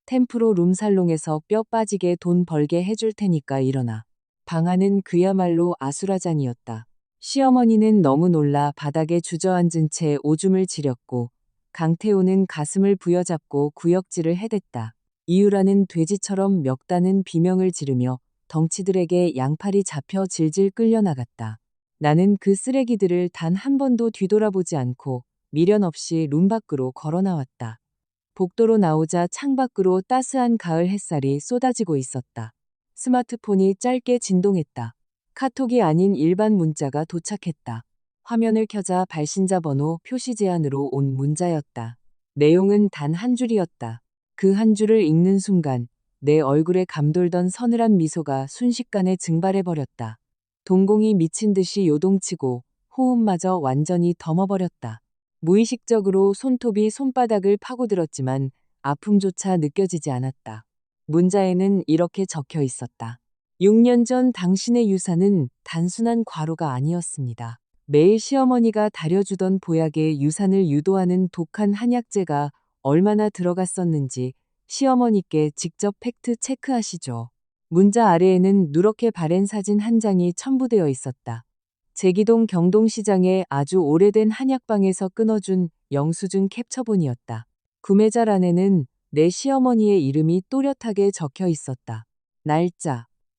[SPEAKER 1] 템프로 룸살롱에서 뼈 빠지게 돈 벌게 해줄 테니까 일어나. 방안은 그야말로 아수라장이었다. 시어머니는 너무 놀라 바닥에 주저앉은 채 오줌을 지렸고 강태호는 가슴을 부여잡고 구역질을 해댔다. 이유라는 돼지처럼 멱다는 비명을 지르며 덩치들에게 양팔이 잡혀 질질 끌려나갔다. 나는 그 쓰레기들을 단 한 번도 뒤돌아보지 않고 미련 없이 룸 밖으로 걸어 나왔다. 복도로 나오자 창밖으로 따스한 가을 햇살이 쏟아지고 있었다. 스마트폰이 짧게 진동했다. 카톡이 아닌 일반 문자가 도착했다. 화면을 켜자 발신자 번호 표시 제한으로 온 문자였다. 내용은 단 한 줄이었다. 그 한 줄을 읽는 순간 내 얼굴에 감돌던 서늘한 미소가 순식간에 증발해버렸다. 동공이 미친 듯이 요동치고 호흡마저 완전히 덤어버렸다. 무의식적으로 손톱이 손바닥을 파고들었지만 아픔조차 느껴지지 않았다. 문자에는 이렇게 적혀 있었다. 6년 전 당신의 유산은 단순한 과로가 아니었습니다. 매일 시어머니가 다려주던 보약에 유산을 유도하는 독한 한약재가 얼마나 들어갔었는지 시어머니께 직접 팩트 체크하시죠. 문자 아래에는 누렇게 바랜 사진 한 장이 첨부되어 있었다. 제기동 경동시장의 아주 오래된 한약방에서 끊어준 영수증 캡처본이었다. 구매자란에는 내 시어머니의 이름이 또렷하게 적혀 있었다.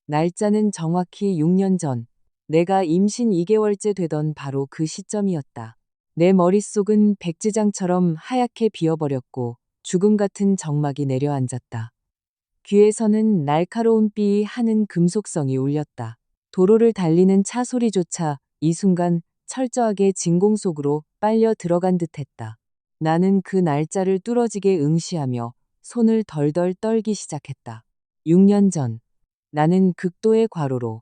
[SPEAKER 1] 날짜는 정확히 6년 전. 내가 임신 2개월째 되던 바로 그 시점이었다. 내 머릿속은 백지장처럼 하얗게 비어버렸고 죽음 같은 정막이 내려앉았다. 귀에서는 날카로운 삐 하는 금속성이 울렸다. 도로를 달리는 차 소리조차 이 순간 철저하게 진공 속으로 빨려 들어간 듯했다. 나는 그 날짜를 뚫어지게 응시하며 손을 덜덜 떨기 시작했다. 6년 전, 나는 극도의 과로로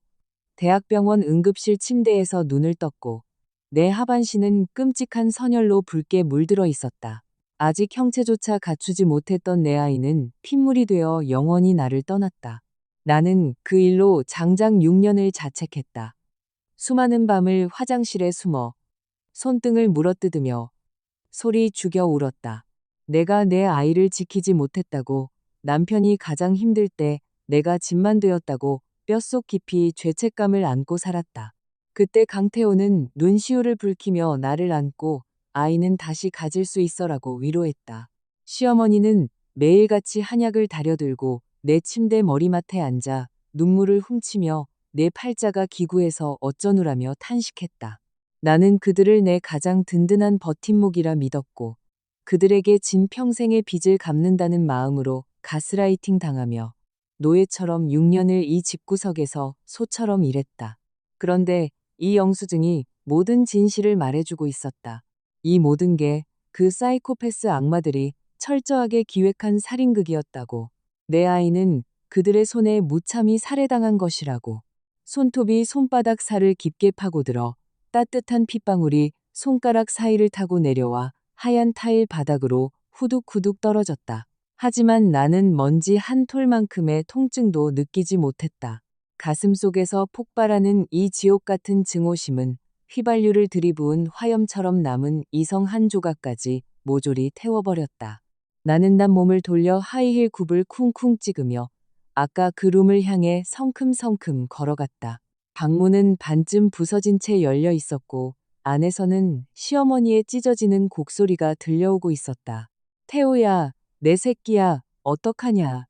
[SPEAKER 1] 대학병원 응급실 침대에서 눈을 떴고 내 하반신은 끔찍한 선열로 붉게 물들어 있었다. 아직 형체조차 갖추지 못했던 내 아이는 핏물이 되어 영원히 나를 떠났다. 나는 그 일로 장장 6년을 자책했다. 수많은 밤을 화장실에 숨어 손등을 물어뜯으며 소리 죽여 울었다. 내가 내 아이를 지키지 못했다고, 남편이 가장 힘들 때 내가 짐만 되었다고 뼛속 깊이 죄책감을 안고 살았다. 그때 강태호는 눈시울을 붉히며 나를 안고 아이는 다시 가질 수 있어라고 위로했다. 시어머니는 매일같이 한약을 다려들고 내 침대 머리맡에 앉아 눈물을 훔치며 내 팔자가 기구해서 어쩌누라며 탄식했다. 나는 그들을 내 가장 든든한 버팀목이라 믿었고 그들에게 진 평생의 빚을 갚는다는 마음으로 가스라이팅 당하며 노예처럼 6년을 이 집구석에서 소처럼 일했다. 그런데 이 영수증이 모든 진실을 말해주고 있었다. 이 모든 게 그 사이코패스 악마들이 철저하게 기획한 살인극이었다고. 내 아이는 그들의 손에 무참히 살해당한 것이라고. 손톱이 손바닥 살을 깊게 파고들어 따뜻한 핏방울이 손가락 사이를 타고 내려와 하얀 타일 바닥으로 후둑후둑 떨어졌다. 하지만 나는 먼지 한 톨만큼의 통증도 느끼지 못했다. 가슴 속에서 폭발하는 이 지옥 같은 증오심은 휘발유를 들이부은 화염처럼 남은 이성 한 조각까지 모조리 태워버렸다. 나는 난 몸을 돌려 하이힐 굽을 쿵쿵 찍으며 아까 그 룸을 향해 성큼성큼 걸어갔다. 방문은 반쯤 부서진 채 열려 있었고 안에서는 시어머니의 찢어지는 곡소리가 들려오고 있었다. 태호야, 내 새끼야, 어떡하냐.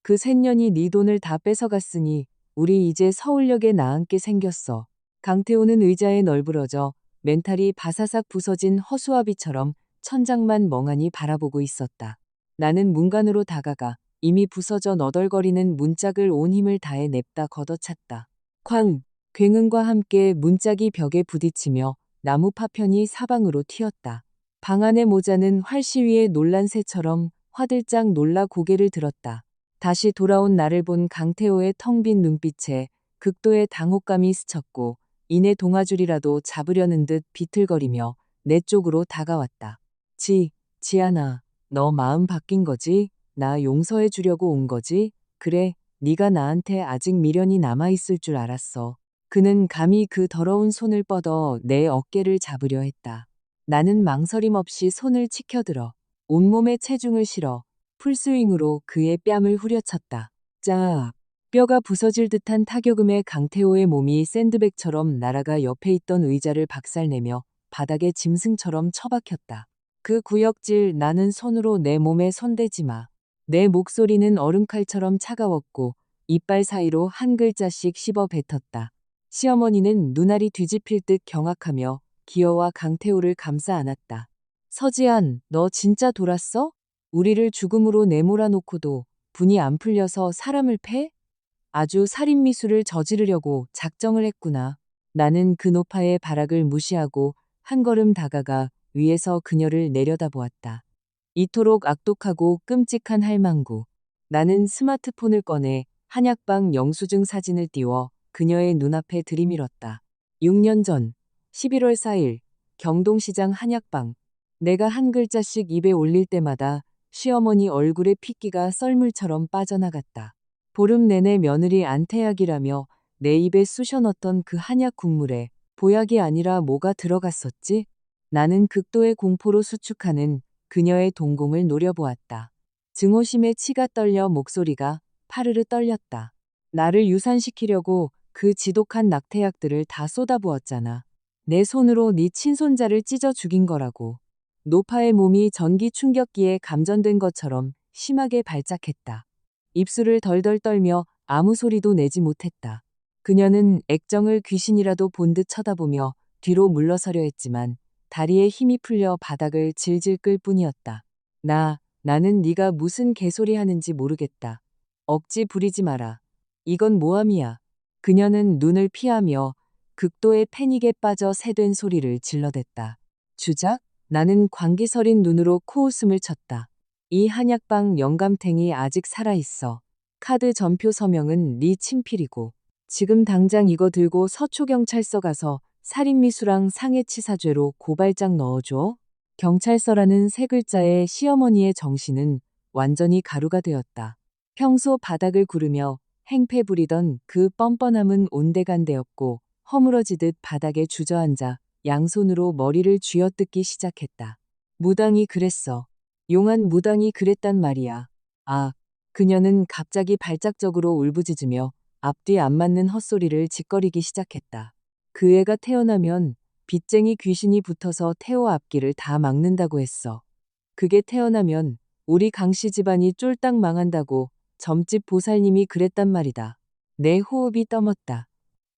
[SPEAKER 1] 그 셋년이 네 돈을 다 뺏어갔으니 우리 이제 서울역에 나앉게 생겼어. 강태호는 의자에 널브러져 멘탈이 바사삭 부서진 허수아비처럼 천장만 멍하니 바라보고 있었다. 나는 문간으로 다가가 이미 부서져 너덜거리는 문짝을 온 힘을 다해 냅다 걷어찼다. 쾅! 굉음과 함께 문짝이 벽에 부딪히며 나무 파편이 사방으로 튀었다. 방 안의 모자는 활시 위에 놀란 새처럼 화들짝 놀라 고개를 들었다. 다시 돌아온 나를 본 강태호의 텅 빈 눈빛에 극도의 당혹감이 스쳤고 이내 동아줄이라도 잡으려는 듯 비틀거리며 내 쪽으로 다가왔다. 지안아, 너 마음 바뀐 거지? 나 용서해 주려고 온 거지? 그래, 네가 나한테 아직 미련이 남아있을 줄 알았어. 그는 감히 그 더러운 손을 뻗어 내 어깨를 잡으려 했다. 나는 망설임 없이 손을 치켜들어 온몸에 체중을 실어 풀스윙으로 그의 뺨을 후려쳤다. 짜! 뼈가 부서질 듯한 타격음에 강태호의 몸이 샌드백처럼 날아가 옆에 있던 의자를 박살내며 바닥에 짐승처럼 처박혔다. 그 구역질 나는 손으로 내 몸에 손대지 마. 내 목소리는 얼음칼처럼 차가웠고 이빨 사이로 한 글자씩 씹어 뱉었다. 시어머니는 눈알이 뒤집힐 듯 경악하며 기어와 강태호를 감싸 안았다. 서지안, 너 진짜 돌았어? 우리를 죽음으로 내몰아 놓고도 분이 안 풀려서 사람을 패? 아주 살인미수를 저지르려고 작정을 했구나. 나는 그 노파의 발악을 무시하고 한 걸음 다가가 위에서 그녀를 내려다보았다. 이토록 악독하고 끔찍한 할망구. 나는 스마트폰을 꺼내 한약방 영수증 사진을 띄워 그녀의 눈앞에 들이밀었다. 6년 전 11월 4일 경동시장 한약방. 내가 한 글자씩 입에 올릴 때마다 시어머니 얼굴에 핏기가 썰물처럼 빠져나갔다. 보름 내내 며느리 안태약이라며 내 입에 쑤셔 넣었던 그 한약 국물에 보약이 아니라 뭐가 들어갔었지? 나는 극도의 공포로 수축하는 그녀의 동공을 노려보았다. 증오심에 치가 떨려 목소리가 파르르 떨렸다. 나를 유산시키려고 그 지독한 낙태약들을 다 쏟아부었잖아. 내 손으로 네 친손자를 찢어 죽인 거라고. 노파의 몸이 전기 충격기에 감전된 것처럼 심하게 발작했다. 입술을 덜덜 떨며 아무 소리도 내지 못했다. 그녀는 액정을 귀신이라도 본 듯 쳐다보며 뒤로 물러서려 했지만 다리에 힘이 풀려 바닥을 질질 끌 뿐이었다. 나는 네가 무슨 개소리 하는지 모르겠다. 억지 부리지 마라. 이건 모함이야. 그녀는 눈을 피하며 극도의 패닉에 빠져 새된 소리를 질러댔다. 주작? 나는 광기 서린 눈으로 코웃음을 쳤다. 이 한약방 영감탱이 아직 살아있어. 카드 전표 서명은 네 친필이고. 지금 당장 이거 들고 서초경찰서 가서 살인미수랑 상해치사죄로 고발장 넣어줘. 경찰서라는 세 글자에 시어머니의 정신은 완전히 가루가 되었다. 평소 바닥을 구르며 행패 부리던 그 뻔뻔함은 온데간데였고 허물어지듯 바닥에 주저앉아 양손으로 머리를 쥐어뜯기 시작했다. 무당이 그랬어. 용한 무당이 그랬단 말이야. 아, 그녀는 갑자기 발작적으로 울부짖으며 앞뒤 안 맞는 헛소리를 짓거리기 시작했다. 그 애가 태어나면 빚쟁이 귀신이 붙어서 태호 앞길을 다 막는다고 했어. 그게 태어나면 우리 강씨 집안이 쫄딱 망한다고 점집 보살님이 그랬단 말이다. 내 호흡이 떠먹다.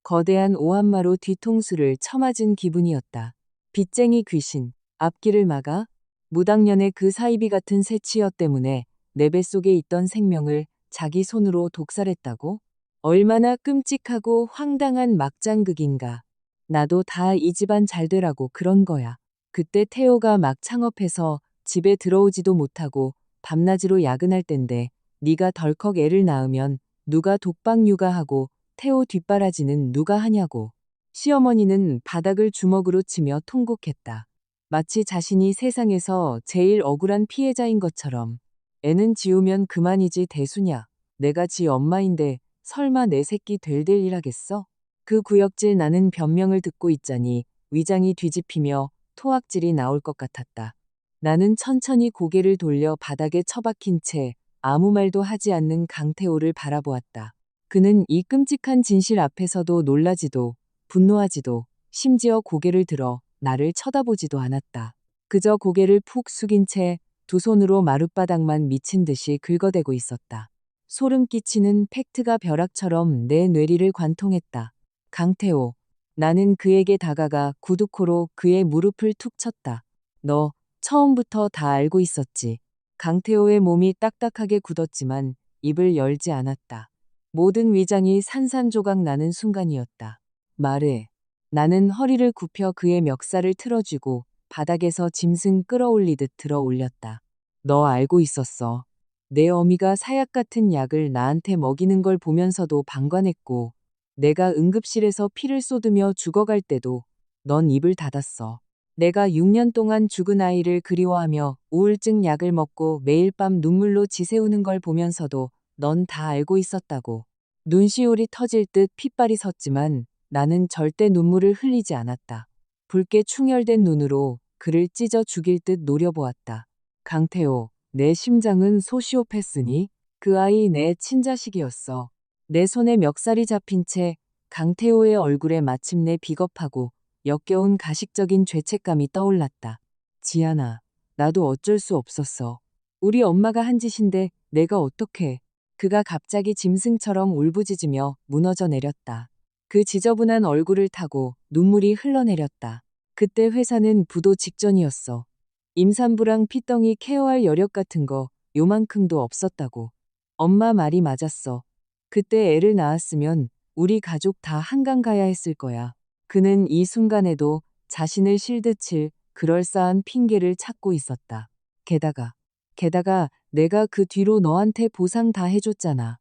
[SPEAKER 1] 거대한 오한마로 뒤통수를 쳐맞은 기분이었다. 빚쟁이 귀신, 앞길을 막아? 무당년의 그 사이비 같은 새치여 때문에 내 뱃속에 있던 생명을 자기 손으로 독살했다고? 얼마나 끔찍하고 황당한 막장극인가. 나도 다 이 집안 잘 되라고 그런 거야. 그때 태호가 막 창업해서 집에 들어오지도 못하고 밤낮으로 야근할 땐데 네가 덜컥 애를 낳으면 누가 독박 육아하고 태호 뒷바라지는 누가 하냐고. 시어머니는 바닥을 주먹으로 치며 통곡했다. 마치 자신이 세상에서 제일 억울한 피해자인 것처럼. 애는 지우면 그만이지 대수냐. 내가 지 엄마인데 설마 내 새끼 될될 일하겠어? 그 구역질 나는 변명을 듣고 있자니 위장이 뒤집히며 토악질이 나올 것 같았다. 나는 천천히 고개를 돌려 바닥에 처박힌 채 아무 말도 하지 않는 강태호를 바라보았다. 그는 이 끔찍한 진실 앞에서도 놀라지도 분노하지도 심지어 고개를 들어 나를 쳐다보지도 않았다. 그저 고개를 푹 숙인 채 두 손으로 마룻바닥만 미친 듯이 긁어대고 있었다. 소름 끼치는 팩트가 벼락처럼 내 뇌리를 관통했다. 강태호. 나는 그에게 다가가 구두코로 그의 무릎을 툭 쳤다. 너 처음부터 다 알고 있었지. 강태호의 몸이 딱딱하게 굳었지만 입을 열지 않았다. 모든 위장이 산산조각 나는 순간이었다. 말해. 나는 허리를 굽혀 그의 멱살을 틀어쥐고 바닥에서 짐승 끌어올리듯 들어 올렸다. 너 알고 있었어. 내 어미가 사약 같은 약을 나한테 먹이는 걸 보면서도 방관했고 내가 응급실에서 피를 쏟으며 죽어갈 때도 넌 입을 닫았어. 내가 6년 동안 죽은 아이를 그리워하며 우울증 약을 먹고 매일 밤 눈물로 지새우는 걸 보면서도 넌 다 알고 있었다고. 눈시울이 터질 듯 핏발이 섰지만 나는 절대 눈물을 흘리지 않았다. 붉게 충혈된 눈으로 그를 찢어 죽일 듯 노려보았다. 강태호, 내 심장은 소시오패스니? 그 아이 내 친자식이었어. 내 손에 멱살이 잡힌 채 강태호의 얼굴에 마침내 비겁하고 역겨운 가식적인 죄책감이 떠올랐다. 지안아, 나도 어쩔 수 없었어. 우리 엄마가 한 짓인데 내가 어떡해. 그가 갑자기 짐승처럼 울부짖으며 무너져 내렸다. 그 지저분한 얼굴을 타고 눈물이 흘러내렸다. 그때 회사는 부도 직전이었어. 임산부랑 피덩이 케어할 여력 같은 거 요만큼도 없었다고. 엄마 말이 맞았어. 그때 애를 낳았으면 우리 가족 다 한강 가야 했을 거야. 그는 이 순간에도 자신을 실드칠 그럴싸한 핑계를 찾고 있었다. 게다가 내가 그 뒤로 너한테 보상 다 해줬잖아.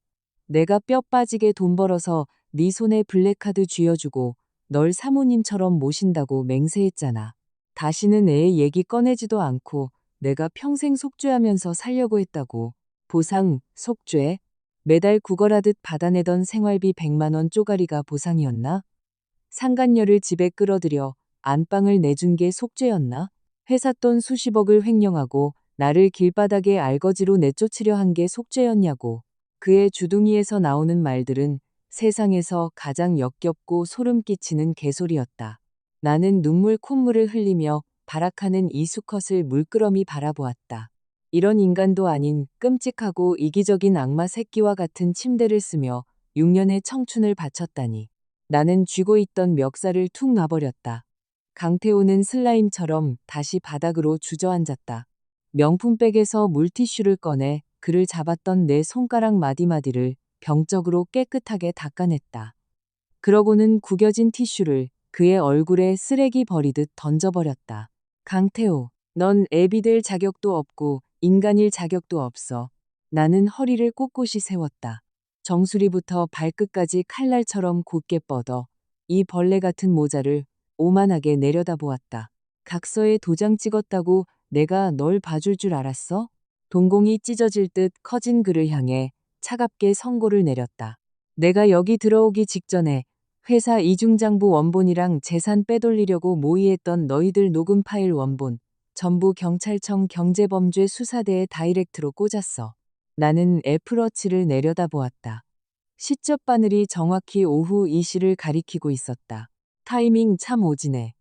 [SPEAKER 1] 내가 뼈 빠지게 돈 벌어서 네 손에 블랙카드 쥐어주고 널 사모님처럼 모신다고 맹세했잖아. 다시는 애 얘기 꺼내지도 않고 내가 평생 속죄하면서 살려고 했다고. 보상, 속죄? 매달 구걸하듯 받아내던 생활비 100만 원 쪼가리가 보상이었나? 상간녀를 집에 끌어들여 안방을 내준 게 속죄였나? 회사 돈 수십억을 횡령하고 나를 길바닥에 알거지로 내쫓으려 한 게 속죄였냐고. 그의 주둥이에서 나오는 말들은 세상에서 가장 역겹고 소름 끼치는 개소리였다. 나는 눈물 콧물을 흘리며 발악하는 이 수컷을 물끄러미 바라보았다. 이런 인간도 아닌 끔찍하고 이기적인 악마 새끼와 같은 침대를 쓰며 6년의 청춘을 바쳤다니. 나는 쥐고 있던 멱살을 툭 놔버렸다. 강태호는 슬라임처럼 다시 바닥으로 주저앉았다. 명품백에서 물티슈를 꺼내 그를 잡았던 내 손가락 마디마디를 병적으로 깨끗하게 닦아냈다. 그러고는 구겨진 티슈를 그의 얼굴에 쓰레기 버리듯 던져버렸다. 강태호, 넌 애비 될 자격도 없고 인간일 자격도 없어. 나는 허리를 꼿꼿이 세웠다. 정수리부터 발끝까지 칼날처럼 곧게 뻗어 이 벌레 같은 모자를 오만하게 내려다보았다. 각서에 도장 찍었다고 내가 널 봐줄 줄 알았어? 동공이 찢어질 듯 커진 그를 향해 차갑게 선고를 내렸다. 내가 여기 들어오기 직전에 회사 이중장부 원본이랑 재산 빼돌리려고 모의했던 너희들 녹음 파일 원본 전부 경찰청 경제범죄 수사대에 다이렉트로 꽂았어. 나는 애플워치를 내려다보았다. 시접 바늘이 정확히 오후 2시를 가리키고 있었다. 타이밍 참 오지네.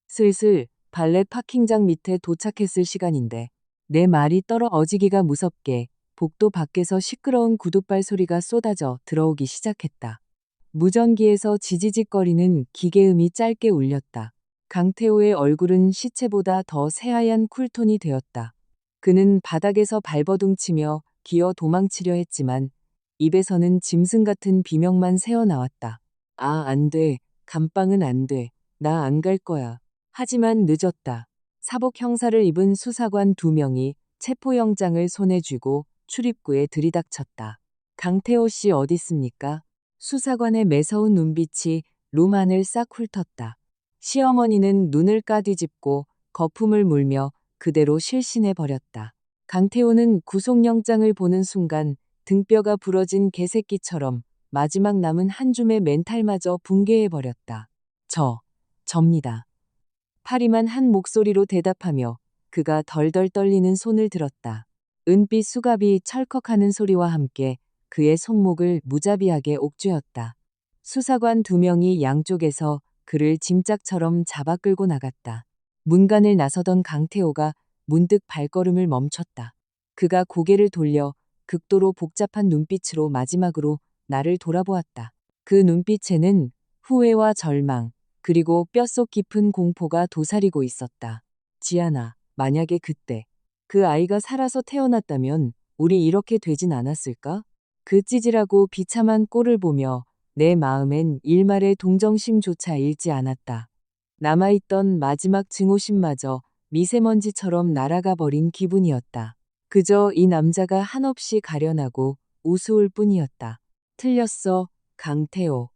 [SPEAKER 1] 슬슬 발렛 파킹장 밑에 도착했을 시간인데 내 말이 떨어지기가 무섭게 복도 밖에서 시끄러운 구둣발 소리가 쏟아져 들어오기 시작했다. 무전기에서 지지직거리는 기계음이 짧게 울렸다. 강태호의 얼굴은 시체보다 더 새하얀 쿨톤이 되었다. 그는 바닥에서 발버둥치며 기어 도망치려 했지만 입에서는 짐승 같은 비명만 새어나왔다. 아, 안 돼. 감방은 안 돼. 나 안 갈 거야. 하지만 늦었다. 사복 형사를 입은 수사관 2명이 체포영장을 손에 쥐고 출입구에 들이닥쳤다. 강태호 씨 어딨습니까? 수사관의 매서운 눈빛이 룸 안을 싹 훑었다. 시어머니는 눈을 까뒤집고 거품을 물며 그대로 실신해 버렸다. 강태호는 구속영장을 보는 순간 등뼈가 부러진 개새끼처럼 마지막 남은 한 줌의 멘탈마저 붕괴해 버렸다. 접니다. 파리만 한 목소리로 대답하며 그가 덜덜 떨리는 손을 들었다. 은빛 수갑이 철컥하는 소리와 함께 그의 손목을 무자비하게 옥죄었다. 수사관 2명이 양쪽에서 그를 짐짝처럼 잡아 끌고 나갔다. 문간을 나서던 강태호가 문득 발걸음을 멈췄다. 그가 고개를 돌려 극도로 복잡한 눈빛으로 마지막으로 나를 돌아보았다. 그 눈빛에는 후회와 절망, 그리고 뼛속 깊은 공포가 도사리고 있었다. 지아나, 만약에 그때 그 아이가 살아서 태어났다면 우리 이렇게 되진 않았을까? 그 찌질하고 비참한 꼴을 보며 내 마음엔 일말의 동정심조차 잃지 않았다. 남아있던 마지막 증오심마저 미세먼지처럼 날아가 버린 기분이었다. 그저 이 남자가 한없이 가련하고 우스울 뿐이었다. 틀렸어, 강태호.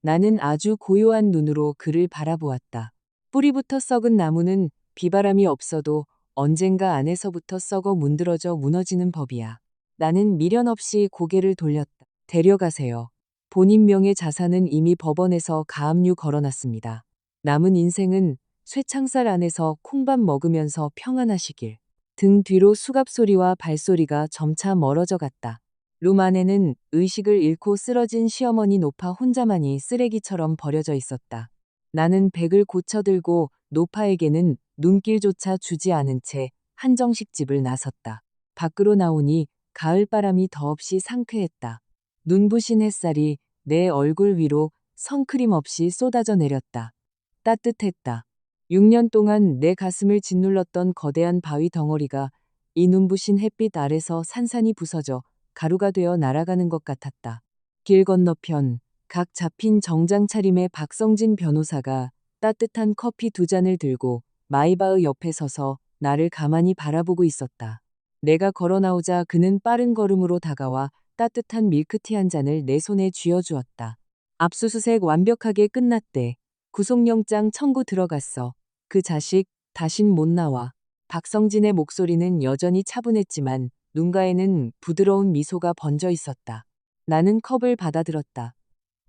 [SPEAKER 1] 나는 아주 고요한 눈으로 그를 바라보았다. 뿌리부터 썩은 나무는 비바람이 없어도 언젠가 안에서부터 썩어 문드러져 무너지는 법이야. 나는 미련 없이 고개를 돌렸다. 데려가세요. 본인 명의 자산은 이미 법원에서 가압류 걸어놨습니다. 남은 인생은 쇠창살 안에서 콩밥 먹으면서 평안하시길. 등 뒤로 수갑 소리와 발소리가 점차 멀어져 갔다. 룸 안에는 의식을 잃고 쓰러진 시어머니 노파 혼자만이 쓰레기처럼 버려져 있었다. 나는 백을 고쳐들고 노파에게는 눈길조차 주지 않은 채 한정식 집을 나섰다. 밖으로 나오니 가을바람이 더없이 상쾌했다. 눈부신 햇살이 내 얼굴 위로 선크림 없이 쏟아져 내렸다. 따뜻했다. 6년 동안 내 가슴을 짓눌렀던 거대한 바위 덩어리가 이 눈부신 햇빛 아래서 산산이 부서져 가루가 되어 날아가는 것 같았다. 길 건너편 각 잡힌 정장 차림의 박성진 변호사가 따뜻한 커피 2잔을 들고 마이바흐 옆에 서서 나를 가만히 바라보고 있었다. 내가 걸어 나오자 그는 빠른 걸음으로 다가와 따뜻한 밀크티 한 잔을 내 손에 쥐어주었다. 압수수색 완벽하게 끝났대. 구속영장 청구 들어갔어. 그 자식 다신 못 나와. 박성진의 목소리는 여전히 차분했지만 눈가에는 부드러운 미소가 번져 있었다. 나는 컵을 받아들었다.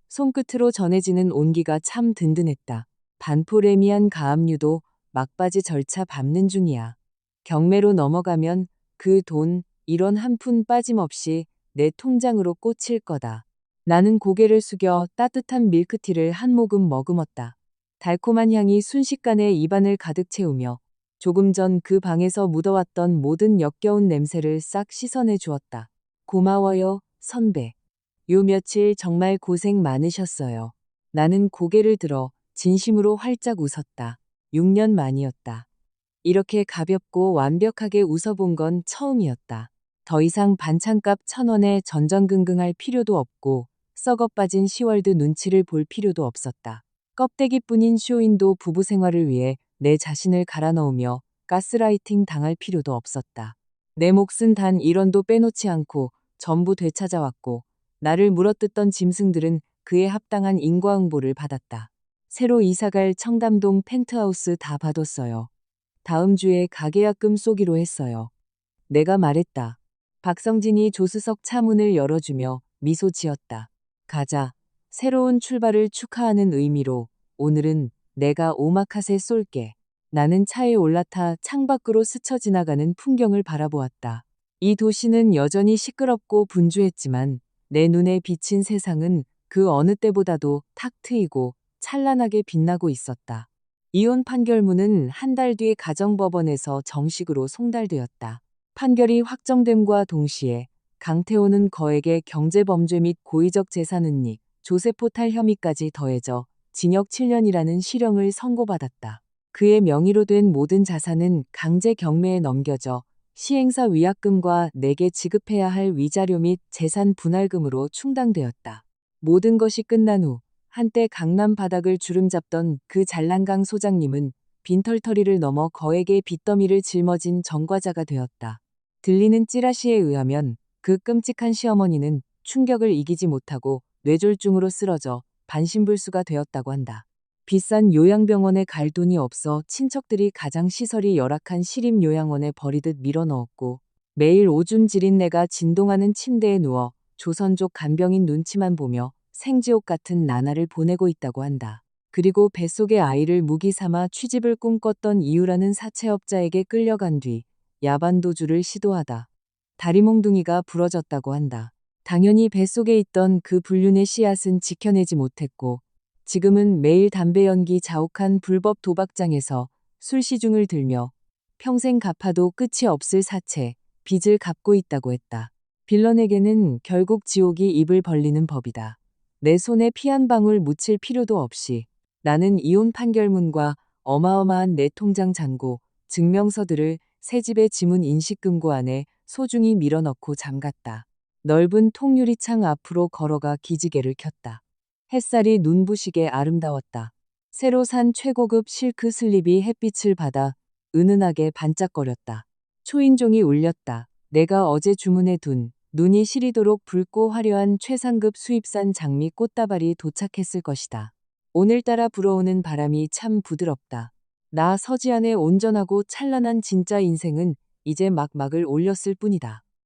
[SPEAKER 1] 손끝으로 전해지는 온기가 참 든든했다. 반포레미안 가압류도 막바지 절차 밟는 중이야. 경매로 넘어가면 그 돈 1원 한 푼 빠짐없이 내 통장으로 꽂힐 거다. 나는 고개를 숙여 따뜻한 밀크티를 한 모금 머금었다. 달콤한 향이 순식간에 입안을 가득 채우며 조금 전 그 방에서 묻어왔던 모든 역겨운 냄새를 싹 씻어내 주었다. 고마워요, 선배. 요 며칠 정말 고생 많으셨어요. 나는 고개를 들어 진심으로 활짝 웃었다. 6년 만이었다. 이렇게 가볍고 완벽하게 웃어본 건 처음이었다. 더 이상 반찬값 1,000원에 전전긍긍할 필요도 없고 썩어 빠진 시월드 눈치를 볼 필요도 없었다. 껍데기뿐인 쇼윈도 부부 생활을 위해 내 자신을 갈아넣으며 가스라이팅 당할 필요도 없었다. 내 몫은 단 1원도 빼놓지 않고 전부 되찾아왔고 나를 물어뜯던 짐승들은 그에 합당한 인과응보를 받았다. 새로 이사갈 청담동 펜트하우스 다 봐뒀어요. 다음 주에 가계약금 쏘기로 했어요. 내가 말했다. 박성진이 조수석 차문을 열어주며 미소 지었다. 가자. 새로운 출발을 축하하는 의미로 오늘은 내가 오마카세 쏠게. 나는 차에 올라타 창밖으로 스쳐 지나가는 풍경을 바라보았다. 이 도시는 여전히 시끄럽고 분주했지만 내 눈에 비친 세상은 그 어느 때보다도 탁 트이고 찬란하게 빛나고 있었다. 이혼 판결문은 한 달 뒤 가정법원에서 정식으로 송달되었다. 판결이 확정됨과 동시에 강태호는 거액의 경제범죄 및 고의적 재산은닉, 조세포탈 혐의까지 더해져 징역 7년이라는 실형을 선고받았다. 그의 명의로 된 모든 자산은 강제 경매에 넘겨져 시행사 위약금과 내게 지급해야 할 위자료 및 재산 분할금으로 충당되었다. 모든 것이 끝난 후 한때 강남 바닥을 주름잡던 그 잘난강 소장님은 빈털터리를 넘어 거액의 빚더미를 짊어진 전과자가 되었다. 들리는 찌라시에 의하면 그 끔찍한 시어머니는 충격을 이기지 못하고 뇌졸중으로 쓰러져 반신불수가 되었다고 한다. 비싼 요양병원에 갈 돈이 없어 친척들이 가장 시설이 열악한 시립요양원에 버리듯 밀어넣었고 매일 오줌 지린 내가 진동하는 침대에 누워 조선족 간병인 눈치만 보며 생지옥 같은 나날을 보내고 있다고 한다. 그리고 뱃속의 아이를 무기 삼아 취집을 꿈꿨던 이유라는 사채업자에게 끌려간 뒤 야반도주를 시도하다 다리몽둥이가 부러졌다고 한다. 당연히 뱃속에 있던 그 불륜의 씨앗은 지켜내지 못했고 지금은 매일 담배 연기 자욱한 불법 도박장에서 술시중을 들며 평생 갚아도 끝이 없을 사채, 빚을 갚고 있다고 했다. 빌런에게는 결국 지옥이 입을 벌리는 법이다. 내 손에 피 한 방울 묻힐 필요도 없이 나는 이혼 판결문과 어마어마한 내 통장 잔고, 증명서들을 새 집의 지문 인식금고 안에 소중히 밀어넣고 잠갔다. 넓은 통유리창 앞으로 걸어가 기지개를 켰다. 햇살이 눈부시게 아름다웠다. 새로 산 최고급 실크 슬립이 햇빛을 받아 은은하게 반짝거렸다. 초인종이 울렸다. 내가 어제 주문해 둔 눈이 시리도록 붉고 화려한 최상급 수입산 장미 꽃다발이 도착했을 것이다. 오늘따라 불어오는 바람이 참 부드럽다. 나 서지안의 온전하고 찬란한 진짜 인생은 이제 막막을 올렸을 뿐이다.